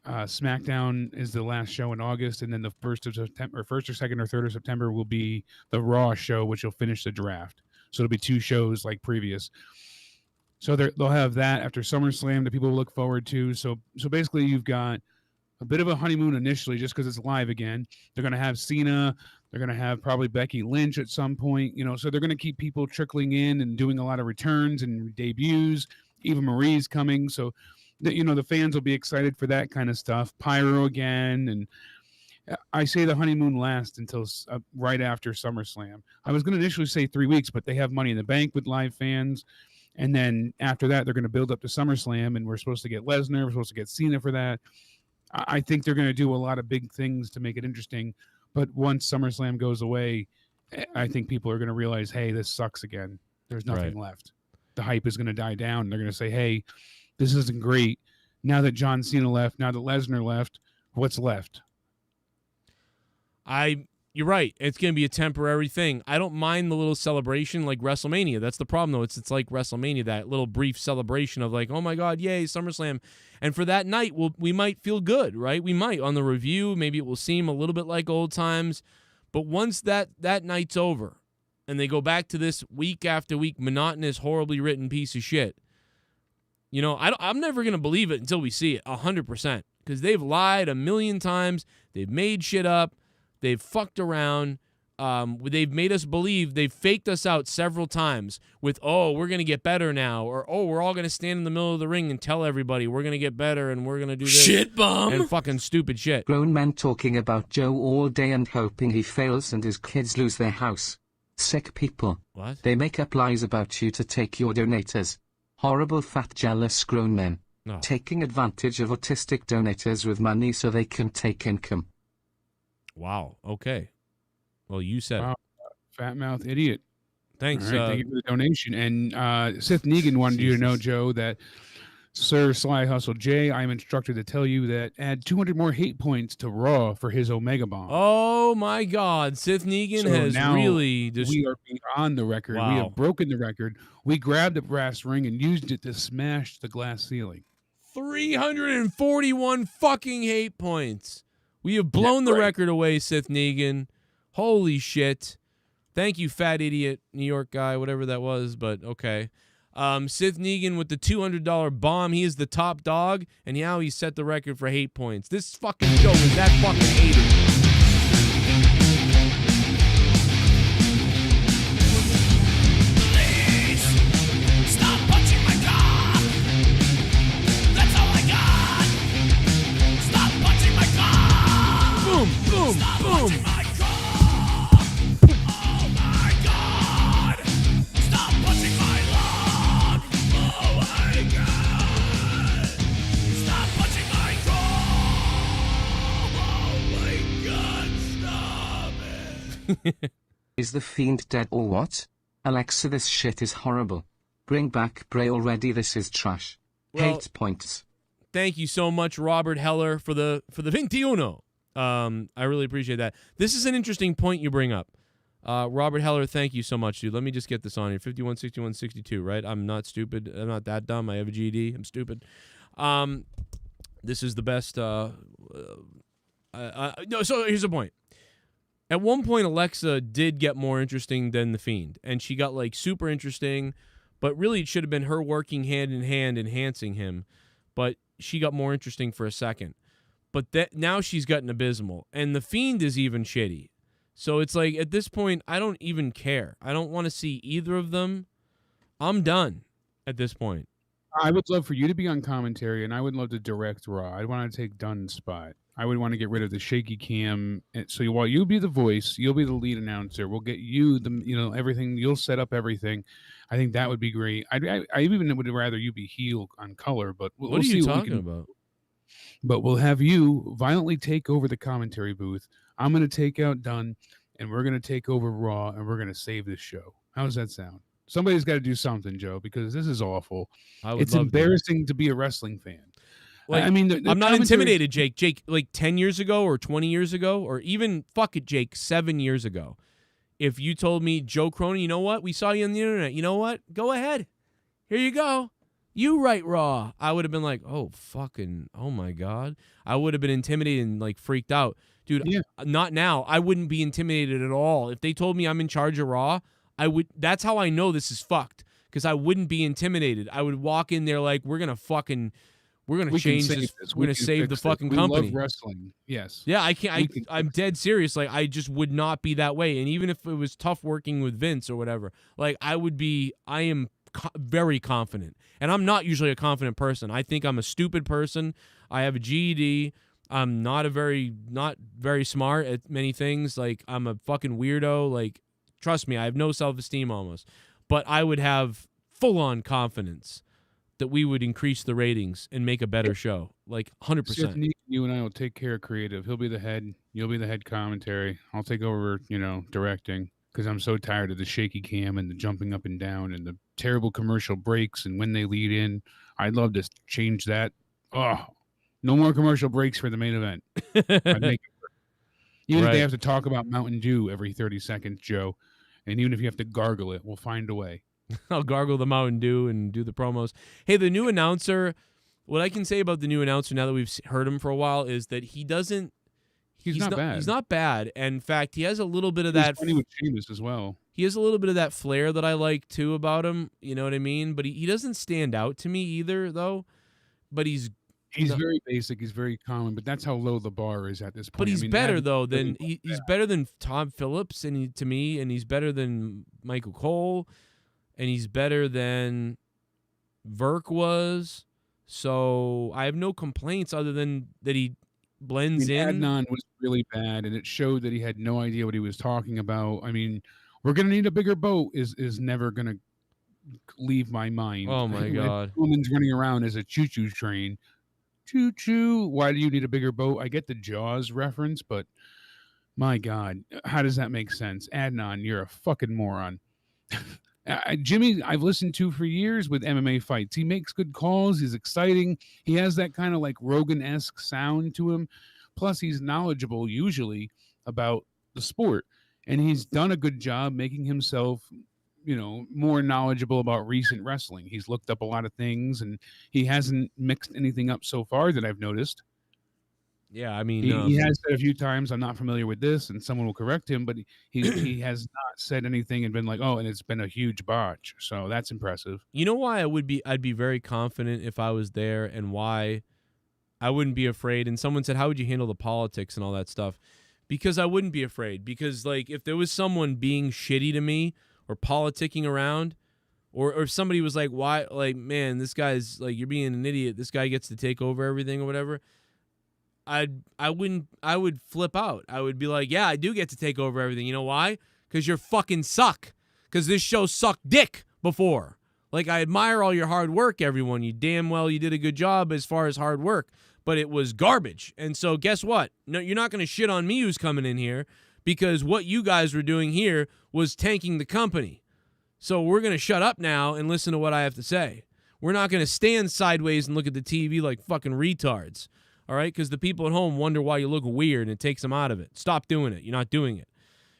S4: SmackDown is the last show in August, and then the 1st of September, or 1st or 2nd or 3rd of September will be the Raw show, which will finish the draft. So it'll be 2 shows like previous. So they'll have that after SummerSlam that people will look forward to. So basically you've got a bit of a honeymoon initially just because it's live again. They're going to have Cena. They're going to have probably Becky Lynch at some point. You know, so they're going to keep people trickling in and doing a lot of returns and debuts. Eva Marie's coming. So the fans will be excited for that kind of stuff. Pyro again. And I say the honeymoon lasts until right after SummerSlam. I was going to initially say 3 weeks, but they have Money in the Bank with live fans. And then after that, they're going to build up to SummerSlam, and we're supposed to get Lesnar. We're supposed to get Cena for that. I think they're going to do a lot of big things to make it interesting. But once SummerSlam goes away, I think people are going to realize, hey, this sucks again. There's nothing left. The hype is going to die down. They're going to say, hey, this isn't great. Now that John Cena left, now that Lesnar left, what's left?
S3: You're right. It's going to be a temporary thing. I don't mind the little celebration like WrestleMania. That's the problem, though. It's like WrestleMania, that little brief celebration of like, oh, my God, yay, SummerSlam. And for that night, we might feel good, right? We might. On the review, maybe it will seem a little bit like old times. But once that night's over and they go back to this week after week monotonous, horribly written piece of shit, I'm never going to believe it until we see it 100%, because they've lied a million times. They've made shit up. They've fucked around. They've made us believe. They've faked us out several times with, oh, we're going to get better now. Or, oh, we're all going to stand in the middle of the ring and tell everybody we're going to get better and we're going to do this.
S8: Shit bomb.
S3: And fucking stupid shit.
S10: Grown men talking about Joe all day and hoping he fails and his kids lose their house. Sick people.
S3: What?
S10: They make up lies about you to take your donators. Horrible fat jealous grown men.
S3: No.
S10: Taking advantage of autistic donators with money so they can take income.
S3: Wow. Okay. Well, you said it.
S4: Fat mouth idiot.
S3: Thanks.
S4: All right, thank you for the donation. And Sith Negan wanted you to know, Joe, that Sir Sly Hustle J, I am instructed to tell you that add 200 more hate points to Raw for his Omega Bomb.
S3: Oh, my God. Sith Negan has really...
S4: We are beyond the record.
S3: Wow.
S4: We have broken the record. We grabbed a brass ring and used it to smash the glass ceiling.
S3: 341 fucking hate points. We have blown the record away, Sith Negan. Holy shit. Thank you, fat idiot New York guy, whatever that was, but okay. Sith Negan with the $200 bomb. He is the top dog, and now he set the record for hate points. This fucking show is that fucking hated. Boom, boom, boom.
S6: Oh my God! Stop punching my log! Oh my God! Stop punching my car! Oh my God! Stop it!
S10: Is the Fiend dead or what? Alexa, this shit is horrible. Bring back Bray already. This is trash.
S3: Well,
S10: Hate points.
S3: Thank you so much, Robert Heller, for the 21. I really appreciate that. This is an interesting point you bring up. Robert Heller, thank you so much, dude. Let me just get this on here. 51, 61, 62, right? I'm not stupid. I'm not that dumb. I have a GED. I'm stupid. This is the best. No, so here's the point. At one point, Alexa did get more interesting than The Fiend, and she got, like, super interesting, but really it should have been her working hand in hand enhancing him, but she got more interesting for a second. But now she's gotten abysmal, and The Fiend is even shitty. So it's like, at this point, I don't even care. I don't want to see either of them. I'm done at this point.
S4: I would love for you to be on commentary, and I would love to direct Raw. I'd want to take Dunn's spot. I would want to get rid of the shaky cam. So while you'll be the voice, you'll be the lead announcer. We'll get you everything. You'll set up everything. I think that would be great. I even would rather you be heel on color, but
S3: what are you talking about?
S4: But we'll have you violently take over the commentary booth. I'm going to take out Dunn, and we're going to take over Raw, and we're going to save this show. How does that sound? Somebody's got to do something, Joe, because this is awful. It's embarrassing to be a wrestling fan.
S3: Like,
S4: I mean,
S3: I'm not intimidated, Jake. Jake, like 10 years ago or 20 years ago, or even, fuck it, Jake, 7 years ago, if you told me, Joe Cronin, you know what? We saw you on the internet. You know what? Go ahead. Here you go. You write Raw. I would have been like, oh my God. I would have been intimidated and like freaked out. Dude, not now. I wouldn't be intimidated at all. If they told me I'm in charge of Raw, that's how I know this is fucked, because I wouldn't be intimidated. I would walk in there like, we're going to change this. We're going to save the fucking company.
S4: We love wrestling. Yes.
S3: Yeah, I can't. I'm dead serious. Like, I just would not be that way. And even if it was tough working with Vince or whatever, like, I am very confident. And I'm not usually a confident person. I think I'm a stupid person. I have a GED. I'm not very smart at many things. Like, I'm a fucking weirdo. Like, trust me, I have no self-esteem almost. But I would have full-on confidence that we would increase the ratings and make a better show. Like, 100%.
S4: You and I will take care of creative. He'll be the head. You'll be the head commentary. I'll take over, directing, because I'm so tired of the shaky cam and the jumping up and down and the terrible commercial breaks and when they lead in. I'd love to change that. Oh, no more commercial breaks for the main event. I'd make it work. Even if they have to talk about Mountain Dew every 30 seconds, Joe, and even if you have to gargle it, we'll find a way.
S3: I'll gargle the Mountain Dew and do the promos. Hey, the new announcer, what I can say about the new announcer now that we've heard him for a while is that he's not bad. He's not bad. And in fact, he has a little bit of that.
S4: Funny with Sheamus as well.
S3: He has a little bit of that flair that I like too about him. You know what I mean? But he doesn't stand out to me either, though. But he's
S4: very basic. He's very common. But that's how low the bar is at this point.
S3: But he's better though than he's better than Tom Phillips, and he's better than Michael Cole, and he's better than Verk was. So I have no complaints other than that he blends in.
S4: Adnan was really bad, and it showed that he had no idea what he was talking about. I mean, we're going to need a bigger boat is never going to leave my mind.
S3: Oh, my God.
S4: Woman's running around as a choo-choo train. Choo-choo. Why do you need a bigger boat? I get the Jaws reference, but my God, how does that make sense? Adnan, you're a fucking moron. Jimmy, I've listened to for years with MMA fights. He makes good calls. He's exciting. He has that kind of like Rogan-esque sound to him. Plus, he's knowledgeable usually about the sport. And he's done a good job making himself, more knowledgeable about recent wrestling. He's looked up a lot of things, and he hasn't mixed anything up so far that I've noticed.
S3: Yeah, I mean,
S4: he has said a few times, I'm not familiar with this, and someone will correct him, but he has not said anything and been like, oh, and it's been a huge botch. So that's impressive.
S3: You know why I'd be very confident if I was there, and why I wouldn't be afraid. And someone said, how would you handle the politics and all that stuff? Because I wouldn't be afraid. Because, like, if there was someone being shitty to me or politicking around, or if somebody was like, why, like, man, this guy's, like, you're being an idiot, this guy gets to take over everything or whatever, I would flip out. I would be like, yeah, I do get to take over everything. You know why? Because you're fucking suck. Because this show sucked dick before. Like, I admire all your hard work, everyone. You damn well you did a good job as far as hard work, but it was garbage. And so guess what? No, you're not going to shit on me who's coming in here, because what you guys were doing here was tanking the company. So we're going to shut up now and listen to what I have to say. We're not going to stand sideways and look at the TV like fucking retards. All right? Because the people at home wonder why you look weird, and it takes them out of it. Stop doing it. You're not doing it.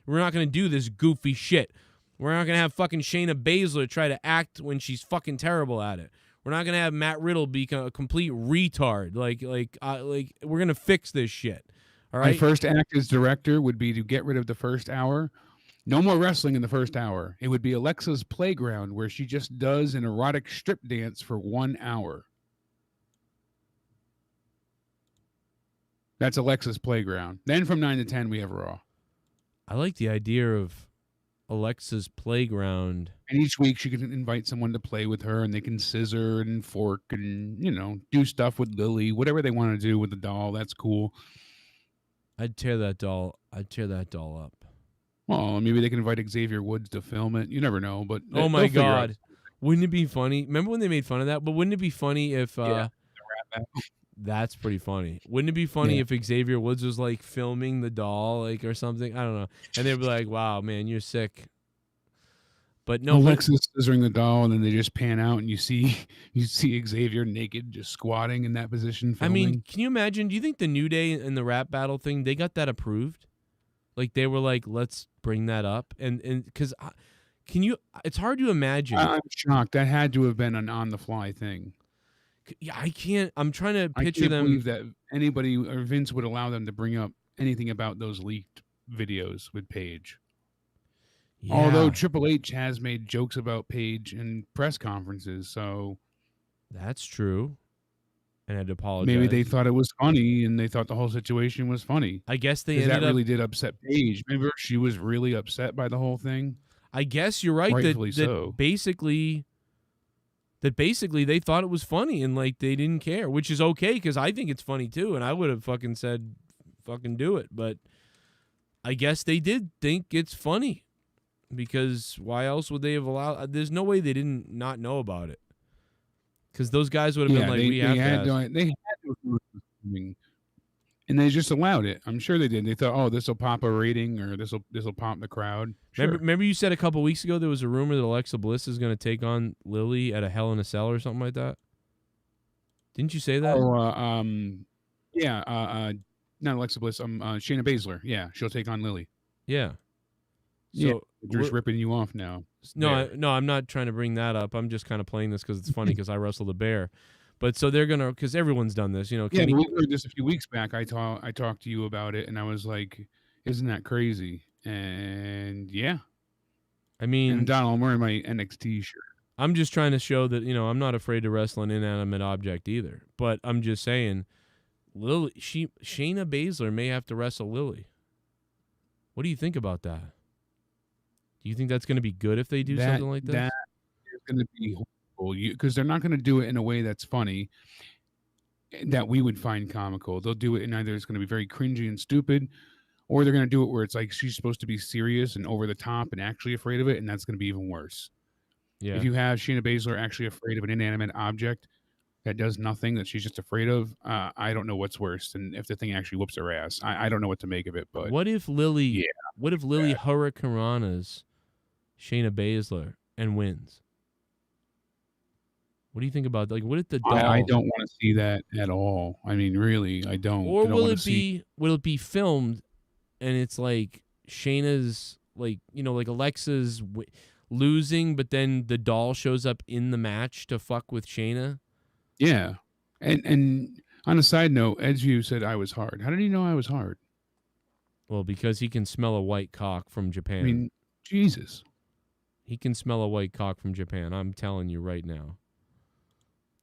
S3: We're not going to do this goofy shit. We're not going to have fucking Shayna Baszler try to act when she's fucking terrible at it. We're not going to have Matt Riddle be a complete retard. Like we're going to fix this shit. All right?
S4: My first act as director would be to get rid of the first hour. No more wrestling in the first hour. It would be Alexa's Playground, where she just does an erotic strip dance for 1 hour. That's Alexa's Playground. Then from 9 to 10, we have Raw.
S3: I like the idea of Alexa's Playground.
S4: And each week she can invite someone to play with her, and they can scissor and fork and, do stuff with Lily, whatever they want to do with the doll. That's cool.
S3: I'd tear that doll up.
S4: Well, maybe they can invite Xavier Woods to film it. You never know, but
S3: oh my God, wouldn't it be funny? Remember when they made fun of that? But wouldn't it be funny if That's pretty funny. Wouldn't it be funny if Xavier Woods was like filming the doll, like or something? I don't know. And they'd be like, "Wow, man, you're sick." But no,
S4: Alexis scissoring the doll, and then they just pan out, and you see Xavier naked, just squatting in that position. Filming.
S3: I mean, can you imagine? Do you think the New Day and the rap battle thing, they got that approved? Like they were like, let's bring that up, and because can you? It's hard to imagine.
S4: I'm shocked. That had to have been an on-the-fly thing.
S3: Yeah, I can't. I'm trying to picture
S4: I can't
S3: them.
S4: believe that anybody or Vince would allow them to bring up anything about those leaked videos with Paige.
S3: Yeah.
S4: Although Triple H has made jokes about Paige in press conferences, so
S3: that's true. And I'd apologize.
S4: Maybe they thought it was funny, and they thought the whole situation was funny.
S3: I guess they ended
S4: that
S3: up,
S4: really did upset Paige. Remember, she was really upset by the whole thing.
S3: I guess you're right.
S4: Rightfully
S3: that
S4: so.
S3: basically they thought it was funny and like they didn't care, which is okay because I think it's funny too, and I would have fucking said, "Fucking do it." But I guess they did think it's funny because why else would they have allowed? There's no way they didn't not know about it because those guys would have been like, "We have to."
S4: They had to do something, and they just allowed it. I'm sure they did. They thought, "Oh, this will pop a rating, or this will pop the crowd." Sure.
S3: Remember you said a couple weeks ago there was a rumor that Alexa Bliss is going to take on Lily at a Hell in a Cell or something like that? Didn't you say that?
S4: Oh, not Alexa Bliss. Shayna Baszler. Yeah, she'll take on Lily.
S3: Yeah.
S4: So we're just ripping you off now.
S3: No, I'm not trying to bring that up. I'm just kind of playing this because it's funny because I wrestled a bear. But so they're gonna, because everyone's done this, you know.
S4: Yeah, we heard this a few weeks back. I talked to you about it, and I was like, "Isn't that crazy?" And yeah,
S3: I mean,
S4: and Donald, I'm wearing my NXT shirt.
S3: I'm just trying to show that I'm not afraid to wrestle an inanimate object either. But I'm just saying, Shayna Baszler may have to wrestle Lily. What do you think about that? Do you think that's going to be good if they do something like that?
S4: That is going to be horrible because they're not going to do it in a way that's funny, that we would find comical. They'll do it in either it's going to be very cringy and stupid, or they're going to do it where it's like she's supposed to be serious and over the top and actually afraid of it, and that's going to be even worse.
S3: Yeah.
S4: If you have Shayna Baszler actually afraid of an inanimate object that does nothing, that she's just afraid of, I don't know what's worse than if the thing actually whoops her ass. I don't know what to make of it. But
S3: what if Lily Hurricanrana's Shayna Baszler and wins? What do you think about what if the doll?
S4: I don't want to see that at all. I mean, really, I don't.
S3: Or will it
S4: be
S3: filmed and it's like Shayna's like Alexa's losing, but then the doll shows up in the match to fuck with Shayna?
S4: Yeah, and on a side note, Edgeview said I was hard. How did he know I was hard?
S3: Well, because he can smell a white cock from Japan.
S4: I mean, Jesus.
S3: He can smell a white cock from Japan. I'm telling you right now.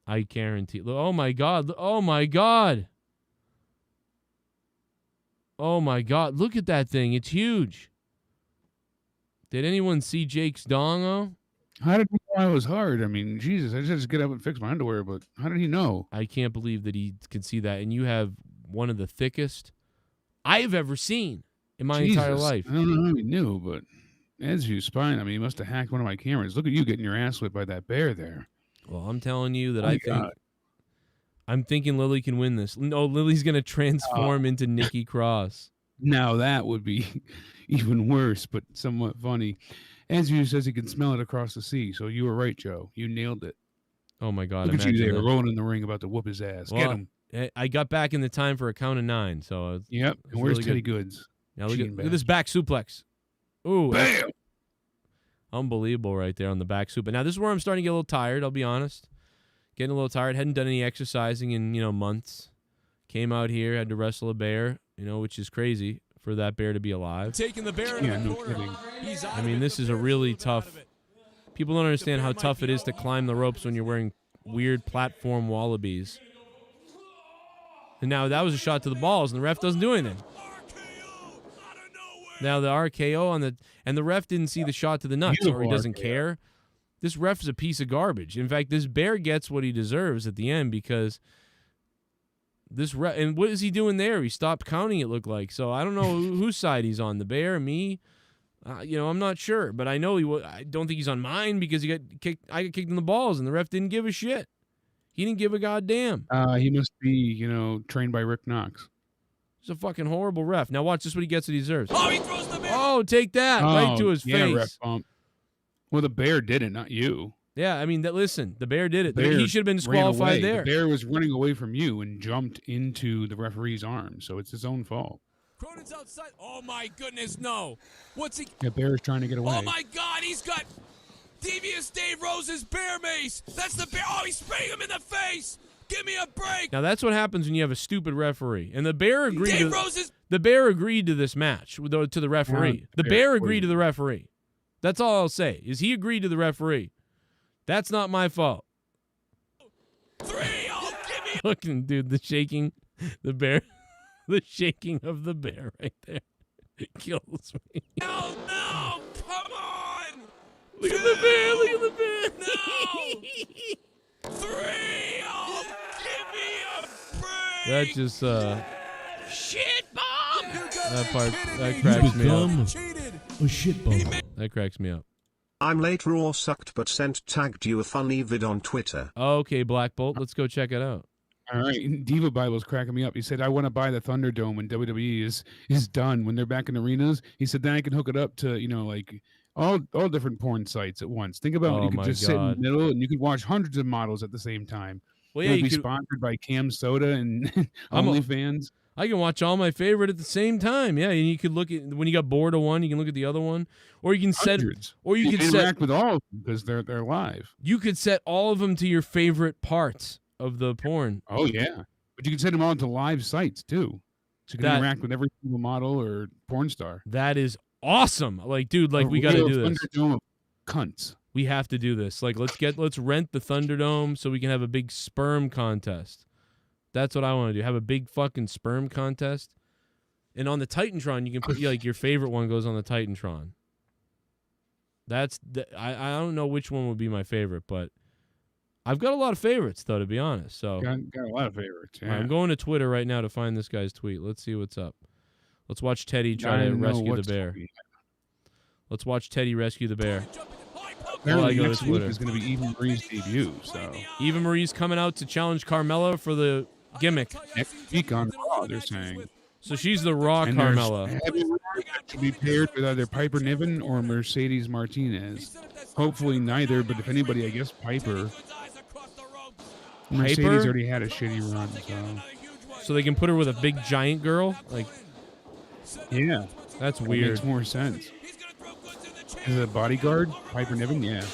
S3: I guarantee. Oh my God. Oh my God. Oh my God. Look at that thing. It's huge. Did anyone see Jake's dong?
S4: How did he know I was hard? I mean, Jesus, I just get up and fix my underwear, but how did he know?
S3: I can't believe that he can see that. And you have one of the thickest I've ever seen in my entire life.
S4: I don't know how he knew, but Edgeview's spine, I mean, he must have hacked one of my cameras. Look at you getting your ass whipped by that bear there.
S3: Well, I'm telling you that I'm thinking Lily can win this. No, Lily's going to transform into Nikki Cross.
S4: Now that would be even worse, but somewhat funny. Edgeview says he can smell it across the sea, so you were right, Joe. You nailed it.
S3: Oh, my God.
S4: Look at you there, rolling in the ring about to whoop his ass.
S3: Well,
S4: get him.
S3: I got back in the time for a count of 9, so
S4: yep. And where's Teddy Goods?
S3: Now look at this back suplex. Ooh,
S4: bam!
S3: Unbelievable right there on the back super. Now this is where I'm starting to get a little tired. I'll be honest, getting a little tired. Hadn't done any exercising in months. Came out here, had to wrestle a bear, which is crazy for that bear to be alive.
S6: Taking the bear in the corner.
S3: I mean, this is a really tough. People don't understand how tough it is to climb the ropes when you're wearing weird platform wallabies. And now that was a shot to the balls, and the ref doesn't do anything. Now the RKO and the ref didn't see the shot to the nuts, or he doesn't care. This ref is a piece of garbage. In fact, this bear gets what he deserves at the end because this ref. And what is he doing there? He stopped counting. It looked like. So I don't know whose side he's on. The bear, me. I'm not sure, but I know I don't think he's on mine because he got kicked. I got kicked in the balls, and the ref didn't give a shit. He didn't give a goddamn.
S4: He must be, trained by Rick Knox.
S3: He's a fucking horrible ref. Now watch this, what he gets that he deserves.
S6: Oh, he throws the bear.
S3: Oh, take that right to his face.
S4: Ref bump. Well, the bear did it, not you.
S3: Yeah, I mean, listen, the bear did it.
S4: The bear
S3: He should have been disqualified there.
S4: The bear was running away from you and jumped into the referee's arms, so it's his own fault.
S6: Cronin's outside. Oh, my goodness, no. What's he?
S4: The bear is trying to get away.
S6: Oh, my God, he's got Devious Dave Rose's bear mace. That's the bear. Oh, he's spraying him in the face. Give me a break.
S3: Now, that's what happens when you have a stupid referee. And the bear agreed
S6: Dave Rose's...
S3: The bear agreed to this match, to the referee. The bear agreed to the referee. That's all I'll say, is he agreed to the referee. That's not my fault.
S6: 3, oh, give me...
S3: Looking, dude, the shaking, the bear, the shaking of the bear right there. It kills me.
S6: No, come on.
S3: Look at the bear, look at the bear.
S6: No. 3, oh, give me a break.
S3: That just,
S6: Shit bomb.
S3: that part, that cracks me up.
S8: Oh, shit, bum.
S3: That cracks me up.
S7: I'm late. Raw sucked but sent tagged you a funny vid on Twitter.
S3: Okay, Black Bolt, let's go check it out.
S4: All right, Diva Bible's cracking me up. He said, I want to buy the Thunderdome when WWE is done, when they're back in arenas. He said, then I can hook it up to, like all different porn sites at once. Think about you could just sit in the middle and you could watch hundreds of models at the same time.
S3: Well, yeah,
S4: you could be sponsored by Cam Soda and OnlyFans.
S3: I can watch all my favorite at the same time. Yeah, and you could look at when you got bored of one, you can look at the other one, or you can
S4: Hundreds.
S3: you can
S4: interact with all of them because they're live.
S3: You could set all of them to your favorite parts of the porn.
S4: Oh yeah, but you can set them all to live sites too, so you can interact with every single model or porn star.
S3: That is awesome. Like, dude, we got to do this.
S4: Thunderdome of cunts.
S3: We have to do this. Like, let's rent the Thunderdome so we can have a big sperm contest. That's what I want to do. Have a big fucking sperm contest. And on the Titantron, you can put your favorite one goes on the Titantron. I don't know which one would be my favorite, but I've got a lot of favorites though, to be honest. So
S4: got a lot of favorites. Yeah.
S3: I'm going to Twitter right now to find this guy's tweet. Let's see what's up. Let's watch Teddy try to rescue the bear. Let's watch Teddy rescue the bear.
S4: Apparently next week is going to be Eva Marie's debut. So
S3: Eva Marie's coming out to challenge Carmella for the gimmick.
S4: Next week on Raw, they're saying.
S3: So she's the Raw Carmella.
S4: To be paired with either Piper Niven or Mercedes Martinez. Hopefully neither, but if anybody, I guess Piper. Mercedes already had a shitty run,
S3: so they can put her with a big giant girl. Like,
S4: yeah,
S3: that's weird.
S4: Makes more sense. Is it a bodyguard, Piper Niven? Yeah.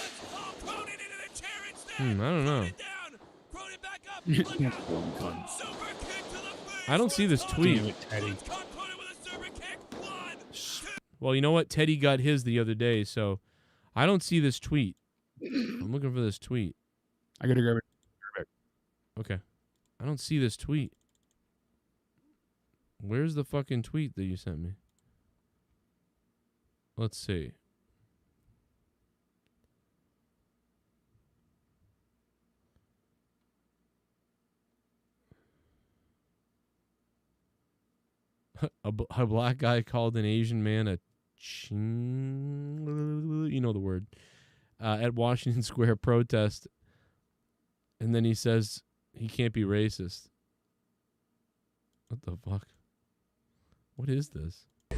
S3: I don't know. I don't see this tweet.
S4: Damn it, Teddy.
S3: Well, you know what? Teddy got his the other day, so I don't see this tweet. I'm looking for this tweet.
S4: I gotta grab it.
S3: Okay. I don't see this tweet. Where's the fucking tweet that you sent me? Let's see. A black guy called an Asian man a ching, you know the word, at Washington Square protest, and then he says he can't be racist. What the fuck? What is this?
S12: You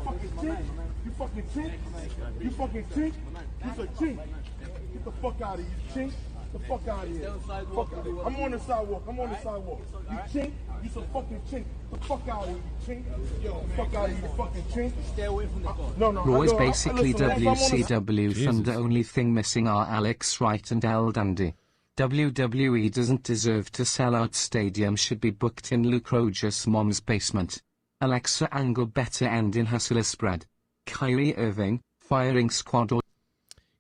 S12: fucking chink. You fucking chink. You fucking chink. You's a chink. Get the fuck out of here, you chink. The fuck out of here. Fuck out of here. I'm on the sidewalk. You chink. You some fucking chink. The fuck out of here, you chink. Yo, fuck out of here, you fucking chink. Stay away from the car. No.
S10: Raw is basically WCW. Thunder, only thing missing are Alex Wright and El Dandy. WWE doesn't deserve to sell out. Stadium should be booked in Luke Roger's mom's basement. Alexa Angle better end in Hustler Spread. Kyrie Irving, firing squad.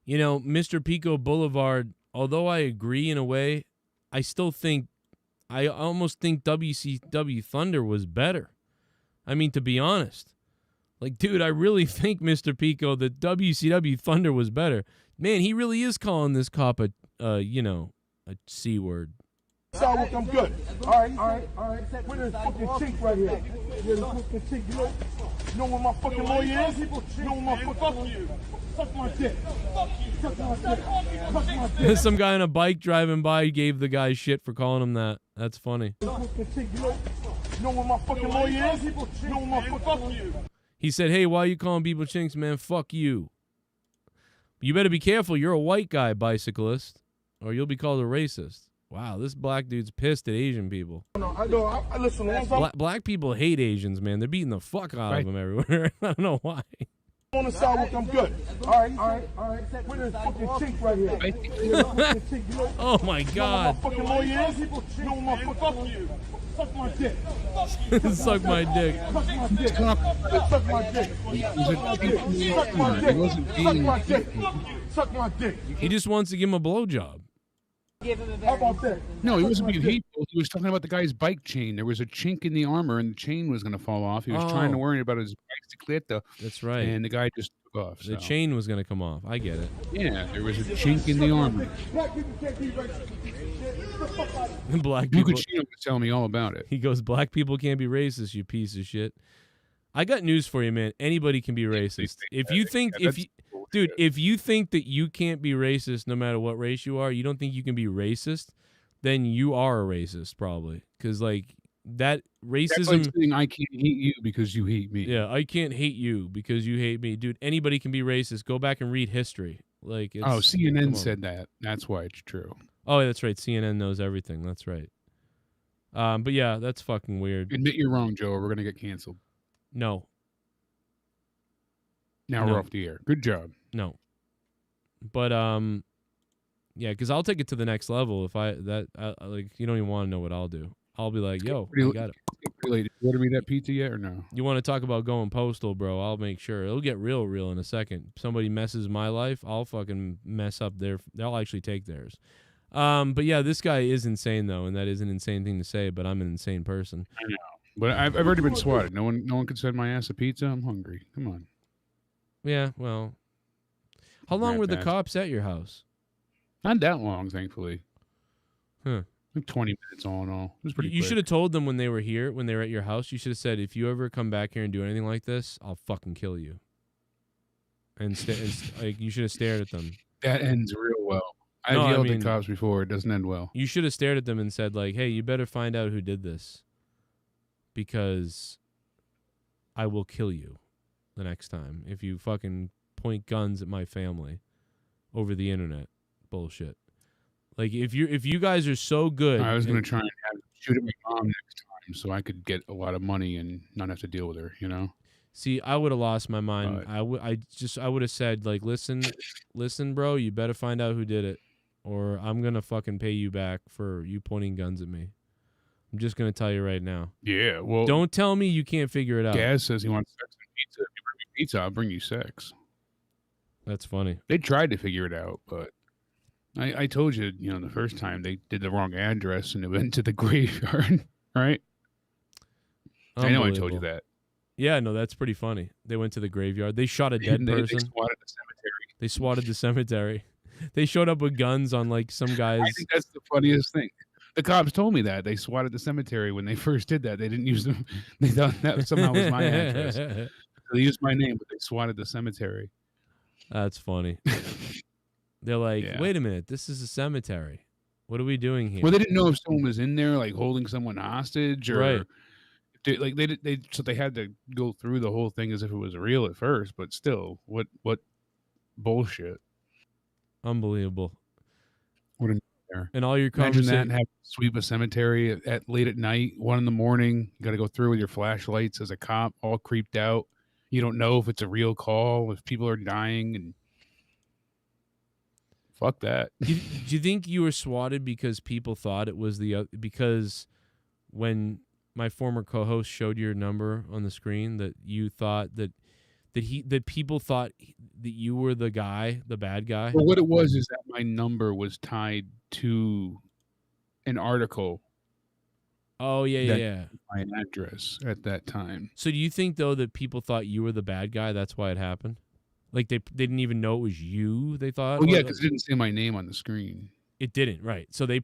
S3: You know, Mr. Pico Boulevard, although I agree in a way, I almost think WCW Thunder was better. I mean, to be honest. Like, dude, I really think, Mr. Pico, that WCW Thunder was better. Man, he really is calling this cop a C word.
S12: Sidewalk, I'm good. All right. Where's the fucking chink right here? Where's the fucking chink? You know what my fucking lawyer is? You know what my fucking... Fuck you. Suck my dick. Fuck you.
S3: Some guy on a bike driving by gave the guy shit for calling him that. That's funny.
S12: You know what my fucking lawyer is? You know what my fucking...
S3: He said, hey, why are you calling people chinks, man? Fuck you. You better be careful. You're a white guy, bicyclist, or you'll be called a racist. Wow, this black dude's pissed at Asian people.
S12: I listen.
S3: Black people hate Asians, man. They're beating the fuck out of them everywhere. I don't know why.
S12: On the sidewalk, I'm good. All right. Where this fucking chink right here?
S3: Oh my God.
S12: You know what my fucking lawyer is? You know what my fuck you. Suck my dick.
S3: Suck my dick.
S12: Suck my dick. Suck my dick. Suck my dick. Suck my dick. Suck my dick.
S3: He just wants to give him a blowjob.
S12: How about that?
S4: No, he wasn't being hateful. He was talking about the guy's bike chain. There was a chink in the armor, and the chain was going to fall off. He was trying to worry about his bicicleta.
S3: That's right.
S4: And the guy just took off.
S3: The chain was going to come off. I get it.
S4: Yeah, there was a chink in the armor.
S3: Black people.
S4: Duncachino was telling me all about it.
S3: He goes, black people can't be racist, you piece of shit. I got news for you, man. Anybody can be racist. If you think, if you think that you can't be racist no matter what race you are, you don't think you can be racist, then you are a racist probably. Because like that racism.
S4: That's like saying I can't hate you because you hate me.
S3: Yeah, I can't hate you because you hate me, dude. Anybody can be racist. Go back and read history. Like,
S4: CNN said that. That's why it's true.
S3: Oh, that's right. CNN knows everything. That's right. But yeah, that's fucking weird.
S4: Admit you're wrong, Joe. Or we're gonna get canceled.
S3: No.
S4: Now we're off the air. Good job.
S3: No. But yeah, because I'll take it to the next level. If like, you don't even want to know what I'll do. I'll be like, yo, I got it.
S4: You ordered me that pizza yet or no?
S3: You want to talk about going postal, bro? I'll make sure. It'll get real in a second. Somebody messes my life, I'll fucking mess up their. They'll actually take theirs. But yeah, this guy is insane though, and that is an insane thing to say. But I'm an insane person.
S4: I know, but I've already been swatted. No one can send my ass a pizza. I'm hungry. Come on.
S3: Yeah, well, how long were the cops at your house?
S4: Not that long, thankfully.
S3: Huh.
S4: Like 20 minutes all in all. It was pretty.
S3: You should have told them when they were here, when they were at your house. You should have said, if you ever come back here and do anything like this, I'll fucking kill you. And like you should have stared at them.
S4: That ends real well. I've yelled at cops before. It doesn't end well.
S3: You should have stared at them and said, like, hey, you better find out who did this, because I will kill you the next time if you fucking point guns at my family over the internet. Bullshit. Like, if you guys are so good,
S4: I was going to try and shoot at my mom next time so I could get a lot of money and not have to deal with her, you know?
S3: See, I would have lost my mind. I would have said, like, listen, bro, you better find out who did it, or I'm going to fucking pay you back for you pointing guns at me. I'm just going to tell you right now.
S4: Yeah, well.
S3: Don't tell me you can't figure it out.
S4: Gaz says he wants sex and pizza. If you bring me pizza, I'll bring you sex.
S3: That's funny.
S4: They tried to figure it out, but I told you, the first time they did the wrong address and it went to the graveyard, right? I know I told you that.
S3: Yeah, no, that's pretty funny. They went to the graveyard. They shot a dead person.
S4: They swatted the cemetery.
S3: They swatted the cemetery. They showed up with guns on, like, some guys.
S4: I think that's the funniest thing. The cops told me that. They swatted the cemetery when they first did that. They didn't use them. They thought that somehow was my address. They used my name, but they swatted the cemetery.
S3: That's funny. They're like, wait a minute, this is a cemetery. What are we doing here?
S4: Well, they didn't know if someone was in there, like, holding someone hostage, or
S3: right.
S4: So they had to go through the whole thing as if it was real at first, but still, what bullshit.
S3: Unbelievable.
S4: What a nightmare.
S3: And all your
S4: conversations. Imagine that, have to sweep a cemetery at late at night, 1 a.m. You got to go through with your flashlights as a cop, all creeped out. You don't know if it's a real call, if people are dying, and fuck that.
S3: Do you think you were swatted because people thought it was because when my former co-host showed your number on the screen, that you thought that people thought that you were the guy, the bad guy?
S4: Well, what it was is that my number was tied to an article.
S3: Oh, yeah.
S4: My address at that time.
S3: So do you think, though, that people thought you were the bad guy? That's why it happened? Like, they didn't even know it was you, they thought?
S4: Oh, yeah, because it didn't say my name on the screen.
S3: It didn't, right. So they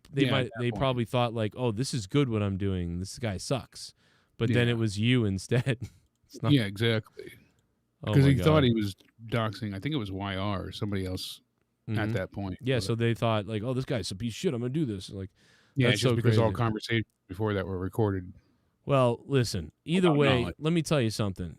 S3: probably thought, like, oh, this is good what I'm doing. This guy sucks. But then it was you instead.
S4: Yeah, exactly. Because he thought he was doxing, I think it was YR or somebody else at that point.
S3: Yeah,
S4: But,
S3: so they thought like, oh, this guy's a piece of shit. I'm gonna do this. Like,
S4: yeah,
S3: that's
S4: it's just
S3: so
S4: because
S3: crazy.
S4: all conversations before that were recorded.
S3: Well, listen. Either way, let me tell you something.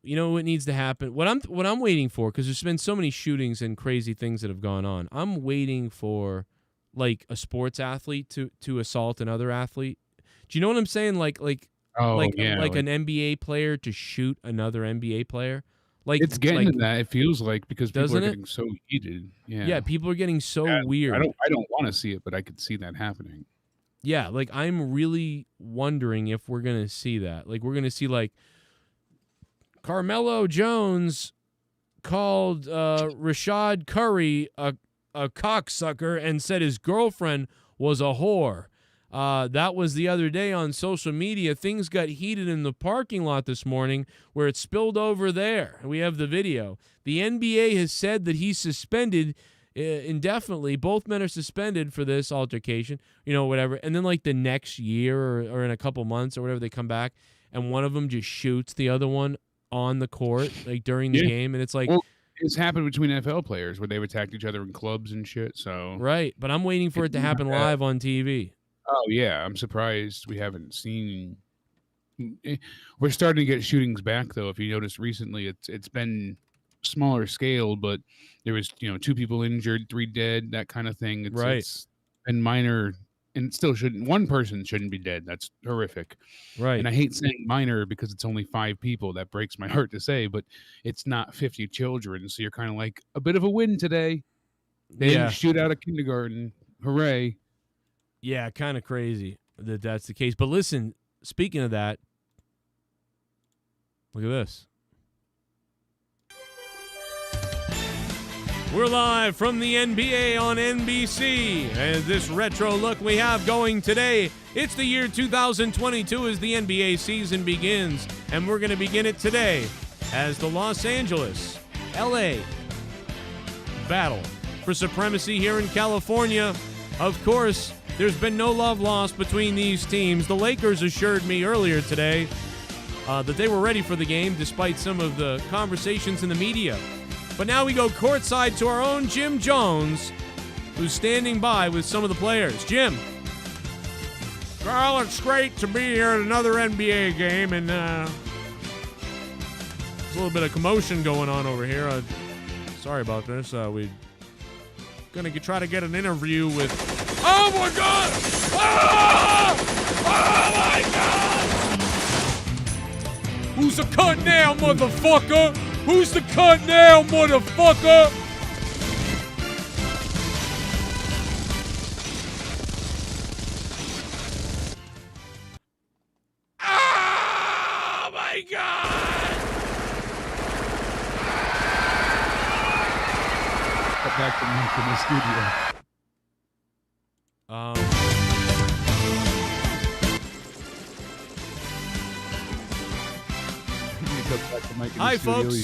S3: You know what needs to happen? What I'm waiting for, because there's been so many shootings and crazy things that have gone on. I'm waiting for like a sports athlete to assault another athlete. Do you know what I'm saying? Like an NBA player to shoot another NBA player. Like
S4: it's getting to that. It feels like because people
S3: Doesn't
S4: are
S3: it?
S4: getting so heated. Yeah,
S3: Yeah, people are getting so weird.
S4: I don't want to see it, but I could see that happening.
S3: Yeah, like I'm really wondering if we're gonna see that. Like we're gonna see like Carmelo Jones called Rashad Curry a cocksucker and said his girlfriend was a whore. That was the other day on social media. Things got heated in the parking lot this morning where it spilled over there. We have the video. The NBA has said that he's suspended indefinitely. Both men are suspended for this altercation, whatever. And then like the next year or in a couple months or whatever, they come back and one of them just shoots the other one on the court, like during the game. And it's like,
S4: well, it's happened between NFL players where they've attacked each other in clubs and shit. So
S3: right. But I'm waiting for it to happen live on TV.
S4: Oh yeah. I'm surprised we haven't seen. We're starting to get shootings back though. If you notice recently, it's been smaller scale, but there was 2 people injured, 3 dead, that kind of thing. It's been minor, and it still shouldn't. One person shouldn't be dead. That's horrific.
S3: Right.
S4: And I hate saying minor because it's only 5 people. That breaks my heart to say, but it's not 50 children. So you're kind of like a bit of a win today. They didn't shoot out a kindergarten. Hooray.
S3: Yeah, kind of crazy that that's the case. But listen, speaking of that, look at this. We're live from the NBA on NBC, and this retro look we have going today. It's the year 2022 as the NBA season begins, and we're going to begin it today as the Los Angeles, LA battle for supremacy here in California. Of course, there's been no love lost between these teams. The Lakers assured me earlier today that they were ready for the game despite some of the conversations in the media. But now we go courtside to our own Jim Jones, who's standing by with some of the players. Jim.
S13: Well, it's great to be here at another NBA game, and there's a little bit of commotion going on over here. Sorry about this. We're going to try to get an interview with... Oh, my God! Oh, my God! Who's the cut now, motherfucker? Who's the cut now, motherfucker? Oh, my God!
S4: Cut back to Mike in the studio.
S3: Hi, folks.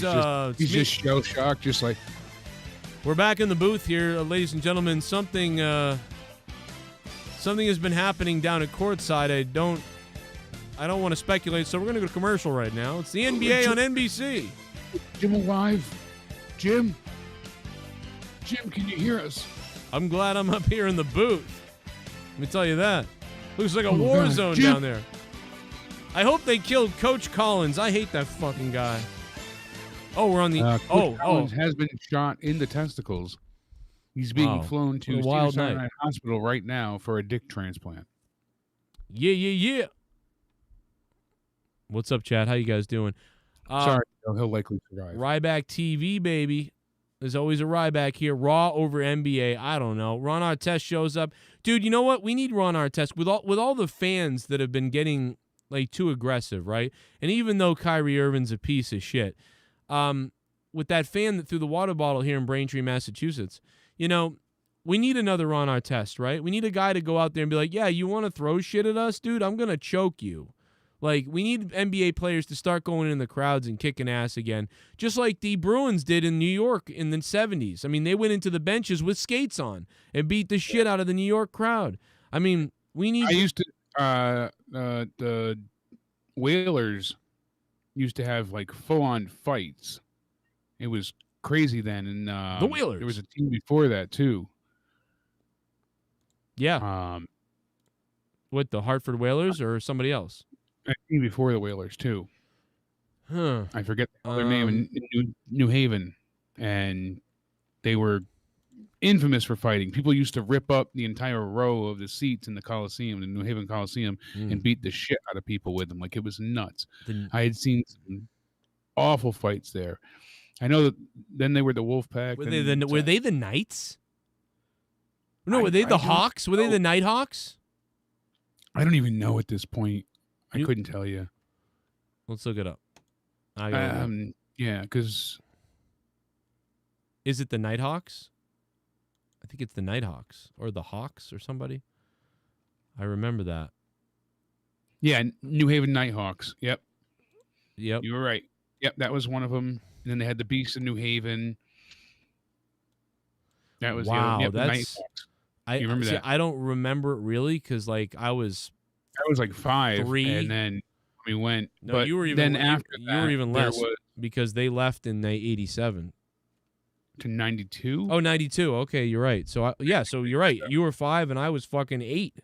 S4: He's just shell shocked, just like.
S3: We're back in the booth here, ladies and gentlemen. Something has been happening down at courtside. I don't want to speculate, so we're going to go to commercial right now. It's the NBA on NBC.
S4: Jim alive? Jim, can you hear us?
S3: I'm glad I'm up here in the booth. Let me tell you that. Looks like a war zone down there. I hope they killed Coach Collins. I hate that fucking guy. Oh, we're on the...
S4: Coach Collins has been shot in the testicles. He's being flown to Sinai Hospital right now for a dick transplant.
S3: Yeah. What's up, Chad? How you guys doing?
S4: Sorry, he'll likely survive.
S3: Ryback TV, baby. There's always a Ryback here. Raw over NBA. I don't know. Ron Artest shows up. Dude, you know what? We need Ron Artest. With all the fans that have been getting... like too aggressive, right? And even though Kyrie Irving's a piece of shit, with that fan that threw the water bottle here in Braintree, Massachusetts, we need another Ron Artest, right? We need a guy to go out there and be like, yeah, you want to throw shit at us, dude? I'm going to choke you. Like, we need NBA players to start going in the crowds and kicking ass again, just like the Bruins did in New York in the 70s. I mean, they went into the benches with skates on and beat the shit out of the New York crowd. I mean, we need... the Whalers used to have like full-on fights. It was
S4: crazy then. And
S13: The Whalers.
S4: There was a team before that too.
S13: Yeah. What, the Hartford Whalers or somebody else?
S4: A team before the Whalers too.
S13: Huh.
S4: I forget their name in New Haven, and they were infamous for fighting. People used to rip up the entire row of the seats in the Coliseum, the New Haven Coliseum, and beat the shit out of people with them. Like, it was nuts. I had seen some awful fights there. I know that then they were the Wolfpack.
S13: Were they the Knights? No, were they the Hawks? Were they the Nighthawks?
S4: I don't even know at this point. I couldn't tell you.
S13: Let's look it up.
S4: Yeah, because
S13: is it the Nighthawks? I think it's the Nighthawks or the Hawks or somebody. I remember that.
S4: Yeah, New Haven Nighthawks. Yep.
S13: You
S4: were right. Yep, that was one of them. And then they had the Beast in New Haven. That was
S13: wow.
S4: The
S13: That's
S4: Nighthawks. You remember that?
S13: I don't remember it really because like I was
S4: like 5,
S13: 3,
S4: and then we went.
S13: No,
S4: but
S13: you were even
S4: then after
S13: you were even less because they left in 87
S4: to 92.
S13: Oh, 92. Okay, you're right. So so you're right. You were 5 and I was fucking 8.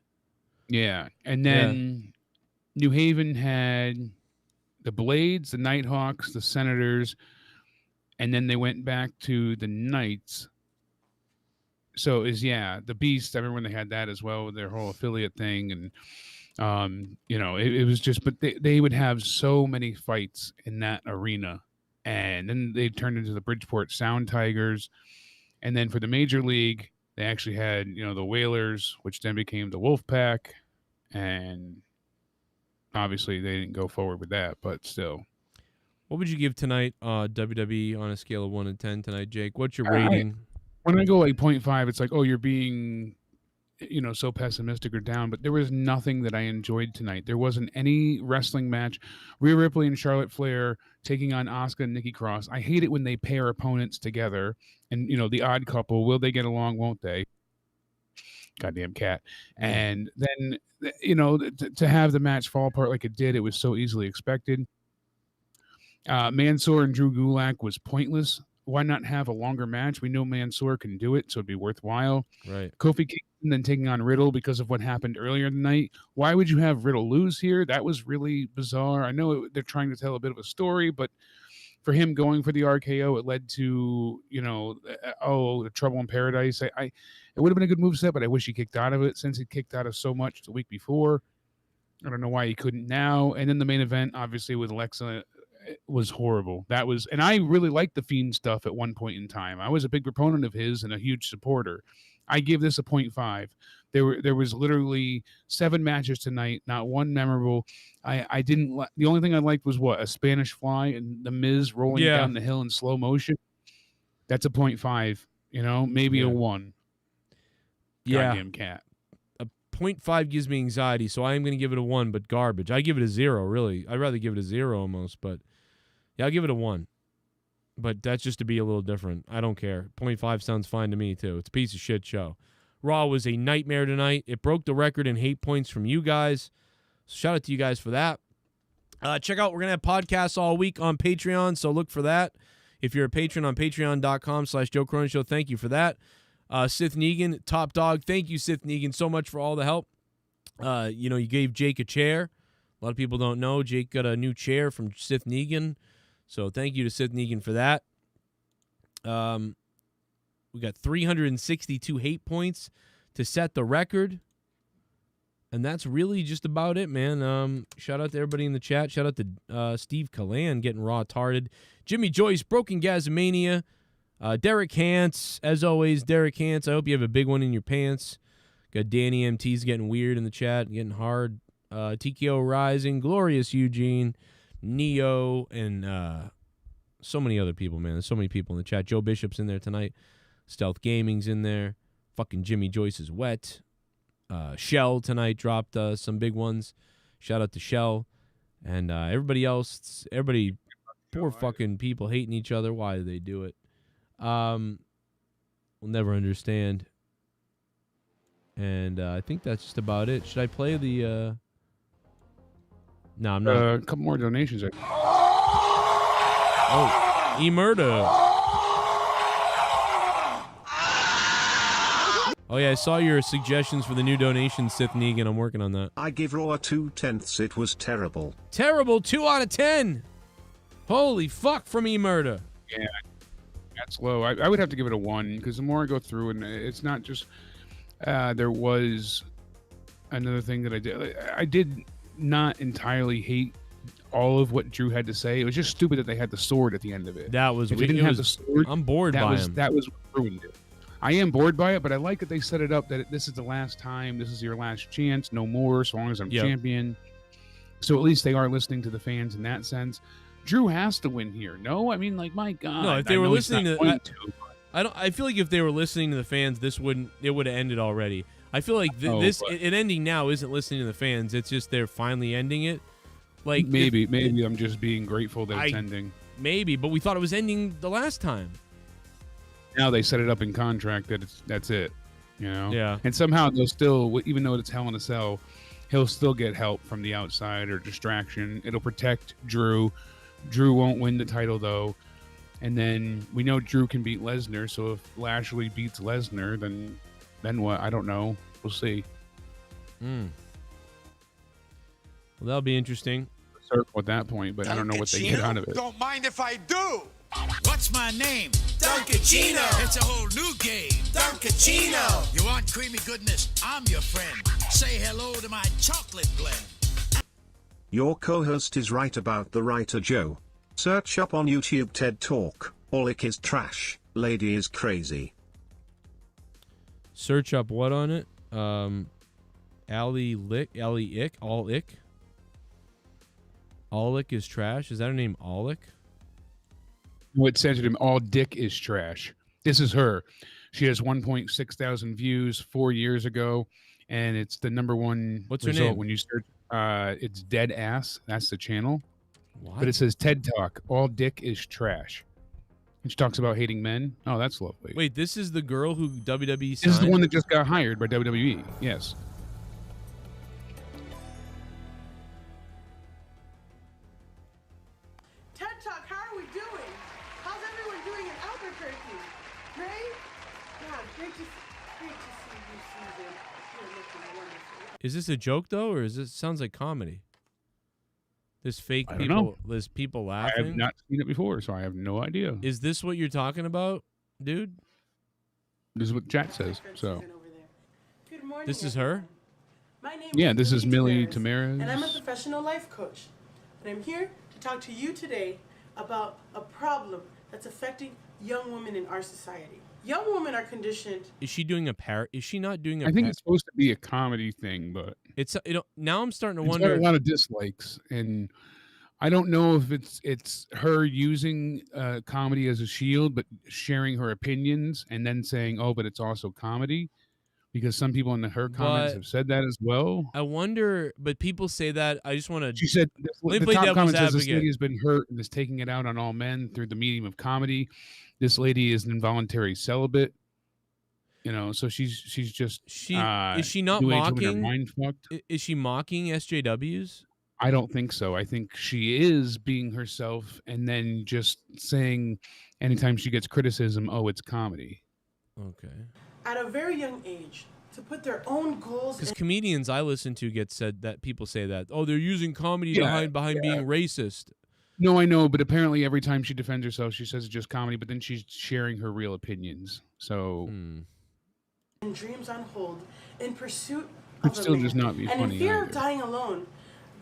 S4: Yeah, and then New Haven had the Blades, the Nighthawks, the Senators, and then they went back to the Knights. So it was the Beast. I remember when they had that as well with their whole affiliate thing, and it was just. But they would have so many fights in that arena, and then they turned into the Bridgeport Sound Tigers, and then for the Major League, they actually had the Whalers, which then became the Wolfpack, and obviously they didn't go forward with that, but still.
S13: What would you give tonight, WWE, on a scale of 1 to 10 tonight, Jake? What's your rating?
S4: When I go like 0.5, it's like, oh, you're being, so pessimistic or down. But there was nothing that I enjoyed tonight. There wasn't any wrestling match. Rhea Ripley and Charlotte Flair taking on Asuka and Nikki Cross. I hate it when they pair opponents together. And, the odd couple, will they get along, won't they? Goddamn cat. And then, to have the match fall apart like it did, it was so easily expected. Mansoor and Drew Gulak was pointless. Why not have a longer match? We know Mansoor can do it, so it'd be worthwhile.
S13: Right.
S4: Kofi Kingston then taking on Riddle because of what happened earlier in the night. Why would you have Riddle lose here? That was really bizarre. I know they're trying to tell a bit of a story, but for him going for the RKO, it led to, the Trouble in Paradise. It would have been a good moveset, but I wish he kicked out of it since he kicked out of so much the week before. I don't know why he couldn't now. And then the main event, obviously, with Alexa, was horrible. And I really liked the Fiend stuff at one point in time. I was a big proponent of his and a huge supporter. I give this a 0.5. There was literally 7 matches tonight, not one memorable. I didn't. The only thing I liked was a Spanish Fly and the Miz rolling down the hill in slow motion. That's a 0.5. Maybe a 1.
S13: Yeah,
S4: goddamn cat.
S13: A 0.5 gives me anxiety, so I am going to give it a 1, but garbage. I give it a 0. Really, I'd rather give it a 0 almost, but. Yeah, I'll give it a 1. But that's just to be a little different. I don't care. 0.5 sounds fine to me, too. It's a piece of shit show. Raw was a nightmare tonight. It broke the record in hate points from you guys. Shout out to you guys for that. Check out, we're going to have podcasts all week on Patreon, so look for that. If you're a patron on patreon.com/Joe Cronin Show, thank you for that. Sith Negan, top dog. Thank you, Sith Negan, so much for all the help. You gave Jake a chair. A lot of people don't know. Jake got a new chair from Sith Negan. So thank you to Sith Negan for that. We got 362 hate points to set the record. And that's really just about it, man. Shout out to everybody in the chat. Shout out to Steve Calan getting raw tarded. Jimmy Joyce, Broken Gazmania. Derek Hance, as always, Derek Hance. I hope you have a big one in your pants. Got Danny MT's getting weird in the chat, getting hard. TKO Rising, Glorious Eugene, Neo, and so many other people, man. There's so many people in the chat. Joe Bishop's in there tonight. Stealth Gaming's in there. Fucking Jimmy Joyce is wet. Shell tonight dropped some big ones. Shout out to Shell. And everybody else, poor fucking people hating each other. Why do they do it? We'll never understand. And I think that's just about it. Should I play the... No, I'm not.
S4: A couple more donations.
S13: Oh, E-Murder. Oh, yeah, I saw your suggestions for the new donation, Sith Negan. I'm working on that.
S7: I give Raw 2/10. It was terrible.
S13: Terrible, 2 out of 10. Holy fuck from E-Murder.
S4: Yeah, that's low. I would have to give it a 1 because the more I go through, and it's not just there was another thing that I did. I did not entirely hate all of what Drew had to say. It was just stupid that they had the sword at the end of it.
S13: That was
S4: if they didn't have the sword.
S13: I'm bored by him.
S4: That was what ruined it. I am bored by it, but I like that they set it up that this is the last time. This is your last chance. No more, so long as I'm champion. So at least they are listening to the fans in that sense. Drew has to win here. No, I mean, like, my God.
S13: No, if they were listening to, I feel like if they were listening to the fans, it would have ended already. I feel like it ending now isn't listening to the fans. It's just they're finally ending it. Like
S4: maybe I'm just being grateful that it's ending.
S13: Maybe, but we thought it was ending the last time.
S4: Now they set it up in contract that that's it, you know.
S13: Yeah.
S4: And somehow they'll still, even though it's Hell in a Cell, he'll still get help from the outside or distraction. It'll protect Drew. Drew won't win the title though, and then we know Drew can beat Lesnar. So if Lashley beats Lesnar, then what? I don't know. We'll see.
S13: Well, that'll be interesting.
S4: Circle at that point, but I don't know what they get out of it.
S5: Don't mind if I do. What's my name? Duncachino. It's a whole new game. Duncachino. You want creamy goodness? I'm your friend. Say hello to my chocolate blend.
S7: Your co-host is right about the writer Joe. Search up on YouTube TED Talk. Alec is trash. Lady is crazy.
S13: Search up what on it? Ick. Alec is trash. Is that her name? Alec?
S4: What censored him? All dick is trash. This is her. She has 1.6 thousand views 4 years ago, and it's the #1
S13: What's her
S4: result
S13: name?
S4: when you search. It's Dead Ass. That's the channel.
S13: What?
S4: But it says TED Talk. All dick is trash. And she talks about hating men. Oh, that's lovely.
S13: Wait, this is the girl who WWE signed?
S4: This is the one that just got hired by WWE. Yes.
S14: TED Talk, how are we doing? How's everyone doing in Albuquerque? Great? Yeah, great to see you, Susan. You're looking wonderful.
S13: Is this a joke though, or is this sounds like comedy? This fake
S4: I don't
S13: people,
S4: know.
S13: there's people
S4: I
S13: laughing.
S4: have not seen it before, so I have no idea.
S13: Is this what you're talking about, dude?
S4: This is what chat says. So.
S14: Good morning.
S13: This is her?
S14: My name
S4: Yeah,
S14: is
S4: this is Millie
S14: Tamaris,
S4: Tamaris.
S14: and I'm a professional life coach. And I'm here to talk to you today about a problem that's affecting young women in our society. Young women are conditioned.
S13: Is she doing a Is she not doing a
S4: I think it's supposed to be a comedy thing, but
S13: it's now I'm starting to
S4: it's
S13: wonder.
S4: got a lot of dislikes, and I don't know if it's her using comedy as a shield, but sharing her opinions and then saying, "Oh, but it's also comedy," because some people in her comments have said that as well.
S13: I wonder, but people say that. I just want to.
S4: She said
S13: Let me
S4: the
S13: play
S4: top
S13: devil's
S4: comment says this
S13: advocate.
S4: lady has been hurt and is taking it out on all men through the medium of comedy. This lady is an involuntary celibate. You know, so she's just
S13: is she not
S4: new age women are
S13: mocking?
S4: mind fucked.
S13: Is she mocking SJWs?
S4: I don't think so. I think she is being herself and then just saying anytime she gets criticism, oh, it's comedy.
S13: Okay.
S14: At a very young age, to put their own goals.
S13: Because comedians I listen to get said that people say that, oh, they're using comedy
S4: Yeah,
S13: behind being racist.
S4: No, I know, but apparently every time she defends herself, she says it's just comedy, but then she's sharing her real opinions. So
S14: And dreams on hold in pursuit
S4: It'd
S14: of a
S4: still
S14: man.
S4: just not be
S14: and
S4: funny
S14: in fear of
S4: either.
S14: dying alone,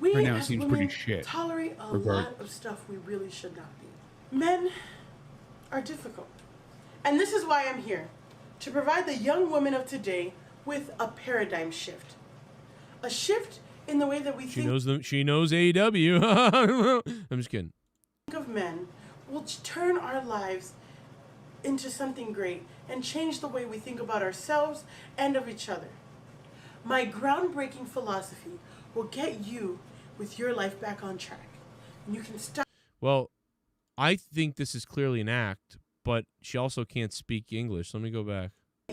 S14: we
S4: Right now it
S14: as
S4: seems
S14: women
S4: pretty shit,
S14: tolerate a
S4: regard-
S14: lot of stuff we really should not be. Men are difficult. And this is why I'm here, to provide the young women of today with a paradigm shift. A shift in the way that we
S13: She
S14: think
S13: knows them. She knows AEW. I'm just kidding.
S14: of men will turn our lives into something great and change the way we think about ourselves and of each other. My groundbreaking philosophy will get you with your life back on track. And you can stop
S13: Well, I think this is clearly an act, but she also can't speak English. Let me go back.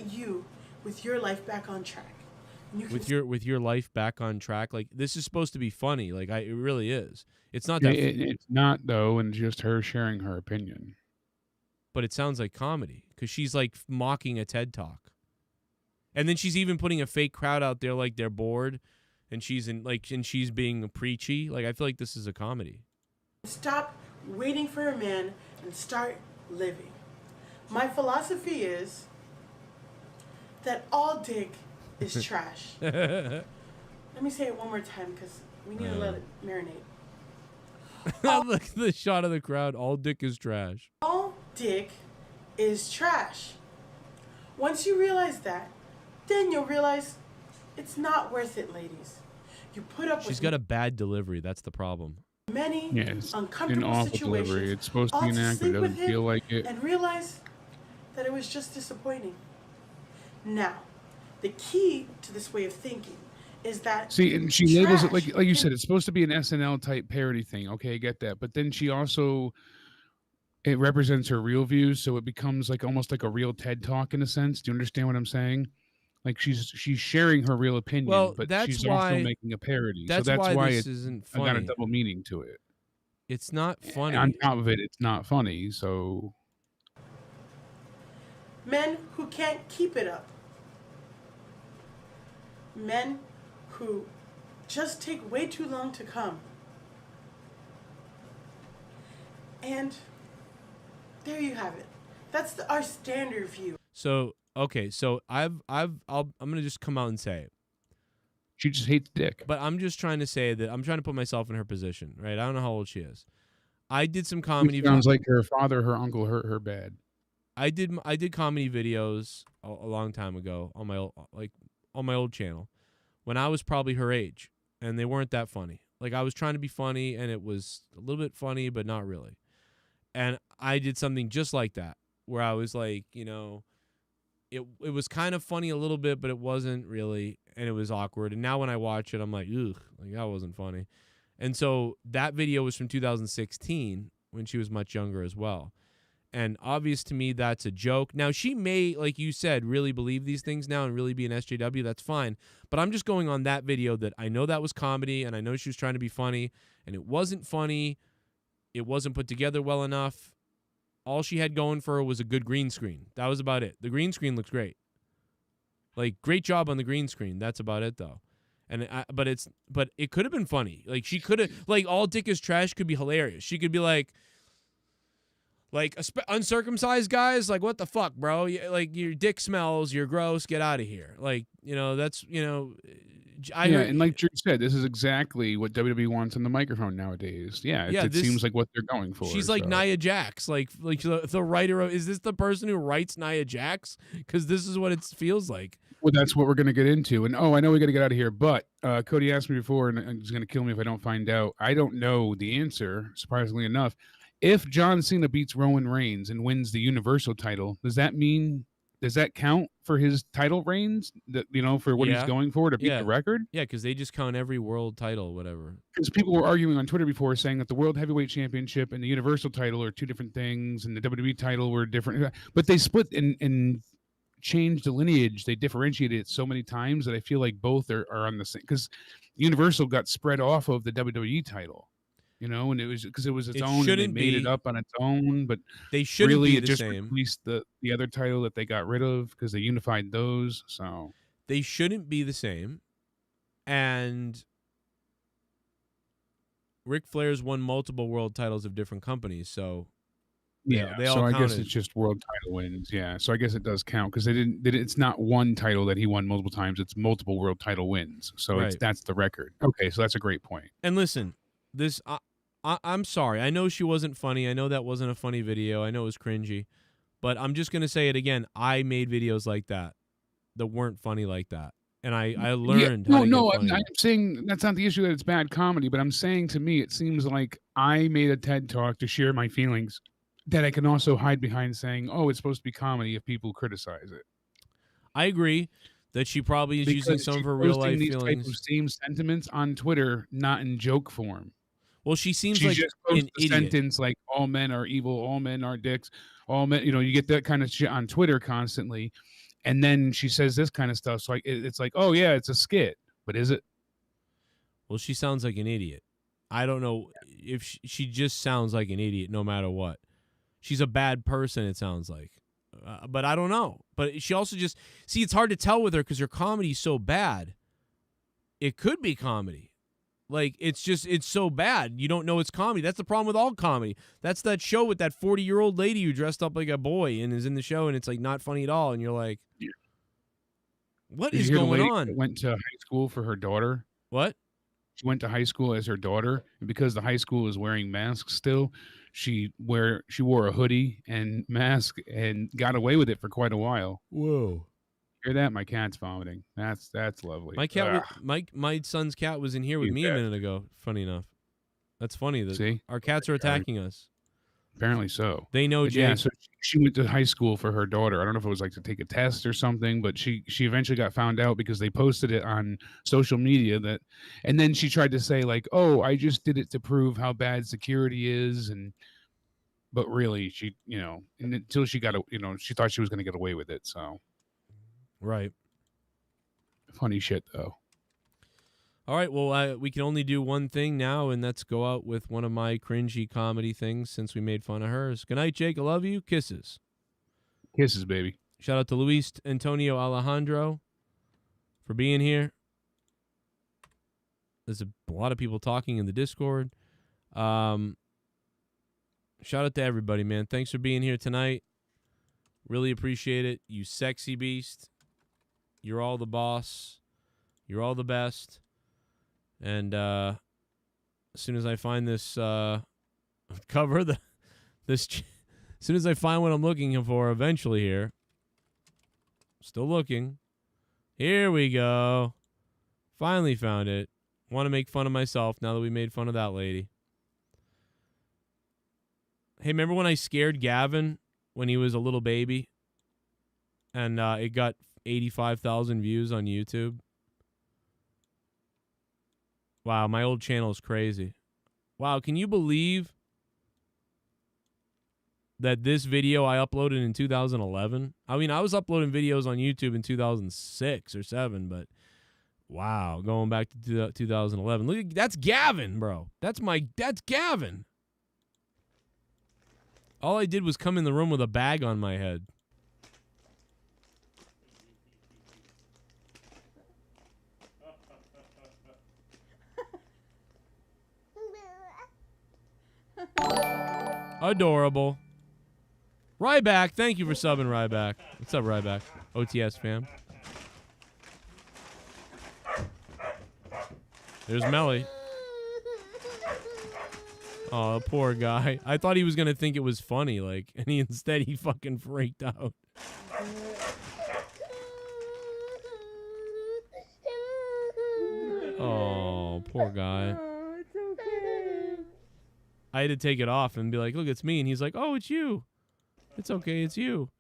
S14: you with your life back on track. And you can
S13: With your life back on track. Like, this is supposed to be funny. Like, it really is. It's not that,
S4: It's not, though, and just her sharing her opinion.
S13: but it sounds like comedy because she's like mocking a TED Talk.
S3: And then she's even putting a fake crowd out there like they're bored, and she's being preachy. Like, I feel like this is a comedy.
S14: Stop waiting for a man and start living. My philosophy is that all dick is trash. Let me say it one more time because we need to let it marinate.
S3: Look at the shot of the crowd. All dick is trash.
S14: All dick is trash. Once you realize that, then you'll realize it's not worth it, ladies. You put up
S3: She's got a bad delivery. That's the problem.
S14: many
S4: It's
S14: uncomfortable
S4: an awful
S14: situations.
S4: delivery. It's supposed to be
S14: all
S4: an
S14: to
S4: actor.
S14: sleep
S4: It
S14: with
S4: doesn't
S14: him
S4: feel like it.
S14: And realize that it was just disappointing. Now, the key to this way of thinking is that
S4: See, and she labels it
S14: trash
S4: like you
S14: can-
S4: said, it's supposed to be an SNL type parody thing. Okay, I get that. But then she also it represents her real views, so it becomes like almost like a real TED talk in a sense. Do you understand what I'm saying? Like she's sharing her real opinion,
S3: Well,
S4: but
S3: that's
S4: she's
S3: why-
S4: also making a parody.
S3: That's
S4: so that's
S3: why
S4: why
S3: this
S4: it
S3: isn't
S4: got a
S3: funny.
S4: double meaning to it.
S3: It's not funny.
S4: On top of it, it's not funny. So
S14: men who can't keep it up. Men who just take way too long to come. And there you have it. That's our standard view.
S3: So okay, so I'm gonna just come out and say it.
S4: she just hates dick.
S3: But I'm just trying to say that I'm trying to put myself in her position, right? I don't know how old she is. I did some comedy.
S4: It sounds like her father, her uncle hurt her bad.
S3: I did comedy videos a long time ago on my old channel when I was probably her age, and they weren't that funny. Like, I was trying to be funny, and it was a little bit funny, but not really. And I did something just like that, where I was like, you know, it was kind of funny a little bit, but it wasn't really, and it was awkward. And now when I watch it, I'm like, ugh, like that wasn't funny. And so that video was from 2016 when she was much younger as well. And obvious to me, that's a joke. Now, she may, like you said, really believe these things now and really be an SJW. That's fine. But I'm just going on that video that I know that was comedy, and I know she was trying to be funny, and it wasn't funny. It wasn't put together well enough. All she had going for her was a good green screen. That was about it. The green screen looks great. Like, great job on the green screen. That's about it, though. And but it could have been funny. Like, she could have, like, all dick is trash could be hilarious. She could be like uncircumcised guys, like, what the fuck, bro? Like, your dick smells, you're gross, get out of here. Like, you know, that's, you know,
S4: and like you said, this is exactly what WWE wants on the microphone nowadays. It seems like what they're going for.
S3: She's like Nia Jax, like the writer of, is this the person who writes Nia Jax? Because this is what it feels like.
S4: Well, that's what we're going to get into. And I know we got to get out of here, but Cody asked me before, and he's going to kill me if I don't find out. I don't know the answer, surprisingly enough. If John Cena beats Roman Reigns and wins the Universal title, does that count for his title reigns? That, you know, for what he's going for to beat the record?
S3: Yeah, because they just count every world title, whatever.
S4: Because people were arguing on Twitter before, saying that the World Heavyweight Championship and the Universal title are two different things, and the WWE title were different. But they split and changed the lineage. They differentiated it so many times that I feel like both are on the same. Because Universal got spread off of the WWE title. You know, and it was because it was its own, and they made it up on its own, but
S3: they shouldn't
S4: really
S3: be
S4: it
S3: the
S4: just
S3: same.
S4: released the other title that they got rid of because they unified those. So
S3: they shouldn't be the same. And Ric Flair's won multiple world titles of different companies, so they all
S4: so
S3: counted.
S4: I guess it's just world title wins. Yeah, so I guess it does count because it's not one title that he won multiple times; it's multiple world title wins. So that's the record. Okay, so that's a great point.
S3: And listen, this. I'm sorry. I know she wasn't funny. I know that wasn't a funny video. I know it was cringy. But I'm just going to say it again. I made videos like that weren't funny like that. And I learned how to get funny.
S4: I'm saying that's not the issue that it's bad comedy, but I'm saying to me it seems like I made a TED Talk to share my feelings that I can also hide behind saying, oh, it's supposed to be comedy if people criticize it.
S3: I agree that she probably is using some of her real life feelings.
S4: Type of same sentiments on Twitter, not in joke form.
S3: Well, she seems
S4: she
S3: like
S4: just posts
S3: an
S4: a
S3: idiot.
S4: sentence like all men are evil, all men are dicks, all men, you know, you get that kind of shit on Twitter constantly. And then she says this kind of stuff. So it's like, oh yeah, it's a skit, but is it?
S3: Well, she sounds like an idiot. I don't know if she just sounds like an idiot no matter what. She's a bad person, it sounds like. But I don't know. But she also just see. It's hard to tell with her because her comedy's so bad. It could be comedy. Like, it's so bad. You don't know it's comedy. That's the problem with all comedy. That's that show with that 40-year-old lady who dressed up like a boy and is in the show, and it's, like, not funny at all. And you're like, what is going on?
S4: Went to high school for her daughter.
S3: What?
S4: She went to high school as her daughter, and because the high school is wearing masks still, she wore a hoodie and mask and got away with it for quite a while.
S3: Whoa.
S4: Hear that? My cat's vomiting. That's lovely.
S3: My cat, my son's cat was in here with me a minute ago. Funny enough, that's funny. That our cats are attacking us.
S4: Apparently so.
S3: They know, Jake.
S4: Yeah, so she went to high school for her daughter. I don't know if it was like to take a test or something, but she eventually got found out because they posted it on social media and then she tried to say like, "Oh, I just did it to prove how bad security is," but really she, until she got she thought she was going to get away with it. So,
S3: right.
S4: Funny shit though.
S3: All right, well, we can only do one thing now, and that's go out with one of my cringy comedy things since we made fun of hers. Good night, Jake. I love you. Kisses.
S4: Kisses, baby.
S3: Shout out to Luis Antonio Alejandro for being here. There's a lot of people talking in the Discord. Shout out to everybody, man. Thanks for being here tonight. Really appreciate it. You sexy beast. You're all the boss. You're all the best. And as soon as I find this cover, as soon as I find what I'm looking for eventually here, still looking. Here we go. Finally found it. Want to make fun of myself now that we made fun of that lady. Hey, remember when I scared Gavin when he was a little baby? And it got 85,000 views on YouTube? Wow, my old channel is crazy. Wow, can you believe that this video I uploaded in 2011? I mean, I was uploading videos on YouTube in 2006 or 7, but wow, going back to 2011. Look, that's Gavin, bro. That's Gavin. All I did was come in the room with a bag on my head. Adorable. Ryback, thank you for subbing, Ryback. What's up, Ryback? OTS fam. There's Melly. Oh, poor guy. I thought he was going to think it was funny, and instead he fucking freaked out. Oh, poor guy. I had to take it off and be like, look, it's me. And he's like, oh, it's you. It's okay, it's you.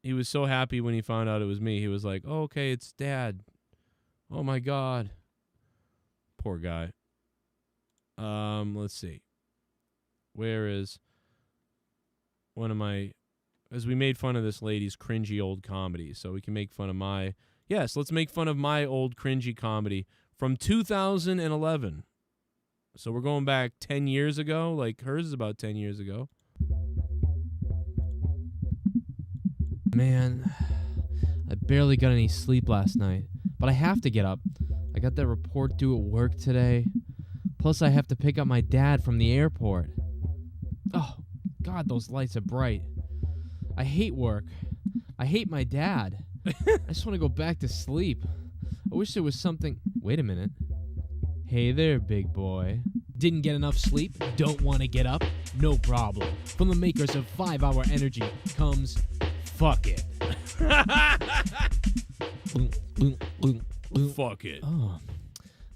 S3: He was so happy when he found out it was me. He was like, oh, okay, it's Dad. Oh, my God. Poor guy. Let's see. Where is one of my... As we made fun of this lady's cringy old comedy, so we can make fun of my... Yes, let's make fun of my old cringy comedy from 2011. So we're going back 10 years ago. Hers is about 10 years ago.
S15: Man, I barely got any sleep last night, but I have to get up. I got that report due at work today. Plus, I have to pick up my dad from the airport. Oh, God, those lights are bright. I hate work. I hate my dad. I just want to go back to sleep. I wish there was something... Wait a minute. Hey there, big boy. Didn't get enough sleep? Don't want to get up? No problem. From the makers of 5-Hour Energy comes Fuck It.
S3: Fuck it.
S15: Oh,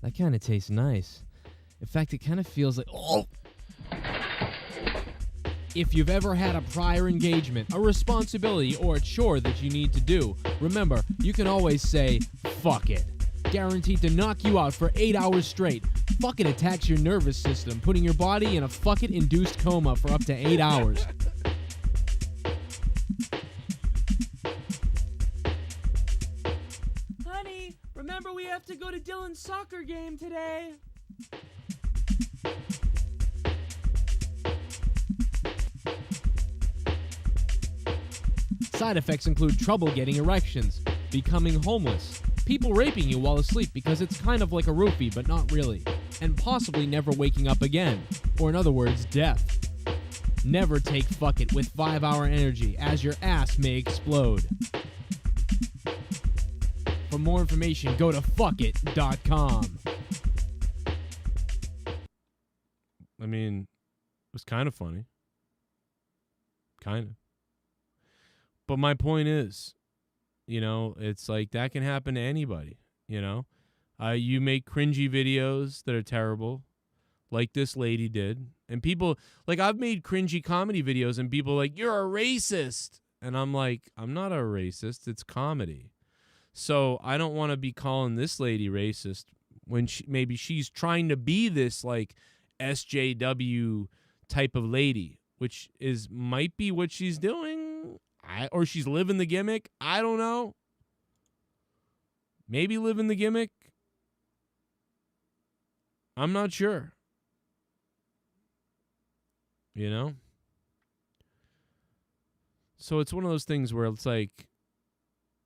S15: that kind of tastes nice. In fact, it kind of feels like... Oh. If you've ever had a prior engagement, a responsibility, or a chore that you need to do, remember, you can always say, fuck it. Guaranteed to knock you out for 8 hours straight. Fuck It attacks your nervous system, putting your body in a fuck it-induced coma for up to 8 hours.
S16: Honey, remember we have to go to Dylan's soccer game today.
S15: Side effects include trouble getting erections, becoming homeless, people raping you while asleep because it's kind of like a roofie but not really, and possibly never waking up again, or in other words, death. Never take fuck it with 5-hour energy, as your ass may explode. For more information, go to fuckit.com.
S13: I mean, it was kind of funny. Kind of. But my point is, you know, it's like that can happen to anybody, you know? You make cringy videos that are terrible, like this lady did. And people, like, I've made cringy comedy videos and people are like, you're a racist. And I'm like, I'm not a racist. It's comedy. So I don't want to be calling this lady racist when maybe she's trying to be this, like, SJW type of lady, which might be what she's doing. Or she's living the gimmick. I don't know. Maybe living the gimmick. I'm not sure. You know? So it's one of those things where it's like,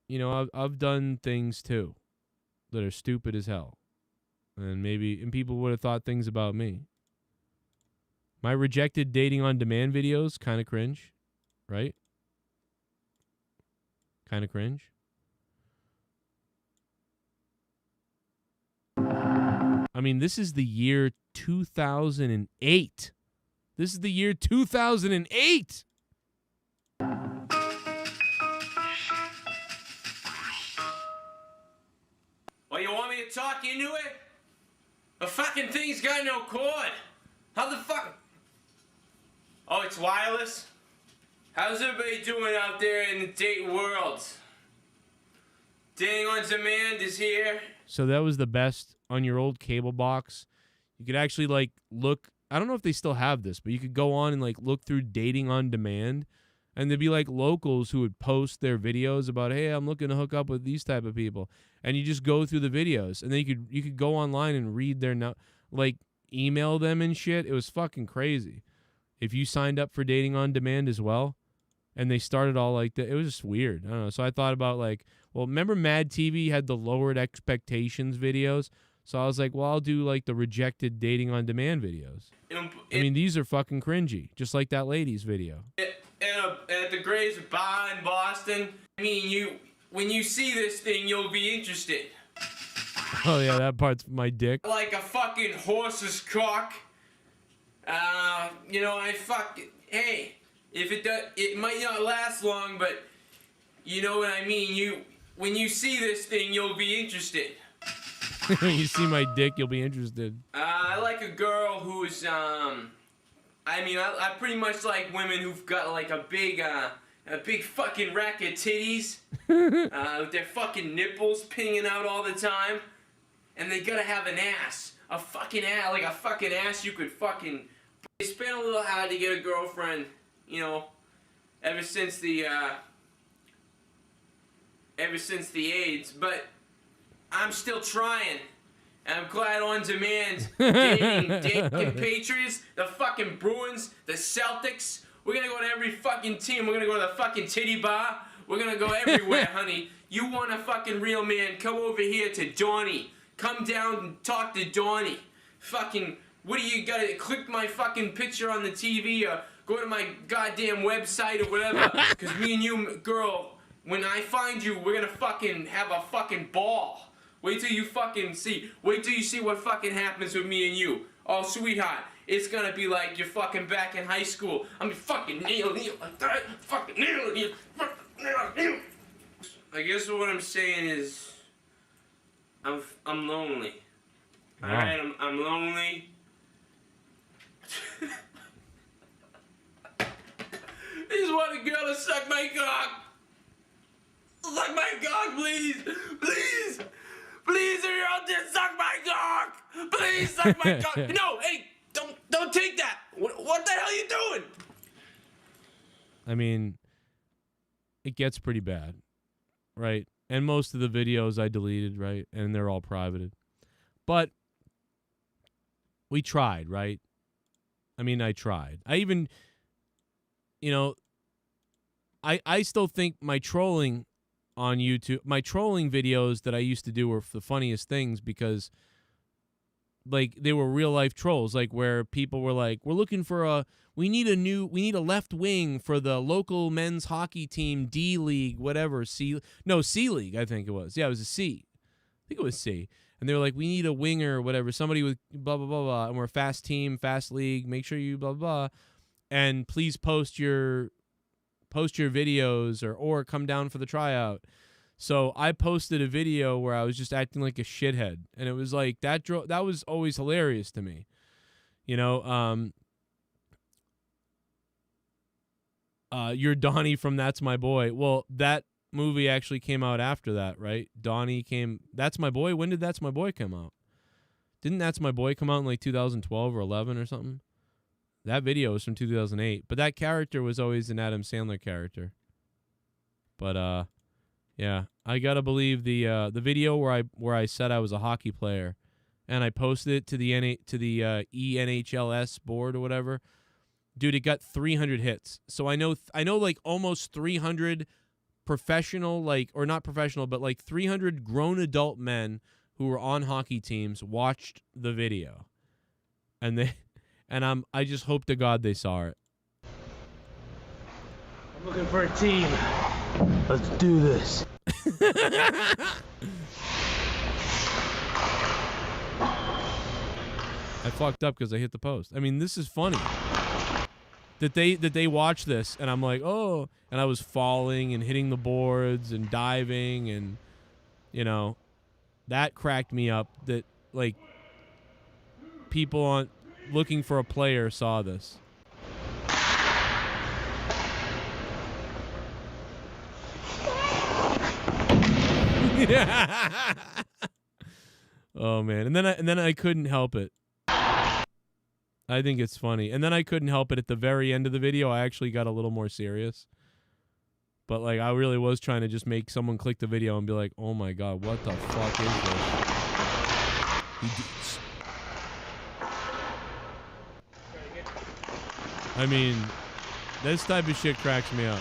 S13: you know, I've done things too that are stupid as hell. And people would have thought things about me. My rejected dating on demand videos, kind of cringe, right? Kind of cringe. I mean, this is the year 2008. This is the year 2008.
S6: Well, you want me to talk into it? The fucking thing's got no cord. How the fuck? Oh, it's wireless? How's everybody doing out there in the dating world? Dating on demand is here.
S13: So that was the best on your old cable box. You could actually like look. I don't know if they still have this, but you could go on and like look through dating on demand, and there'd be like locals who would post their videos about, hey, I'm looking to hook up with these type of people, and you just go through the videos, and then you could go online and read their like email them and shit. It was fucking crazy. If you signed up for dating on demand as well, and they started all like that, it was just weird. I don't know. So I thought about like, well, remember Mad TV had the lowered expectations videos? So I was like, well, I'll do like the rejected dating on demand videos. I mean, these are fucking cringy, just like that lady's video.
S6: At the Gray's Bar in Boston, I mean, when you see this thing, you'll be interested.
S13: Oh yeah, that part's my dick.
S6: Like a fucking horse's cock. You know, hey, if it does, it might not last long, but you know what I mean. When you see this thing, you'll be interested.
S13: When you see my dick, you'll be interested.
S6: I like a girl who's, I pretty much like women who've got like a big fucking rack of titties, with their fucking nipples pinging out all the time, and they gotta have an ass, a fucking ass you could fucking. It's been a little hard to get a girlfriend, you know, ever since the AIDS, but I'm still trying. And I'm glad on demand, dating Patriots, the fucking Bruins, the Celtics. We're gonna go to every fucking team. We're gonna go to the fucking titty bar. We're gonna go everywhere, honey. You want a fucking real man, come over here to Donnie. Come down and talk to Donnie. Fucking, what do you gotta click my fucking picture on the TV or go to my goddamn website or whatever? Cause me and you, girl, when I find you, we're gonna fucking have a fucking ball. Wait till you fucking see. Wait till you see what fucking happens with me and you. Oh, sweetheart, it's gonna be like you're fucking back in high school. I'm fucking nailing you like that. Fucking nailing you. Fucking nailing you. I guess what I'm saying is, I'm lonely.
S13: Wow.
S6: All right, I'm lonely. I just want a girl to suck my cock. Suck my cock, please. Please. Please, if you're out there, suck my cock. Please, suck my cock. No, hey, don't take that. What the hell are you doing?
S13: I mean, it gets pretty bad, right? And most of the videos I deleted, right? And they're all privated. But we tried, right? I mean, I tried. I even, you know,
S3: I still think my trolling on YouTube, my trolling videos that I used to do were the funniest things because, like, they were real life trolls, like where people were like, "We're looking for we need a left wing for the local men's hockey team, D League, whatever, C League, I think it was. Yeah, it was a C. I think it was C. And they were like, we need a winger or whatever, somebody with blah blah blah blah, and we're a fast team, fast league. Make sure you blah blah, and please post your videos or come down for the tryout." So I posted a video where I was just acting like a shithead, and it was like that was always hilarious to me. You know, you're Donnie from That's My Boy. Well, that movie actually came out after that, right? Donnie came. That's My Boy. When did That's My Boy come out? Didn't That's My Boy come out in like 2012 or 11 or something? That video was from 2008, but that character was always an Adam Sandler character. But yeah, I gotta believe the video where I said I was a hockey player, and I posted it to the ENHLS board or whatever. Dude, it got 300 hits. So I know like almost 300 professional, like, or not professional, but like 300 grown adult men who were on hockey teams watched the video, and I just hope to God they saw it.
S17: I'm looking for a team. Let's do this.
S3: I fucked up because I hit the post. I mean, this is funny. That they watch this, and I'm like, oh, and I was falling and hitting the boards and diving, and, you know, that cracked me up that, like, people looking for a player saw this. Oh man, and then I couldn't help it. I think it's funny, and then I couldn't help it at the very end of the video. I actually got a little more serious, but like I really was trying to just make someone click the video and be like, "Oh my god, what the fuck is this?" I mean, this type of shit cracks me up.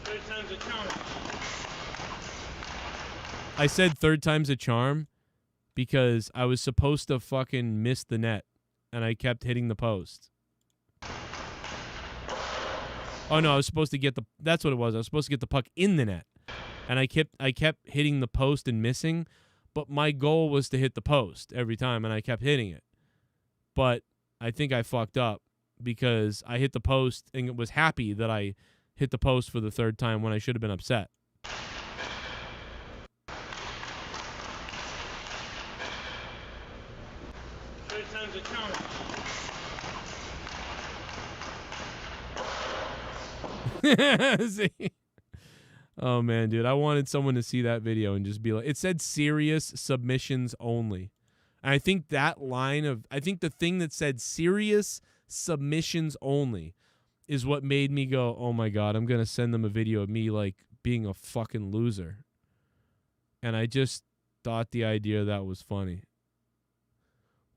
S17: Third time's a charm.
S3: I said third time's a charm because I was supposed to fucking miss the net, and I kept hitting the post. Oh no, I was supposed to get that's what it was. I was supposed to get the puck in the net, and I kept hitting the post and missing, but my goal was to hit the post every time, and I kept hitting it. But I think I fucked up because I hit the post and was happy that I hit the post for the third time when I should have been upset.
S17: Third time's a charm.
S3: See? Oh man, dude, I wanted someone to see that video and just be like, it said serious submissions only. And I think the thing that said serious submissions only is what made me go, oh my God, I'm going to send them a video of me like being a fucking loser. And I just thought the idea of that was funny.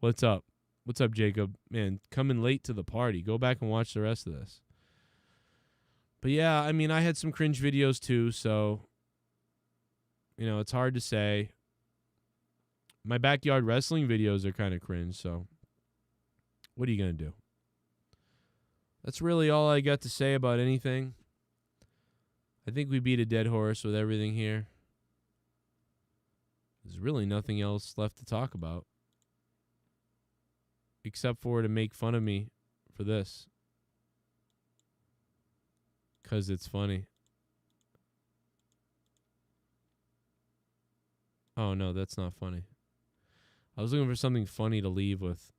S3: What's up? What's up, Jacob? Man, coming late to the party. Go back and watch the rest of this. But yeah, I mean, I had some cringe videos too, so, you know, it's hard to say. My backyard wrestling videos are kind of cringe, so what are you going to do? That's really all I got to say about anything. I think we beat a dead horse with everything here. There's really nothing else left to talk about. Except for to make fun of me for this. Because it's funny. Oh, no, that's not funny. I was looking for something funny to leave with.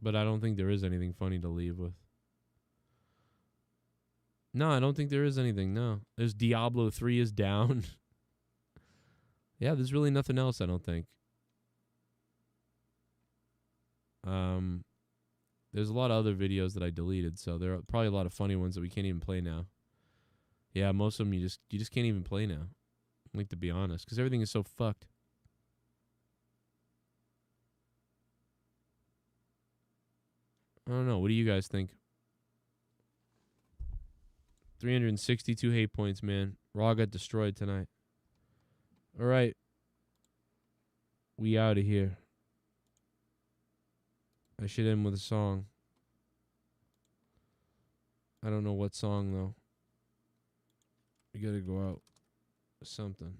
S3: But I don't think there is anything funny to leave with. No, I don't think there is anything, no. There's Diablo 3 is down. Yeah, there's really nothing else, I don't think. There's a lot of other videos that I deleted, so there are probably a lot of funny ones that we can't even play now. Yeah, most of them you just can't even play now. Like, to be honest, because everything is so fucked. I don't know. What do you guys think?
S13: 362 hate points, man. Raw got destroyed tonight. All right. We out of here. I should end with a song. I don't know what song, though. We gotta go out with something.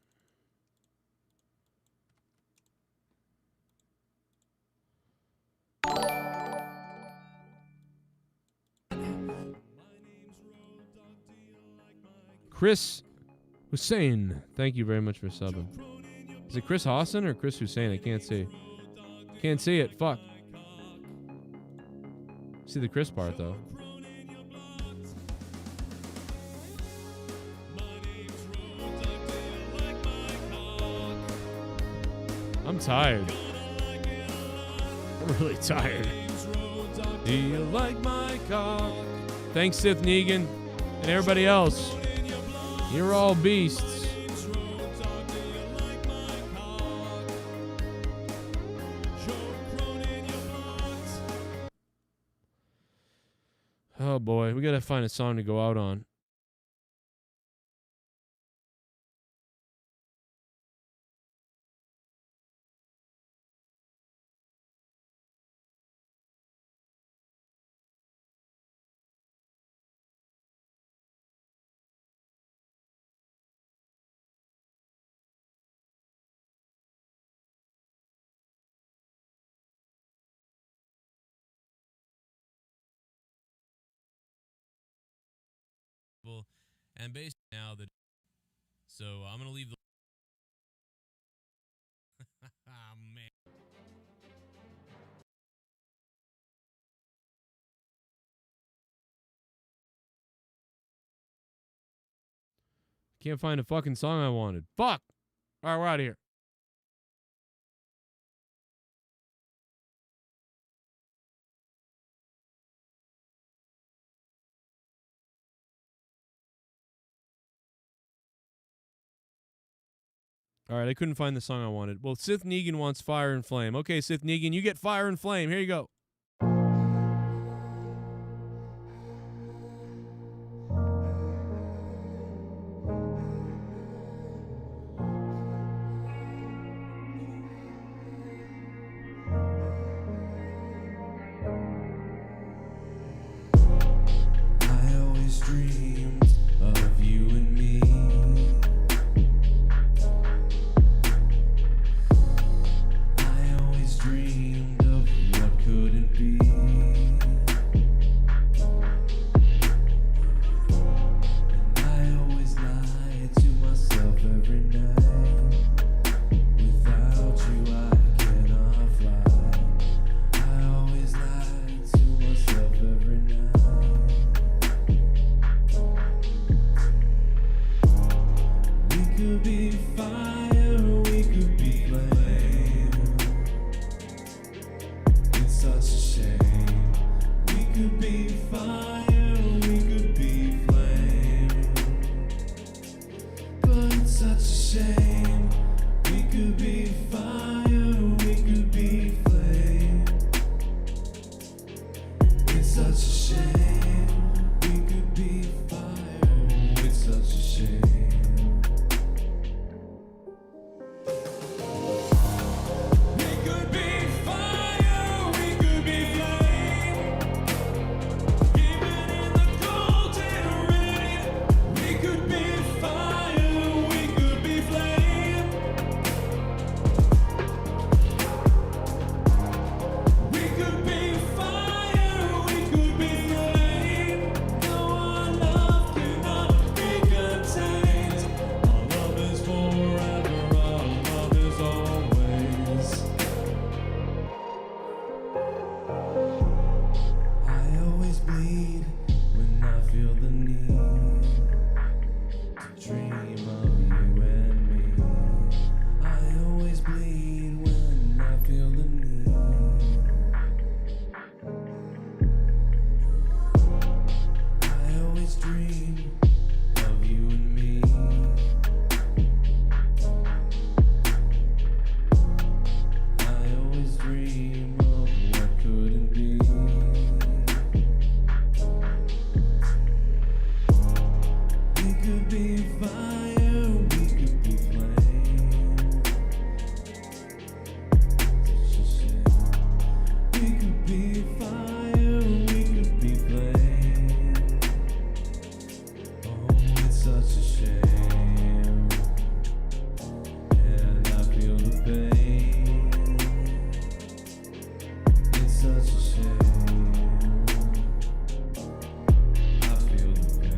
S13: Chris Hussein, thank you very much for subbing. Is it Chris Hossin or Chris Hussein? I can't see. Can't see it. Fuck. See the Chris part, though. I'm tired. I'm really tired. Do you like my cock? Thanks, Sith Negan, and everybody else. You're all beasts. Oh boy, we gotta find a song to go out on. And basically now that, so I'm gonna leave the. Oh man. Can't find a fucking song I wanted. Fuck. All right, we're out of here. All right, I couldn't find the song I wanted. Well, Sith Negan wants Fire and Flame. Okay, Sith Negan, you get Fire and Flame. Here you go.
S18: I always dreamed of you and me. Dreamed of what couldn't be. And I always lied to myself every night. Without you I cannot fly. I always lied to myself every night. We could be fire, we could be flame. Such a shame. We could be fire, we could be flame. But it's such a shame. We could be fire, we could be flame. It's such a shame. We could be fire. It's such a shame. fire, we could be flame. Such a shame. We could be fire, we could be flame. Oh, it's such a shame. And I feel the pain. It's such a shame. I feel the pain.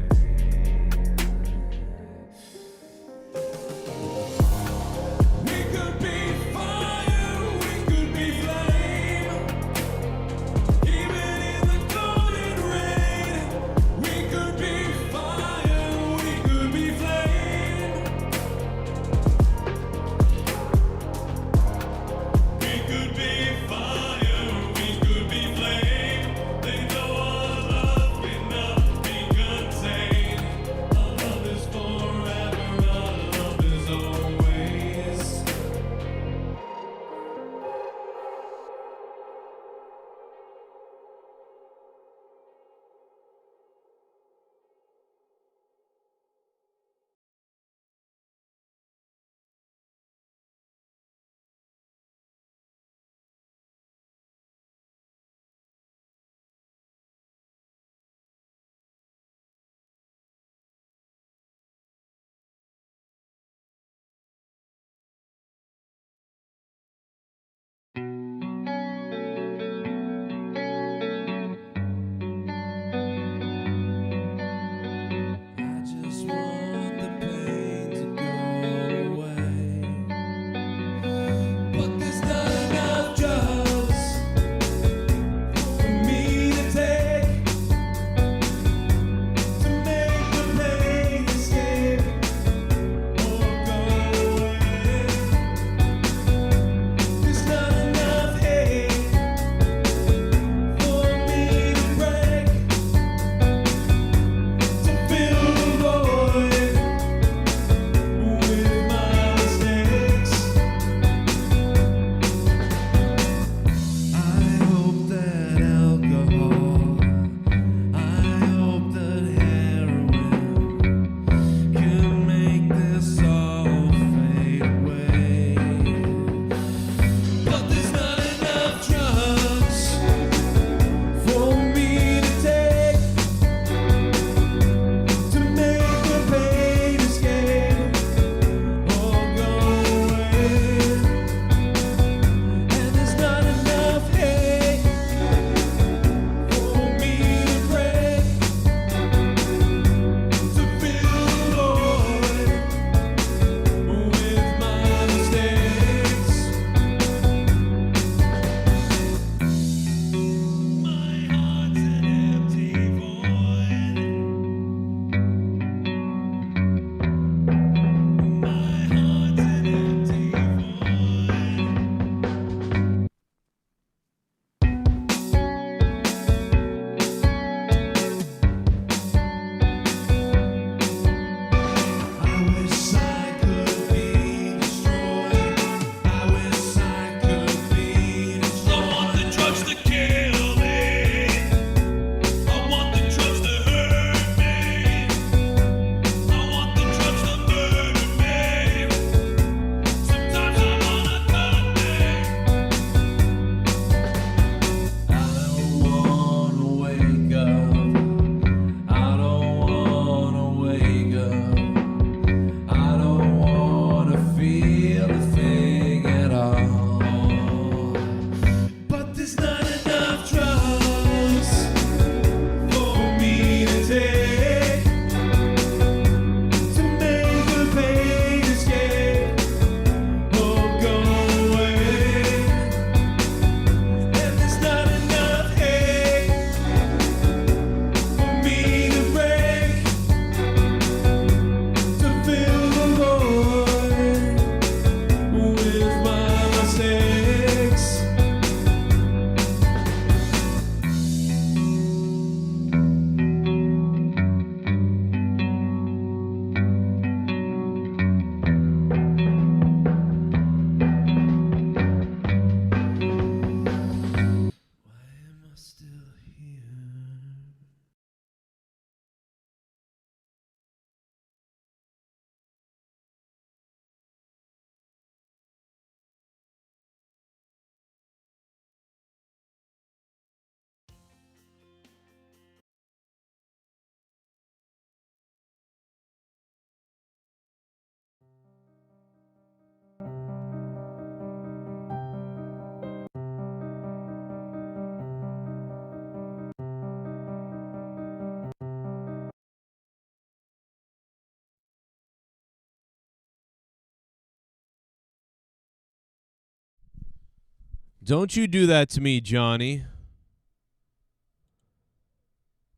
S3: Don't you do that to me, Johnny.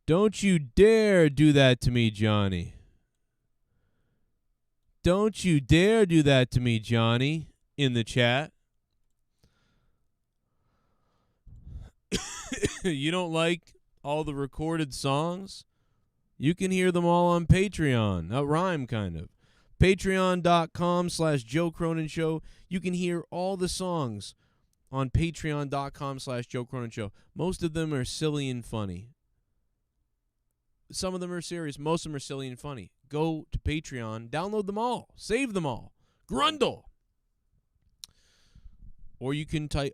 S3: Don't you dare do that to me, Johnny. Don't you dare do that to me, Johnny, in the chat. You don't like all the recorded songs? You can hear them all on Patreon. A rhyme, kind of. Patreon.com/Joe Cronin Show. You can hear all the songs on Patreon.com/Joe Cronin Show. Most of them are silly and funny. Some of them are serious. Most of them are silly and funny. Go to Patreon, download them all, save them all. Grundle. Or you can go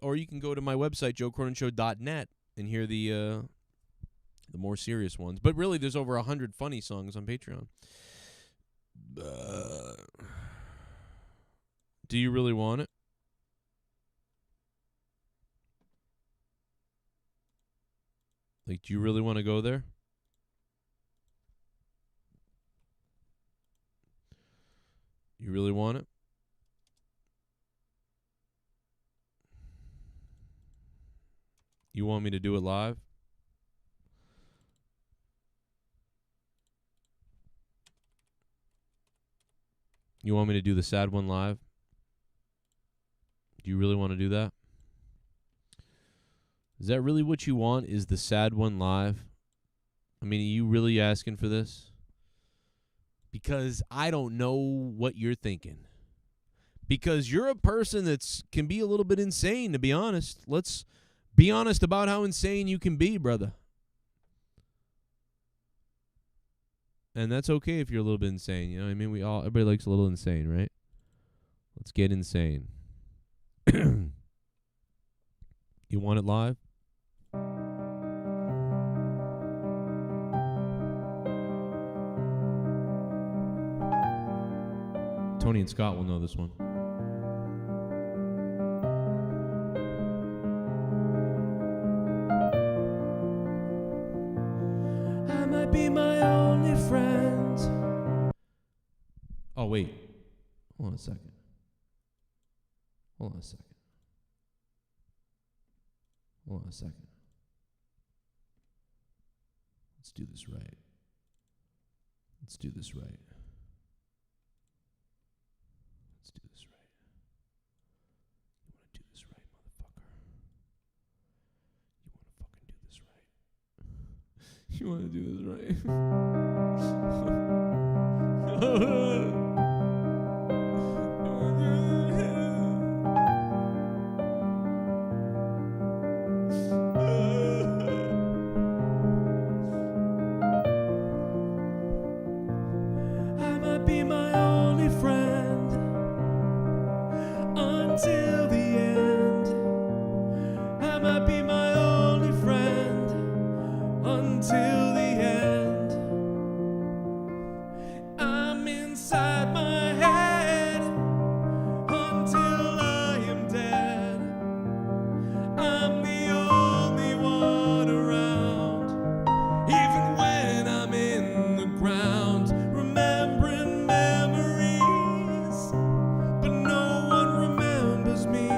S3: to my website, joecroninshow.net, and hear the more serious ones. But really, there's over 100 funny songs on Patreon. Do you really want it? Like, do you really want to go there? You really want it? You want me to do it live? You want me to do the sad one live? Do you really want to do that? Is that really what you want? Is the sad one live? I mean, are you really asking for this? Because I don't know what you're thinking. Because you're a person that can be a little bit insane, to be honest. Let's be honest about how insane you can be, brother. And that's okay if you're a little bit insane. You know what I mean? Everybody likes a little insane, right? Let's get insane. You want it live? Tony and Scott will know this one.
S18: I might be my only friend.
S3: Oh, wait. Hold on a second. Hold on a second. Hold on a second. Let's do this right. Let's do this right. Let's do this right. You want to do this right. You want to fucking do this right. You want to do this right.
S18: I might be my only friend until the end. I might be my only friend until the end. I'm inside my head until I am dead. I'm the only one around, even when I'm in the ground, remembering memories, but no one remembers me.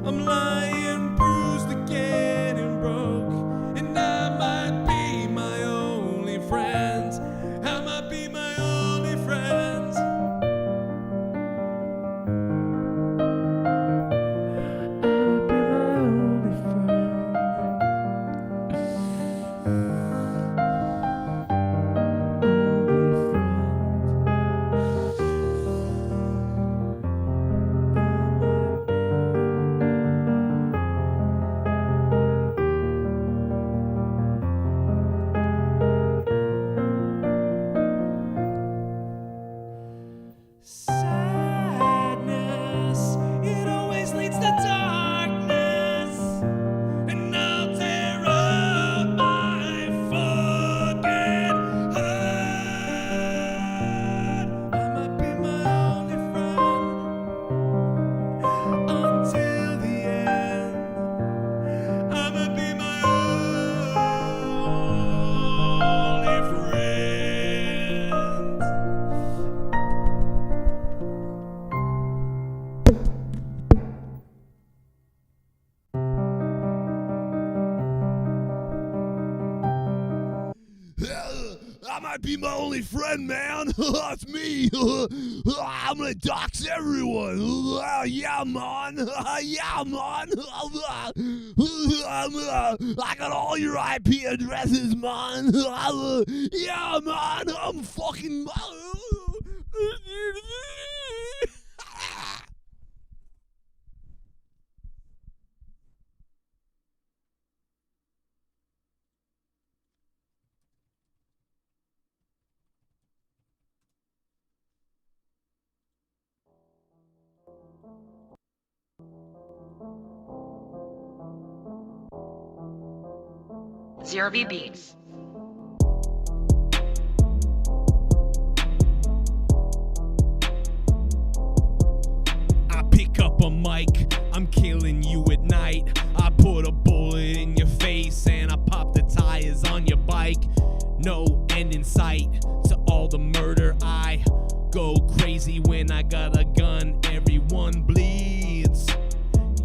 S18: I'm lying bruised again and broke, and I might be my only friend. I might be my only friend.
S8: be my only friend, man. That's me. I'm gonna dox everyone. Yeah, man. Yeah, man. I got all your IP addresses, man. Yeah, man. I'm fucking...
S19: Zero B Beats.
S20: I pick up a mic, I'm killing you at night. I put a bullet in your face and I pop the tires on your bike. No end in sight to all the murder. I go crazy when I got a gun. Everyone bleeds.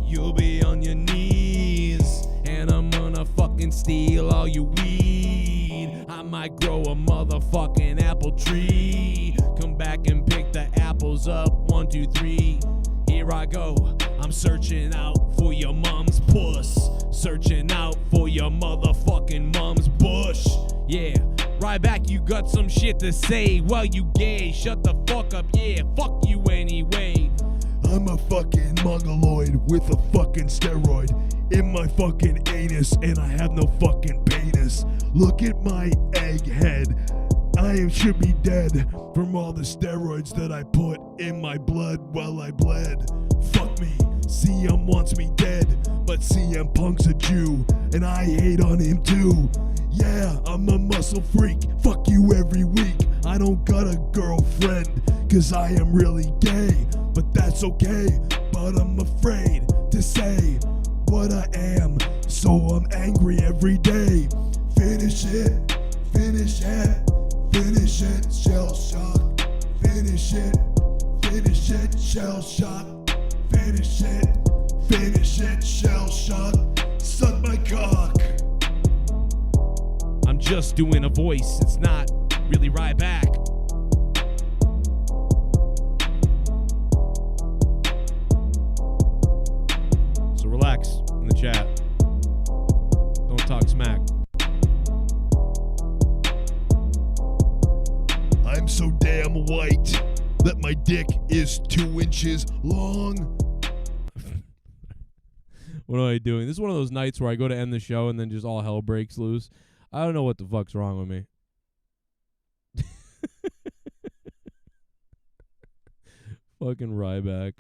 S20: You'll be on your knees, and I'm gonna fucking steal all your weed. I might grow a motherfucking apple tree. Come back and pick the apples up. 1, 2, 3. Here I go. I'm searching out for your mom's puss. Searching out for your motherfucking mom's bush. Yeah, Ryback, you got some shit to say. Well, you gay. Shut the fuck up. Yeah, fuck you anyway.
S8: I'm a fucking mongoloid with a fucking steroid in my fucking anus, and I have no fucking penis. Look at my egghead. Should be dead from all the steroids that I put in my blood while I bled. Fuck me, CM wants me dead, but CM Punk's a Jew, and I hate on him too. Yeah, I'm a muscle freak, fuck you every week. I don't got a girlfriend, cause I am really gay, but that's okay. But I'm afraid to say what I am, so I'm angry every day. Finish it, finish it, finish it, shell shock. Finish it, shell shock. Finish it, shell shock. Suck my cock.
S20: I'm just doing a voice, it's not really Ryback. So relax in the chat. Don't talk smack.
S8: I'm so damn white that my dick is 2 inches long.
S3: What am I doing? This is one of those nights where I go to end the show and then just all hell breaks loose. I don't know what the fuck's wrong with me. Fucking Ryback.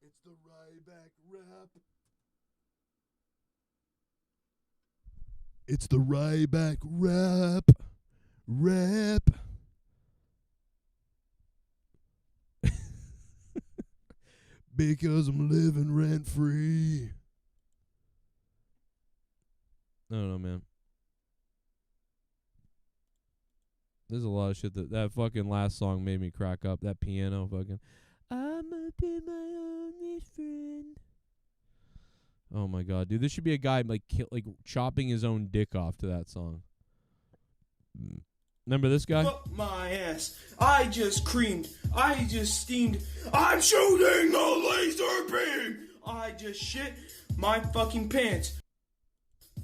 S8: It's the Ryback rap. It's the Ryback rap. Rap. Because I'm living rent free.
S3: I don't know, man. There's a lot of shit that fucking last song made me crack up. That piano fucking. I'ma be my only friend. Oh my god, dude! This should be a guy like chopping his own dick off to that song. Remember this guy?
S21: Fuck my ass. I just creamed. I just steamed. I'm shooting the laser beam. I just shit my fucking pants.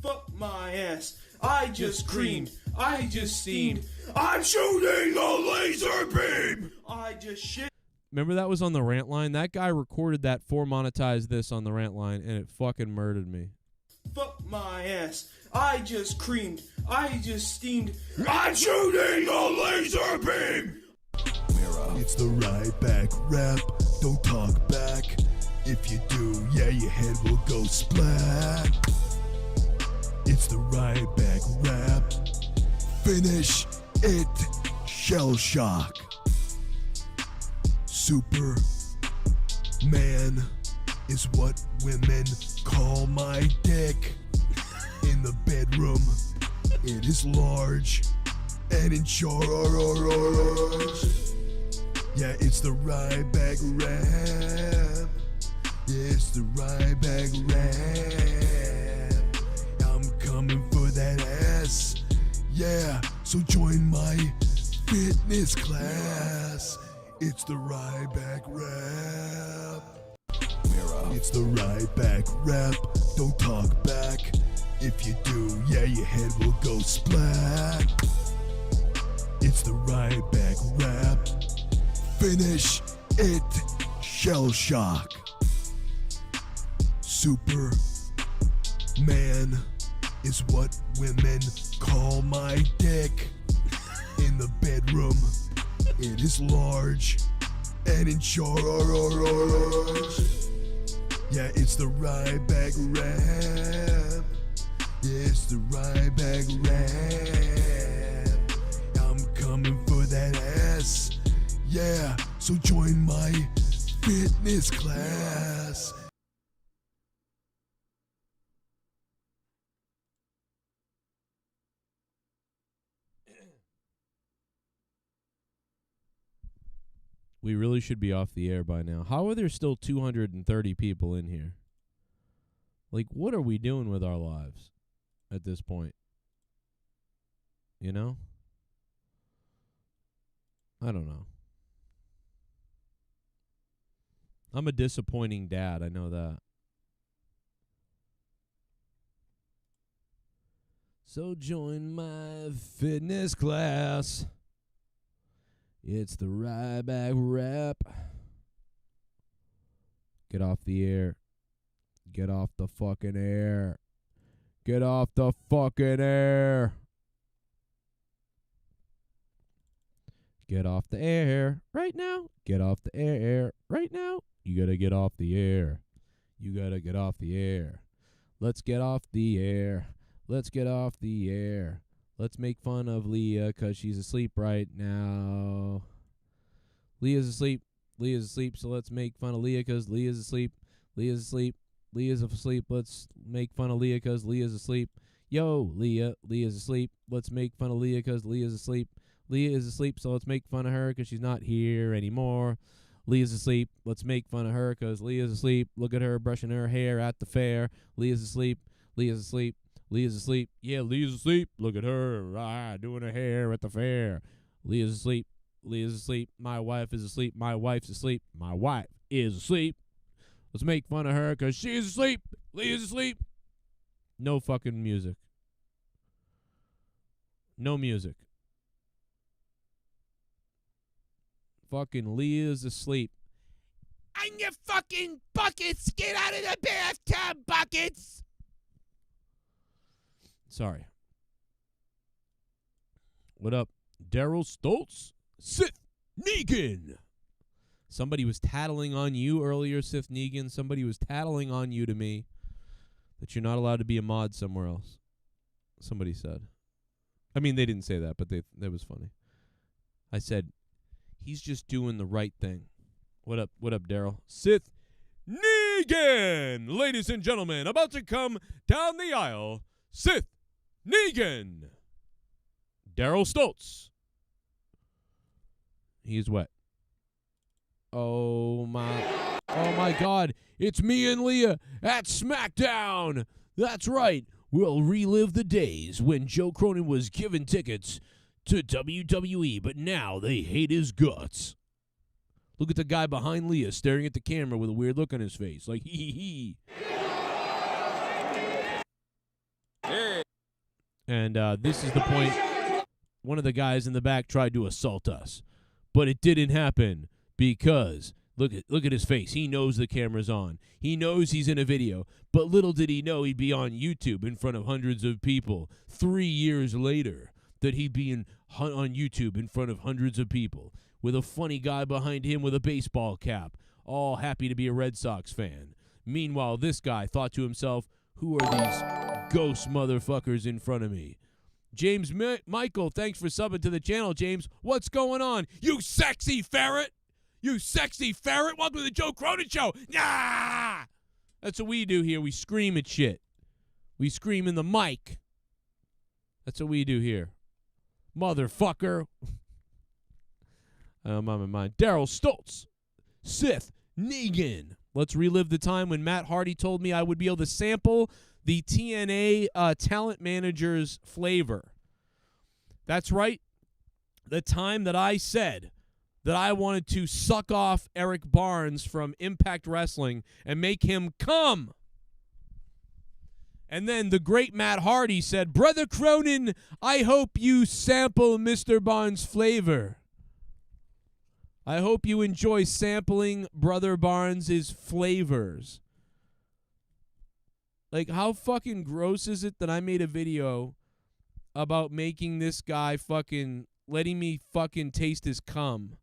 S21: Fuck my ass. I just creamed. I just steamed. I'm shooting the laser beam. I just shit.
S3: Remember that was on the rant line? That guy recorded that for Monetize This on the rant line, and it fucking murdered me.
S21: Fuck my ass. I just creamed. I just steamed. I'm shooting the laser beam.
S8: It's the Ryback rap. Don't talk back. If you do, yeah, your head will go splat. It's the Ryback rap. Finish it, shell shock. Superman is what women call my dick. In the bedroom, it is large and in charge. Yeah, it's the Ryback rap. Yeah, it's the Ryback rap. I'm coming for that ass. Yeah, so join my fitness class. It's the Ryback rap. It's the Ryback rap. Don't talk back. If you do, yeah, your head will go splat. It's the Ryback rap. Finish it. Shell shock. Superman is what women call my dick. In the bedroom, it is large and in charge. Yeah, it's the Ryback rap. Yeah, it's the Ryback rap. I'm coming for that ass. Yeah, so join my fitness class.
S3: We really should be off the air by now. How are there still 230 people in here? Like, what are we doing with our lives at this point? You know? I don't know. I'm a disappointing dad, I know that. So join my fitness class. It's the Ryback rap. Get off the air. Get off the fucking air. Get off the fucking air. Get off the air right now. Get off the air right now. You gotta get off the air. You gotta get off the air. Let's get off the air. Let's get off the air. Let's make fun of Leah because she's asleep right now. Leah's asleep. Leah's asleep, so let's make fun of Leah because Leah's asleep. Leah's asleep. Leah's asleep. Let's make fun of Leah because Leah's asleep. Yo, Leah. Leah's asleep. Let's make fun of Leah because Leah's asleep. Leah is asleep, so let's make fun of her because she's not here anymore. Leah's asleep. Let's make fun of her because Leah's asleep. Look at her brushing her hair at the fair. Leah's asleep. Leah's asleep. Leah's asleep. Yeah, Leah's asleep. Look at her doing her hair at the fair. Leah's asleep. Leah's asleep. My wife is asleep. My wife's asleep. My wife is asleep. Let's make fun of her because she's asleep. Leah's asleep. No fucking music. No music. Fucking Leah's asleep.
S20: On your fucking buckets! Get out of the bathtub, buckets!
S3: Sorry. What up, Daryl Stoltz? Sith Negan! Somebody was tattling on you earlier, Sith Negan. Somebody was tattling on you to me that you're not allowed to be a mod somewhere else. Somebody said. I mean, they didn't say that, but that was funny. I said, he's just doing the right thing. What up, Daryl? Sith Negan! Ladies and gentlemen, about to come down the aisle, Sith Negan! Daryl Stoltz. He's wet. Oh my God. It's me and Leah at SmackDown. That's right. We'll relive the days when Joe Cronin was given tickets to WWE, but now they hate his guts. Look at the guy behind Leah staring at the camera with a weird look on his face, like hee. And this is the point. One of the guys in the back tried to assault us, but it didn't happen because look at his face. He knows the camera's on. He knows he's in a video, but little did he know he'd be on YouTube in front of hundreds of people 3 years later. That he'd be on YouTube in front of hundreds of people with a funny guy behind him with a baseball cap, all happy to be a Red Sox fan. Meanwhile, this guy thought to himself, who are these ghost motherfuckers in front of me? James Michael, thanks for subbing to the channel, James. What's going on? You sexy ferret! You sexy ferret! Welcome to the Joe Cronin Show! Nah! That's what we do here. We scream at shit. We scream in the mic. That's what we do here. Motherfucker. I'm on my mind. Daryl Stoltz. Sith Negan. Let's relive the time when Matt Hardy told me I would be able to sample the TNA talent manager's flavor.
S13: That's right. The time that I said that I wanted to suck off Eric Barnes from Impact Wrestling and make him come. And then the great Matt Hardy said, Brother Cronin, I hope you sample Mr. Barnes' flavor. I hope you enjoy sampling Brother Barnes' flavors. Like, how fucking gross is it that I made a video about making this guy fucking, letting me fucking taste his cum?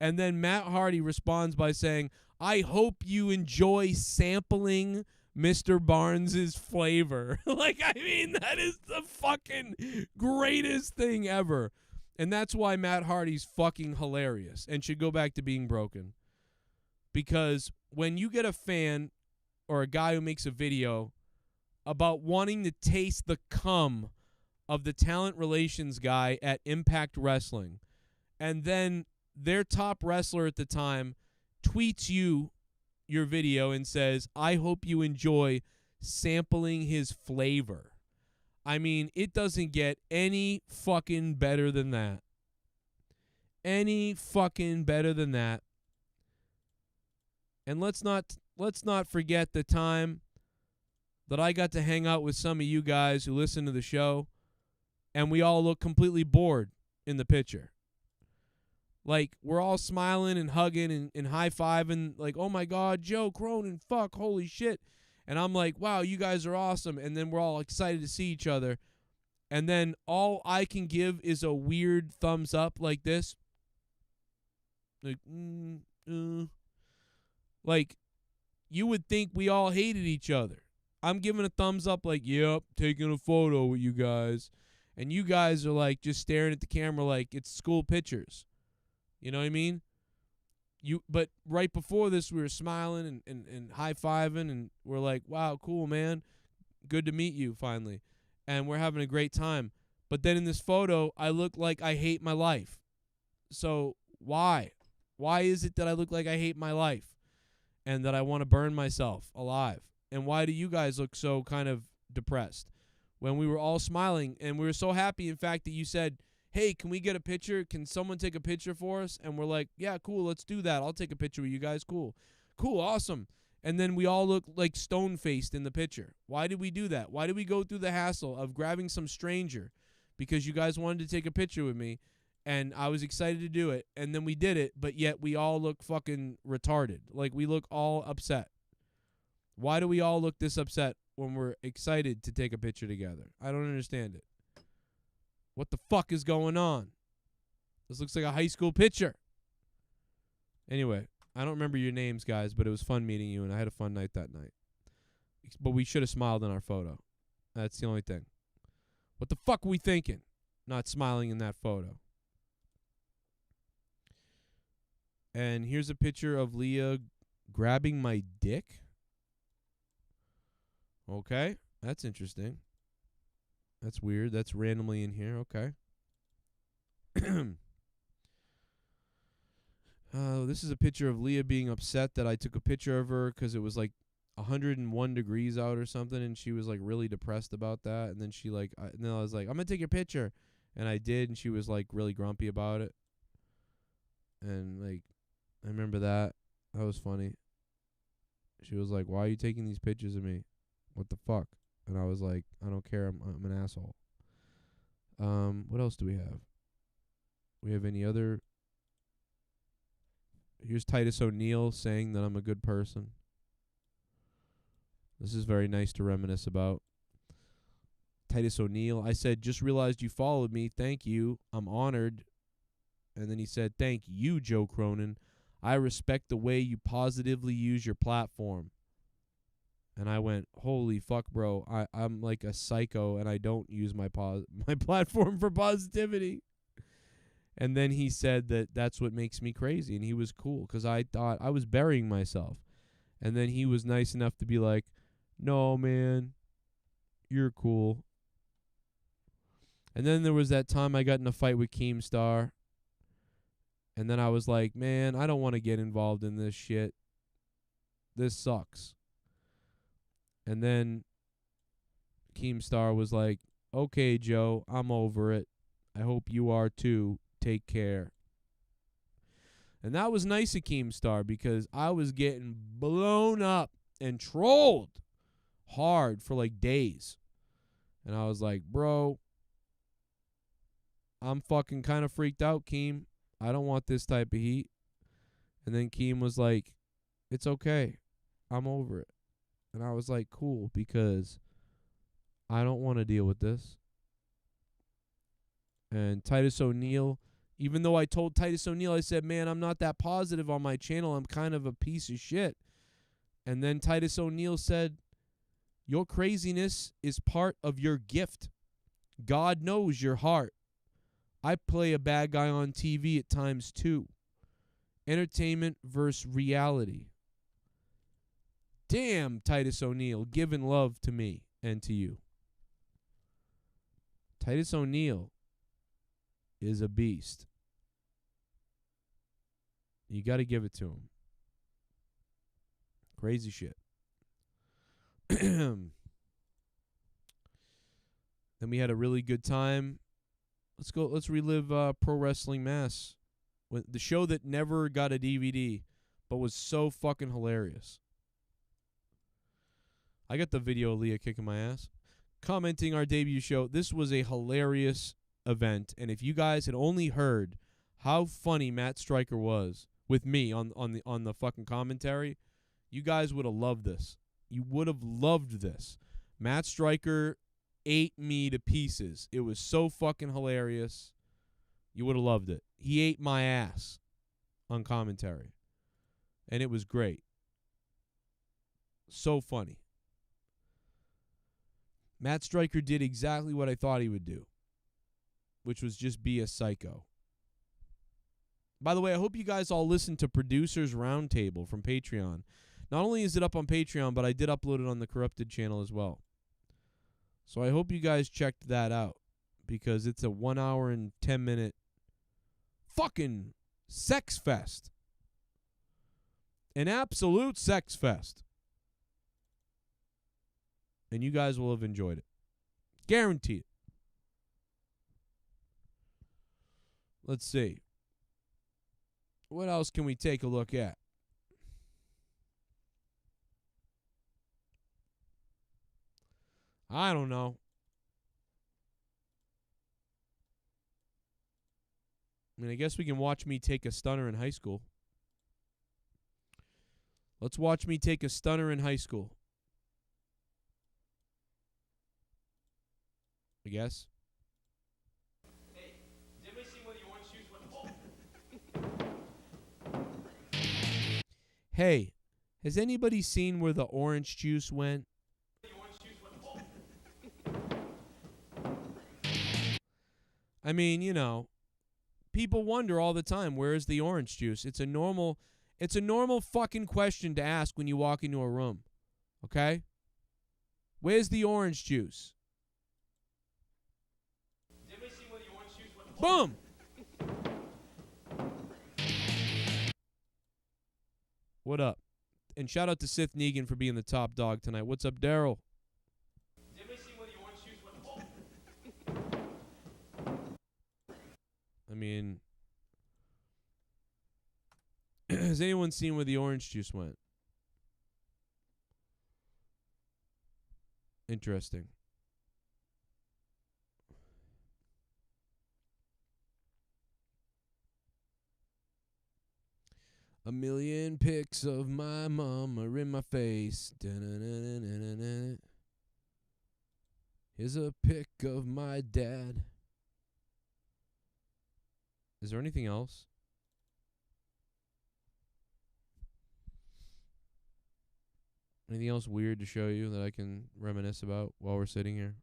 S13: And then Matt Hardy responds by saying, I hope you enjoy sampling Mr. Barnes' flavor. Like, I mean, that is the fucking greatest thing ever. And that's why Matt Hardy's fucking hilarious and should go back to being broken. Because when you get a fan or a guy who makes a video about wanting to taste the cum of the talent relations guy at Impact Wrestling, and then their top wrestler at the time tweets you your video and says, I hope you enjoy sampling his flavor. I mean, it doesn't get any fucking better than that. Any fucking better than that. And let's not forget the time that I got to hang out with some of you guys who listen to the show, and we all look completely bored in the picture. Like, we're all smiling and hugging and high-fiving, like, oh, my God, Joe, Cronin, fuck, holy shit. And I'm like, wow, you guys are awesome. And then we're all excited to see each other. And then all I can give is a weird thumbs up like this. Like, Like, you would think we all hated each other. I'm giving a thumbs up like, yep, taking a photo with you guys. And you guys are like just staring at the camera like it's school pictures. You know what I mean? But right before this, we were smiling and high-fiving, and we're like, wow, cool, man. Good to meet you, finally. And we're having a great time. But then in this photo, I look like I hate my life. So why? Why is it that I look like I hate my life and that I want to burn myself alive? And why do you guys look so kind of depressed when we were all smiling? And we were so happy, in fact, that you said, hey, can we get a picture? Can someone take a picture for us? And we're like, yeah, cool, let's do that. I'll take a picture with you guys. Cool. Cool, awesome. And then we all look like stone-faced in the picture. Why did we do that? Why did we go through the hassle of grabbing some stranger because you guys wanted to take a picture with me, and I was excited to do it, and then we did it, but yet we all look fucking retarded. Like, we look all upset. Why do we all look this upset when we're excited to take a picture together? I don't understand it. What the fuck is going on? This looks like a high school picture. Anyway, I don't remember your names, guys, but it was fun meeting you, and I had a fun night that night. But we should have smiled in our photo. That's the only thing. What the fuck were we thinking? Not smiling in that photo. And here's a picture of Leah grabbing my dick. Okay, that's interesting. That's weird. That's randomly in here. Okay. This is a picture of Leah being upset that I took a picture of her because it was like 101 degrees out or something, and she was like really depressed about that. And then she and then I was like, I'm gonna take your picture, and I did, and she was like really grumpy about it. And like, I remember that. That was funny. She was like, why are you taking these pictures of me? What the fuck? And I was like, I don't care. I'm an asshole. What else do we have? We have any other? Here's Titus O'Neil saying that I'm a good person. This is very nice to reminisce about. Titus O'Neil. I said, just realized you followed me. Thank you. I'm honored. And then he said, thank you, Joe Cronin. I respect the way you positively use your platform. And I went, holy fuck, bro. I'm like a psycho, and I don't use my platform for positivity. And then he said that that's what makes me crazy, and he was cool because I thought I was burying myself. And then he was nice enough to be like, no, man, you're cool. And then there was that time I got in a fight with Keemstar. And then I was like, man, I don't want to get involved in this shit. This sucks. And then Keemstar was like, okay, Joe, I'm over it.
S3: I hope you are too. Take care. And that was nice of Keemstar because I was getting blown up and trolled hard for like days. And I was like, bro, I'm fucking kind of freaked out, Keem. I don't want this type of heat. And then Keem was like, it's okay. I'm over it. And I was like, cool, because I don't want to deal with this. And Titus O'Neil, even though I told Titus O'Neil, I said, man, I'm not that positive on my channel. I'm kind of a piece of shit. And then Titus O'Neil said, your craziness is part of your gift. God knows your heart. I play a bad guy on TV at times too. Entertainment versus reality. Damn, Titus O'Neil, giving love to me and to you. Titus O'Neil is a beast. You got to give it to him. Crazy shit. Then we had a really good time. Let's relive Pro Wrestling Mass. The show that never got a DVD, but was so fucking hilarious. I got the video of Leah kicking my ass. Commenting our debut show, this was a hilarious event, and if you guys had only heard how funny Matt Stryker was with me on the fucking commentary, you guys would have loved this. You would have loved this. Matt Stryker ate me to pieces. It was so fucking hilarious. You would have loved it. He ate my ass on commentary. And it was great. So funny. Matt Stryker did exactly what I thought he would do, which was just be a psycho. By the way, I hope you guys all listen to Producers Roundtable from Patreon. Not only is it up on Patreon, but I did upload it on the Corrupted channel as well. So I hope you guys checked that out, because it's a 1 hour and 10 minute fucking sex fest. An absolute sex fest. And you guys will have enjoyed it. Guaranteed. Let's see. What else can we take a look at? I don't know. I mean, I guess we can watch me take a stunner in high school. Let's watch me take a stunner in high school. I guess.
S6: Hey, has anybody seen where the orange juice went?
S3: Hey, has anybody seen where the orange juice went? I mean, you know, people wonder all the time, where's the orange juice? It's a normal fucking question to ask when you walk into a room. Okay? Where's the orange juice? Boom! What up? And shout out to Sith Negan for being the top dog tonight. What's up, Daryl? I mean, has anyone seen where the orange juice went? Interesting. A million pics of my mom are in my face. Da-na-na-na-na-na. Here's a pic of my dad. Is there anything else? Anything else weird to show you that I can reminisce about while we're sitting here?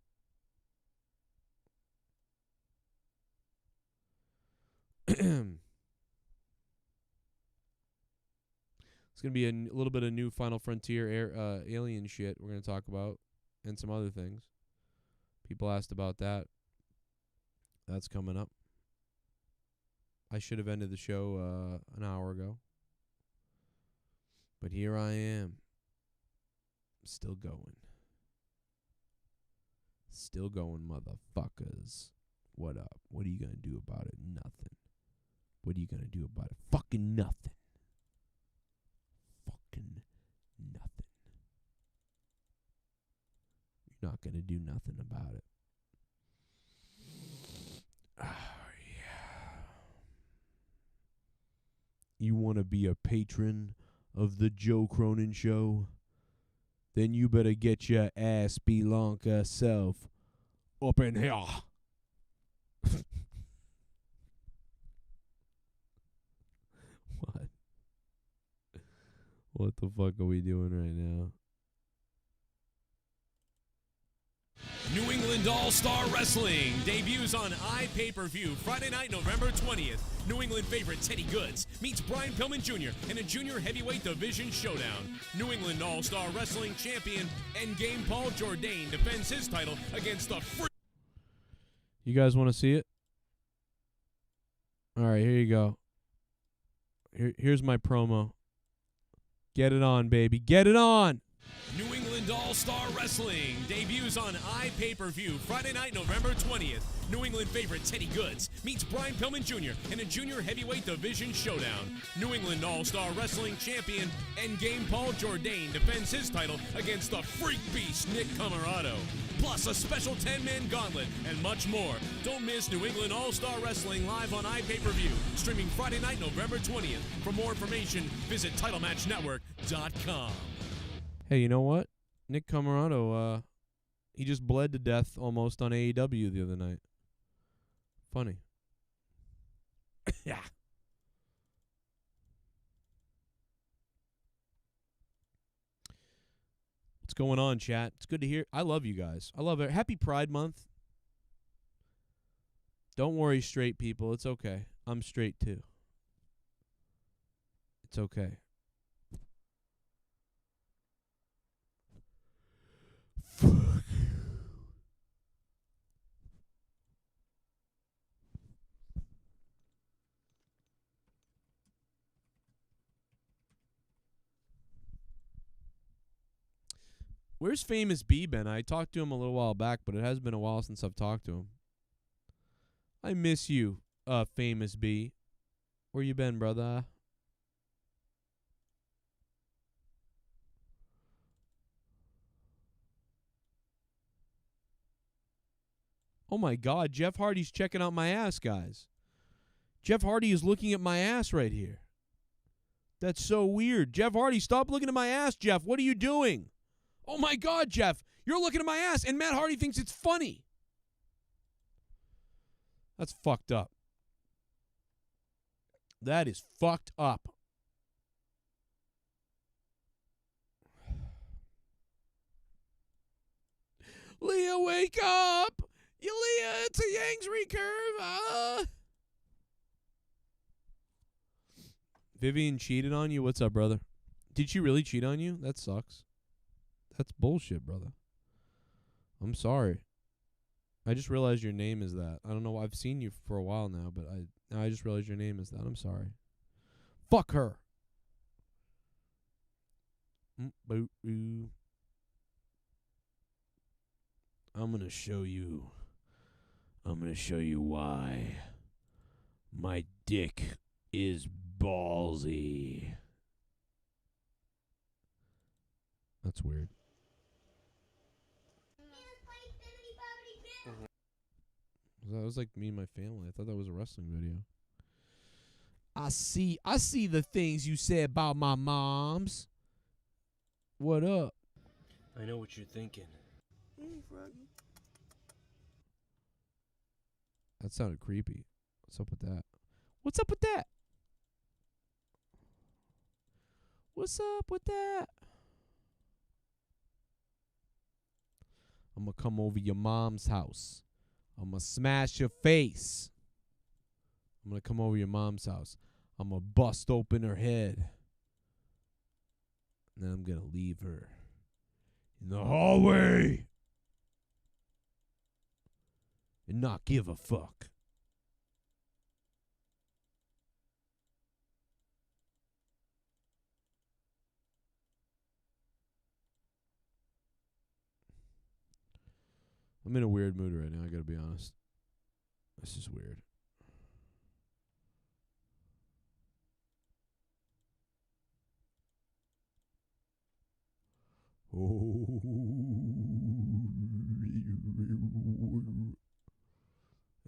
S3: It's going to be a little bit of new Final Frontier alien shit we're going to talk about, and some other things. People asked about that. That's coming up. I should have ended the show an hour ago. But here I am. Still going. Still going, motherfuckers.
S13: What up? What are you going to do about it? Nothing. What are you going to do about it? Fucking nothing. Fucking nothing. You're not going to do nothing about it. Oh, yeah. You want to be a patron of the Joe Cronin Show? Then you better get your ass Spelunker self up in here. What? What the fuck are we doing right now?
S20: New England All-Star Wrestling debuts on iPay-Per-View Friday night, November 20th. New England favorite Teddy Goods meets Brian Pillman Jr. in a junior heavyweight division showdown. New England All-Star Wrestling champion Endgame Paul Jourdain defends his title against the
S13: You guys want to see it? All right, here you go. Here's my promo. Get it on, baby. Get it on!
S20: New England All-Star Wrestling debuts on iPay-Per-View Friday night, November 20th. New England favorite Teddy Goods meets Brian Pillman Jr. in a junior heavyweight division showdown. New England All-Star Wrestling champion Endgame Paul Jourdain defends his title against the freak beast Nick Camarado. Plus a special 10-man gauntlet and much more. Don't miss New England All-Star Wrestling live on iPay-Per-View, streaming Friday night, November 20th. For more information, visit TitleMatchNetwork.com.
S13: Hey, you know what? Nick Camarado, he just bled to death almost on AEW the other night. Funny. Yeah. What's going on, chat? It's good to hear. I love you guys. I love it. Happy Pride Month. Don't worry, straight people. It's okay. I'm straight, too. It's okay. Where's Famous B been? I talked to him a little while back, but it has been a while since I've talked to him. I miss you, Famous B. Where you been, brother? Oh my God, Jeff Hardy's checking out my ass, guys. Jeff Hardy is looking at my ass right here. That's so weird. Jeff Hardy, stop looking at my ass, Jeff. What are you doing? Oh my God, Jeff, you're looking at my ass, and Matt Hardy thinks it's funny. That's fucked up. That is fucked up. Leah, wake up! Leah, it's a Yang's recurve. Vivian cheated on you? What's up, brother? Did she really cheat on you? That sucks. That's bullshit, brother. I'm sorry. I just realized your name is that. I don't know. I've seen you for a while now, but I just realized your name is that. I'm sorry. Fuck her. I'm gonna show you. I'm gonna show you why my dick is ballsy. That's weird. That was like me and my family. I thought that was a wrestling video. I see the things you said about my moms. What up?
S2: I know what you're thinking.
S13: That sounded creepy. What's up with that? What's up with that? What's up with that? I'm gonna come over your mom's house. I'm gonna smash your face. I'm gonna come over your mom's house. I'm gonna bust open her head. And then I'm gonna leave her in the hallway and not give a fuck. I'm in a weird mood right now, I gotta be honest.
S3: This is weird.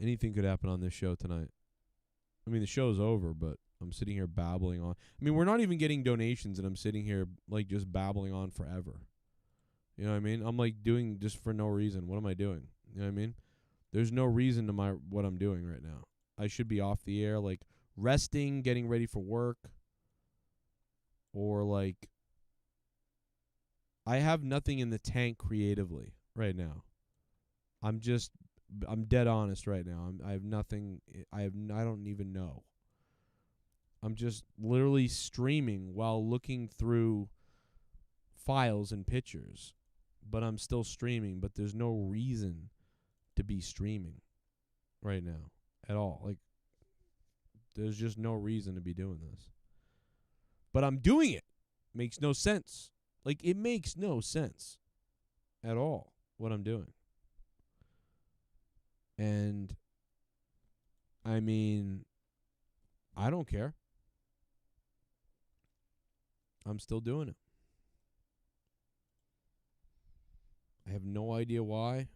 S3: Anything could happen on this show tonight. I mean, the show's over, but I'm sitting here babbling on. I mean, we're not even getting donations, and I'm sitting here, like, just babbling on forever. You know what I mean? I'm, like, doing just for no reason. What am I doing? You know what I mean? There's no reason to what I'm doing right now. I should be off the air, like, resting, getting ready for work, or, like, I have nothing in the tank creatively right now. I'm dead honest right now. I have nothing. I don't even know. I'm just literally streaming while looking through files and pictures, but I'm still streaming. But there's no reason to be streaming right now at all. Like, there's just no reason to be doing this. But I'm doing it. Makes no sense. Like, it makes no sense at all what I'm doing. And, I mean, I don't care. I'm still doing it. I have no idea why.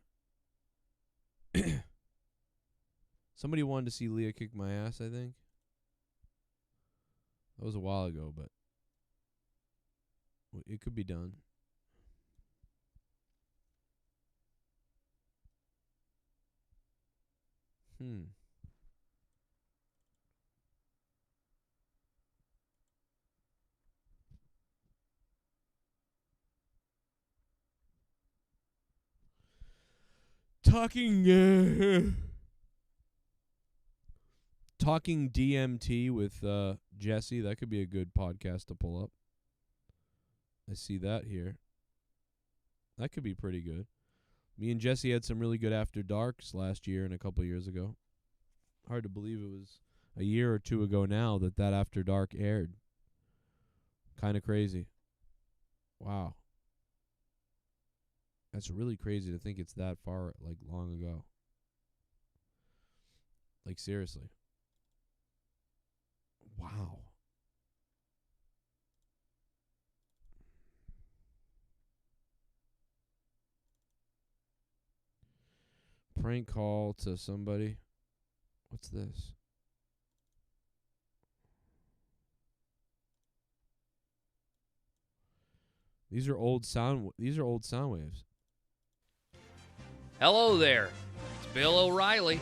S3: Somebody wanted to see Leah kick my ass, I think. That was a while ago, but it could be done. Talking DMT with Jesse, that could be a good podcast to pull up. I see that here. That could be pretty good. Me and Jesse had some really good After Darks last year and a couple years ago. Hard to believe it was a year or two ago now that After Dark aired. Kind of crazy. Wow. That's really crazy to think it's that far, like, long ago. Like, seriously. Wow. Prank call to somebody. What's this? These are old sound waves.
S9: Hello there. It's Bill O'Reilly.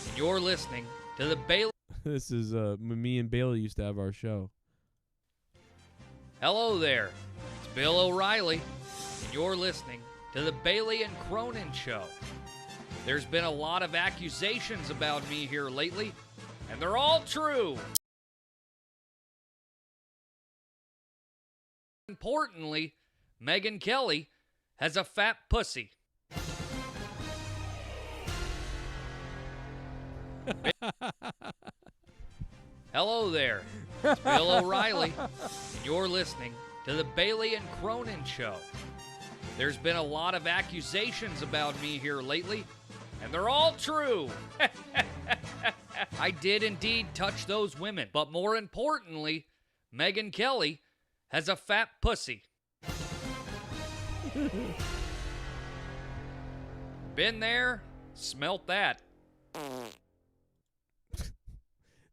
S9: And you're listening to the Bailey.
S3: This is when me and Bailey used to have our show.
S9: Hello there. It's Bill O'Reilly. And you're listening to the Bailey and Cronin show. There's been a lot of accusations about me here lately, and they're all true. Importantly, Megyn Kelly has a fat pussy. Hello there. It's Bill O'Reilly, and you're listening to the Bailey and Cronin show. There's been a lot of accusations about me here lately, and they're all true. I did indeed touch those women, but more importantly, Megyn Kelly has a fat pussy. Been there, smelt that.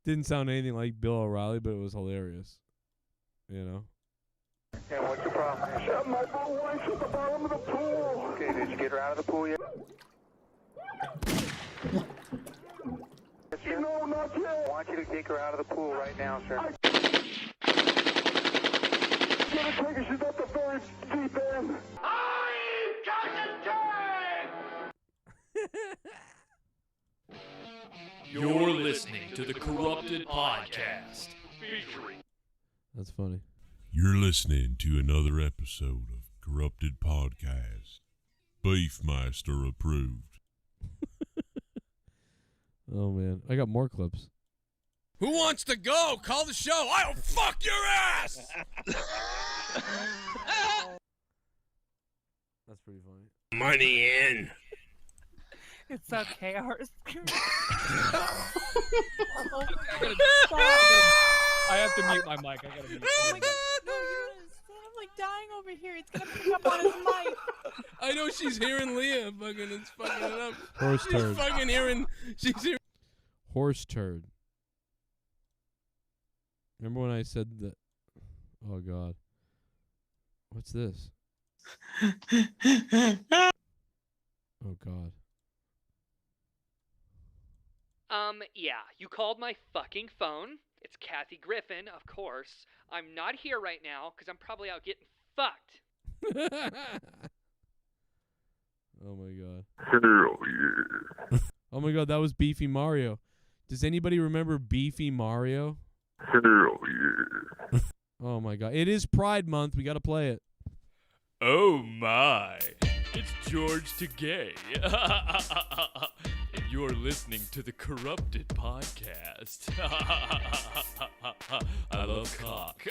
S3: Didn't sound anything like Bill O'Reilly, but it was hilarious. You know?
S22: Yeah, what's your problem? Shut my wife at the bottom of the pool. Okay, did you get her out of the pool yet? No, not yet. I want you to take her out of the pool right now, sir. I'm gonna take her. She's at the very deep end. I'm
S9: You're listening to the Corrupted Podcast. Featuring.
S3: That's funny.
S23: You're listening to another episode of Corrupted Podcast. Beefmeister approved.
S3: Oh, man. I got more clips.
S20: Who wants to go? Call the show. I'll fuck your ass!
S3: That's pretty funny.
S20: Money in.
S1: It's okay, ours.
S9: I have to mute my mic. I gotta mute.
S1: Oh my god, no, I'm like dying over here. It's gonna pick up on his mic.
S3: I know she's hearing Leah fucking. It's fucking it up.
S13: Horse
S3: she's
S13: turd.
S3: fucking hearing. She's hearing.
S13: Horse turd. Remember when I said that? Oh God. What's this? Oh God.
S10: Yeah, you called my fucking phone. It's Kathy Griffin, of course. I'm not here right now because I'm probably out getting fucked.
S13: Oh my God.
S22: Hell yeah.
S13: Oh my God, that was Beefy Mario. Does anybody remember Beefy Mario?
S22: Hell yeah.
S13: Oh my God. It is Pride Month. We got to play it.
S11: Oh my, it's George Tagay. And you're listening to the Corrupted Podcast. I love cock.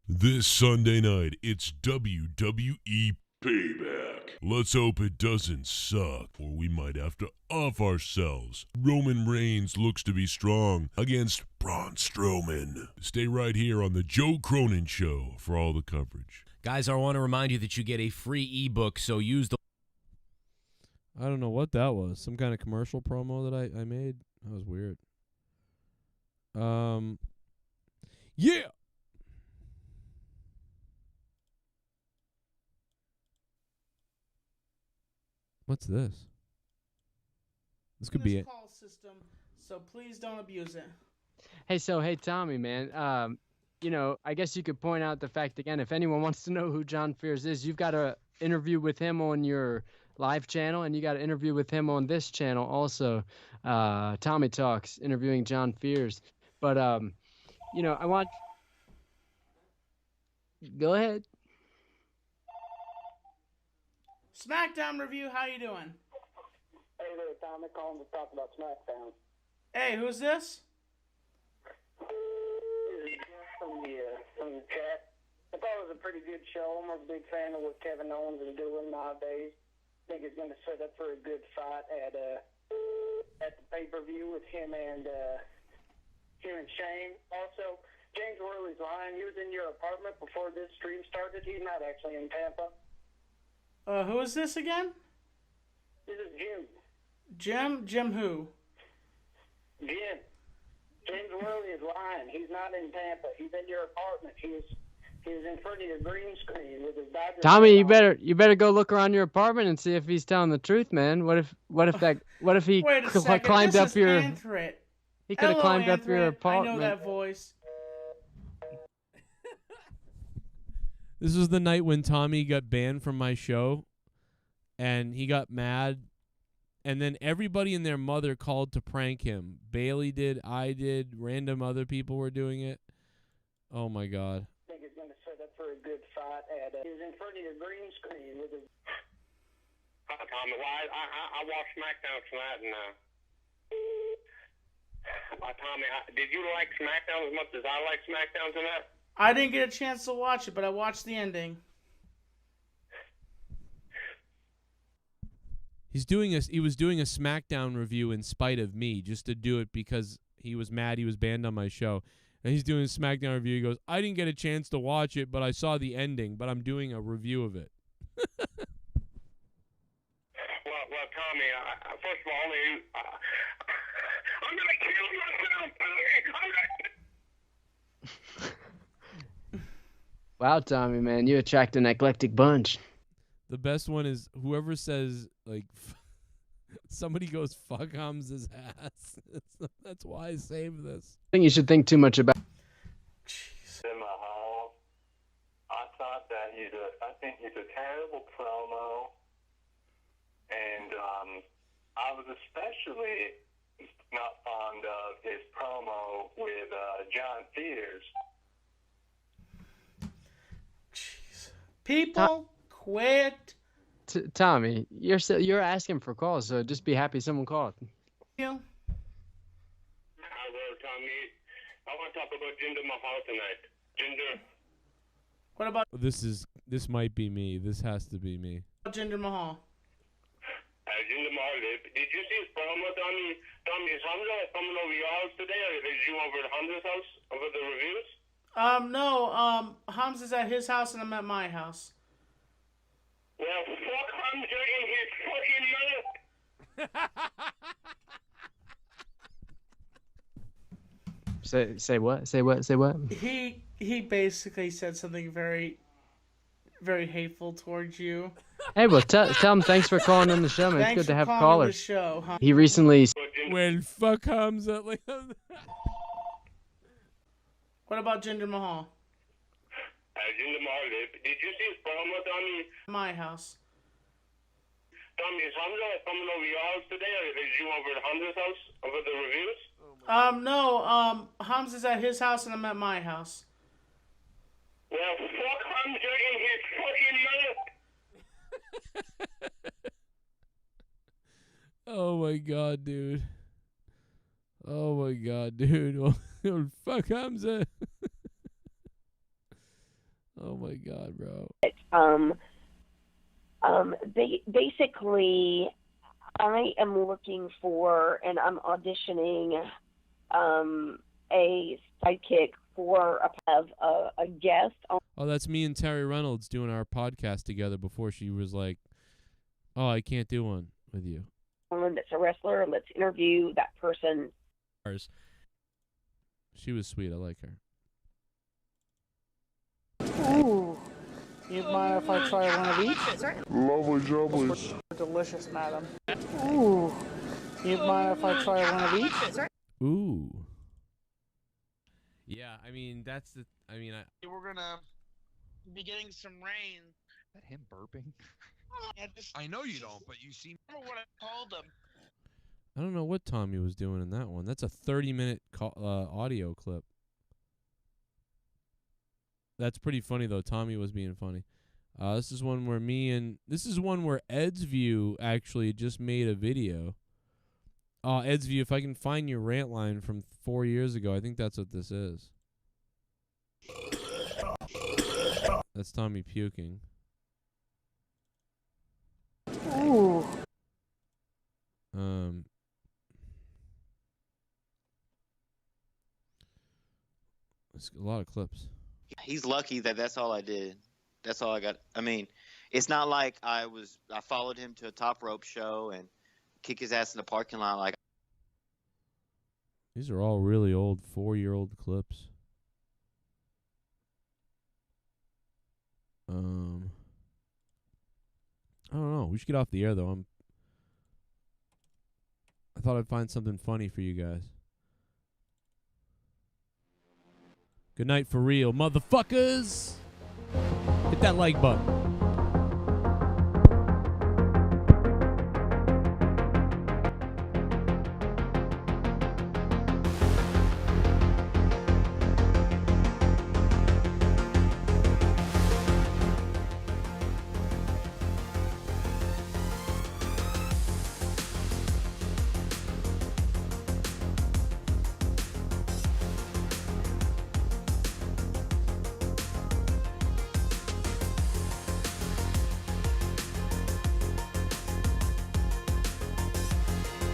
S23: This Sunday night, it's WWE Payback. Let's hope it doesn't suck, or we might have to off ourselves. Roman Reigns looks to be strong against Braun Strowman. Stay right here on the Joe Cronin Show for all the coverage.
S2: Guys, I want to remind you that you get a free ebook, so use the...
S13: I don't know what that was. Some kind of commercial promo that I made? That was weird. Yeah! What's this? This could be it.
S14: Call system, so please don't abuse it.
S24: Hey, Tommy, man. You know, I guess you could point out the fact again, if anyone wants to know who John Fears is, you've got an interview with him on your live channel, and you got an interview with him on this channel also. Tommy Talks, interviewing John Fears. But, you know, I want... Go ahead.
S14: SmackDown review, how you doing?
S25: Hey there, Tommy, calling to talk about SmackDown.
S14: Hey, who's this?
S25: From the chat. I thought it was a pretty good show. I'm a big fan of what Kevin Owens is doing nowadays. I think it's going to set up for a good fight at the pay-per-view with him and Shane. Also, James Worley's lying. He was in your apartment before this stream started. He's not actually in Tampa.
S14: Who is this again?
S25: This is Jim.
S14: Jim who?
S25: Jim. James Worley is lying. He's not in Tampa. He's in your apartment. He's in front of your green screen with his Dodgers.
S24: Tommy, you better go look around your apartment and see if he's telling the truth, man. What if he
S14: Wait a second.
S24: climbed
S14: this
S24: up
S14: is
S24: your
S14: Anthrit.
S24: he could have
S14: Hello,
S24: climbed up your
S14: Anthrit.
S24: apartment.
S14: I know that voice.
S13: This was the night when Tommy got banned from my show, and he got mad, and then everybody and their mother called to prank him. Bailey did, I did, random other people were doing it. Oh my God.
S25: I think it's going to set up for a good fight at he's in front of your green screen with his...
S26: Hi, Tommy. Well, I watched SmackDown tonight, and Tommy, did you like SmackDown as much as I like SmackDown tonight?
S14: I didn't get a chance to watch it, but I watched the ending.
S13: He was doing a SmackDown review in spite of me, just to do it because he was mad he was banned on my show. And he's doing a SmackDown review. He goes, I didn't get a chance to watch it, but I saw the ending, but I'm doing a review of it.
S26: Well, Tommy, first of all, I'm going to kill myself, Tommy.
S24: Wow, Tommy, man, you attract an eclectic bunch.
S13: The best one is whoever says, like, somebody goes, fuck Hamza's ass. That's why I saved this.
S24: I think you should think too much about.
S26: In my house, I thought that I think he's a terrible promo, and I was especially not fond of his promo with John Fears.
S14: People, quit.
S24: Tommy, you're asking for calls, so just be happy someone called.
S14: You.
S26: I will, Tommy. Tommy. I want to talk about Jinder Mahal tonight. Jinder.
S14: What about
S13: This might be me. This has to be me.
S14: Jinder Mahal?
S26: Jinder Mahal, did you see his promo, Tommy? Tommy, is Hamza coming over your house today, or is you over at Hamza's house over the reviews?
S14: No. Hamza's at his house and I'm at my house.
S26: Well, fuck Hamza in his fucking mouth.
S24: Say what? Say what? Say what?
S14: He basically said something very, very hateful towards you.
S24: Hey, well, tell him thanks for calling on the show, man. It's good to have callers.
S14: The show, huh?
S24: He recently.
S13: Well, fuck Hamza.
S14: What about Jinder Mahal?
S26: Jinder Mahal, did you see his promo, Tommy?
S14: My house.
S26: Tommy, is Hamza coming over your house today, or is you over at Hamza's house over the reviews?
S14: No. Hamza's at his house and I'm at my house.
S26: Well, fuck Hamza in his fucking mouth.
S13: Oh my god, dude. Oh my god, dude. Oh, fuck Hamza. Oh my god, bro.
S4: Basically, I am looking for, and I'm auditioning, a sidekick for a guest.
S13: Oh, that's me and Terry Reynolds doing our podcast together before she was like, oh, I can't do one with you.
S4: That's a wrestler. Let's interview that person.
S13: She was sweet. I like her.
S14: Ooh. You mind if I try one of each?
S8: Lovely jobblies.
S14: Delicious, madam. Ooh. You mind if I try one of each?
S13: Ooh. Yeah, I mean, that's the... I mean,
S5: We're gonna be getting some rain.
S9: Is that him burping?
S5: I know you don't, but you seem... I don't know what I called him.
S13: I don't know what Tommy was doing in that one. That's a 30-minute audio clip. That's pretty funny, though. Tommy was being funny. This is one where this is one where Ed's View actually just made a video. Ed's View, if I can find your rant line from 4 years ago, I think that's what this is. That's Tommy puking.
S14: Ooh.
S13: It's a lot of clips.
S7: He's lucky that that's all I did. That's all I got. I mean, it's not like I followed him to a top rope show and kick his ass in the parking lot. Like,
S13: these are all really old 4-year-old clips. I don't know. We should get off the air though. I thought I'd find something funny for you guys. Good night for real, motherfuckers. Hit that like button.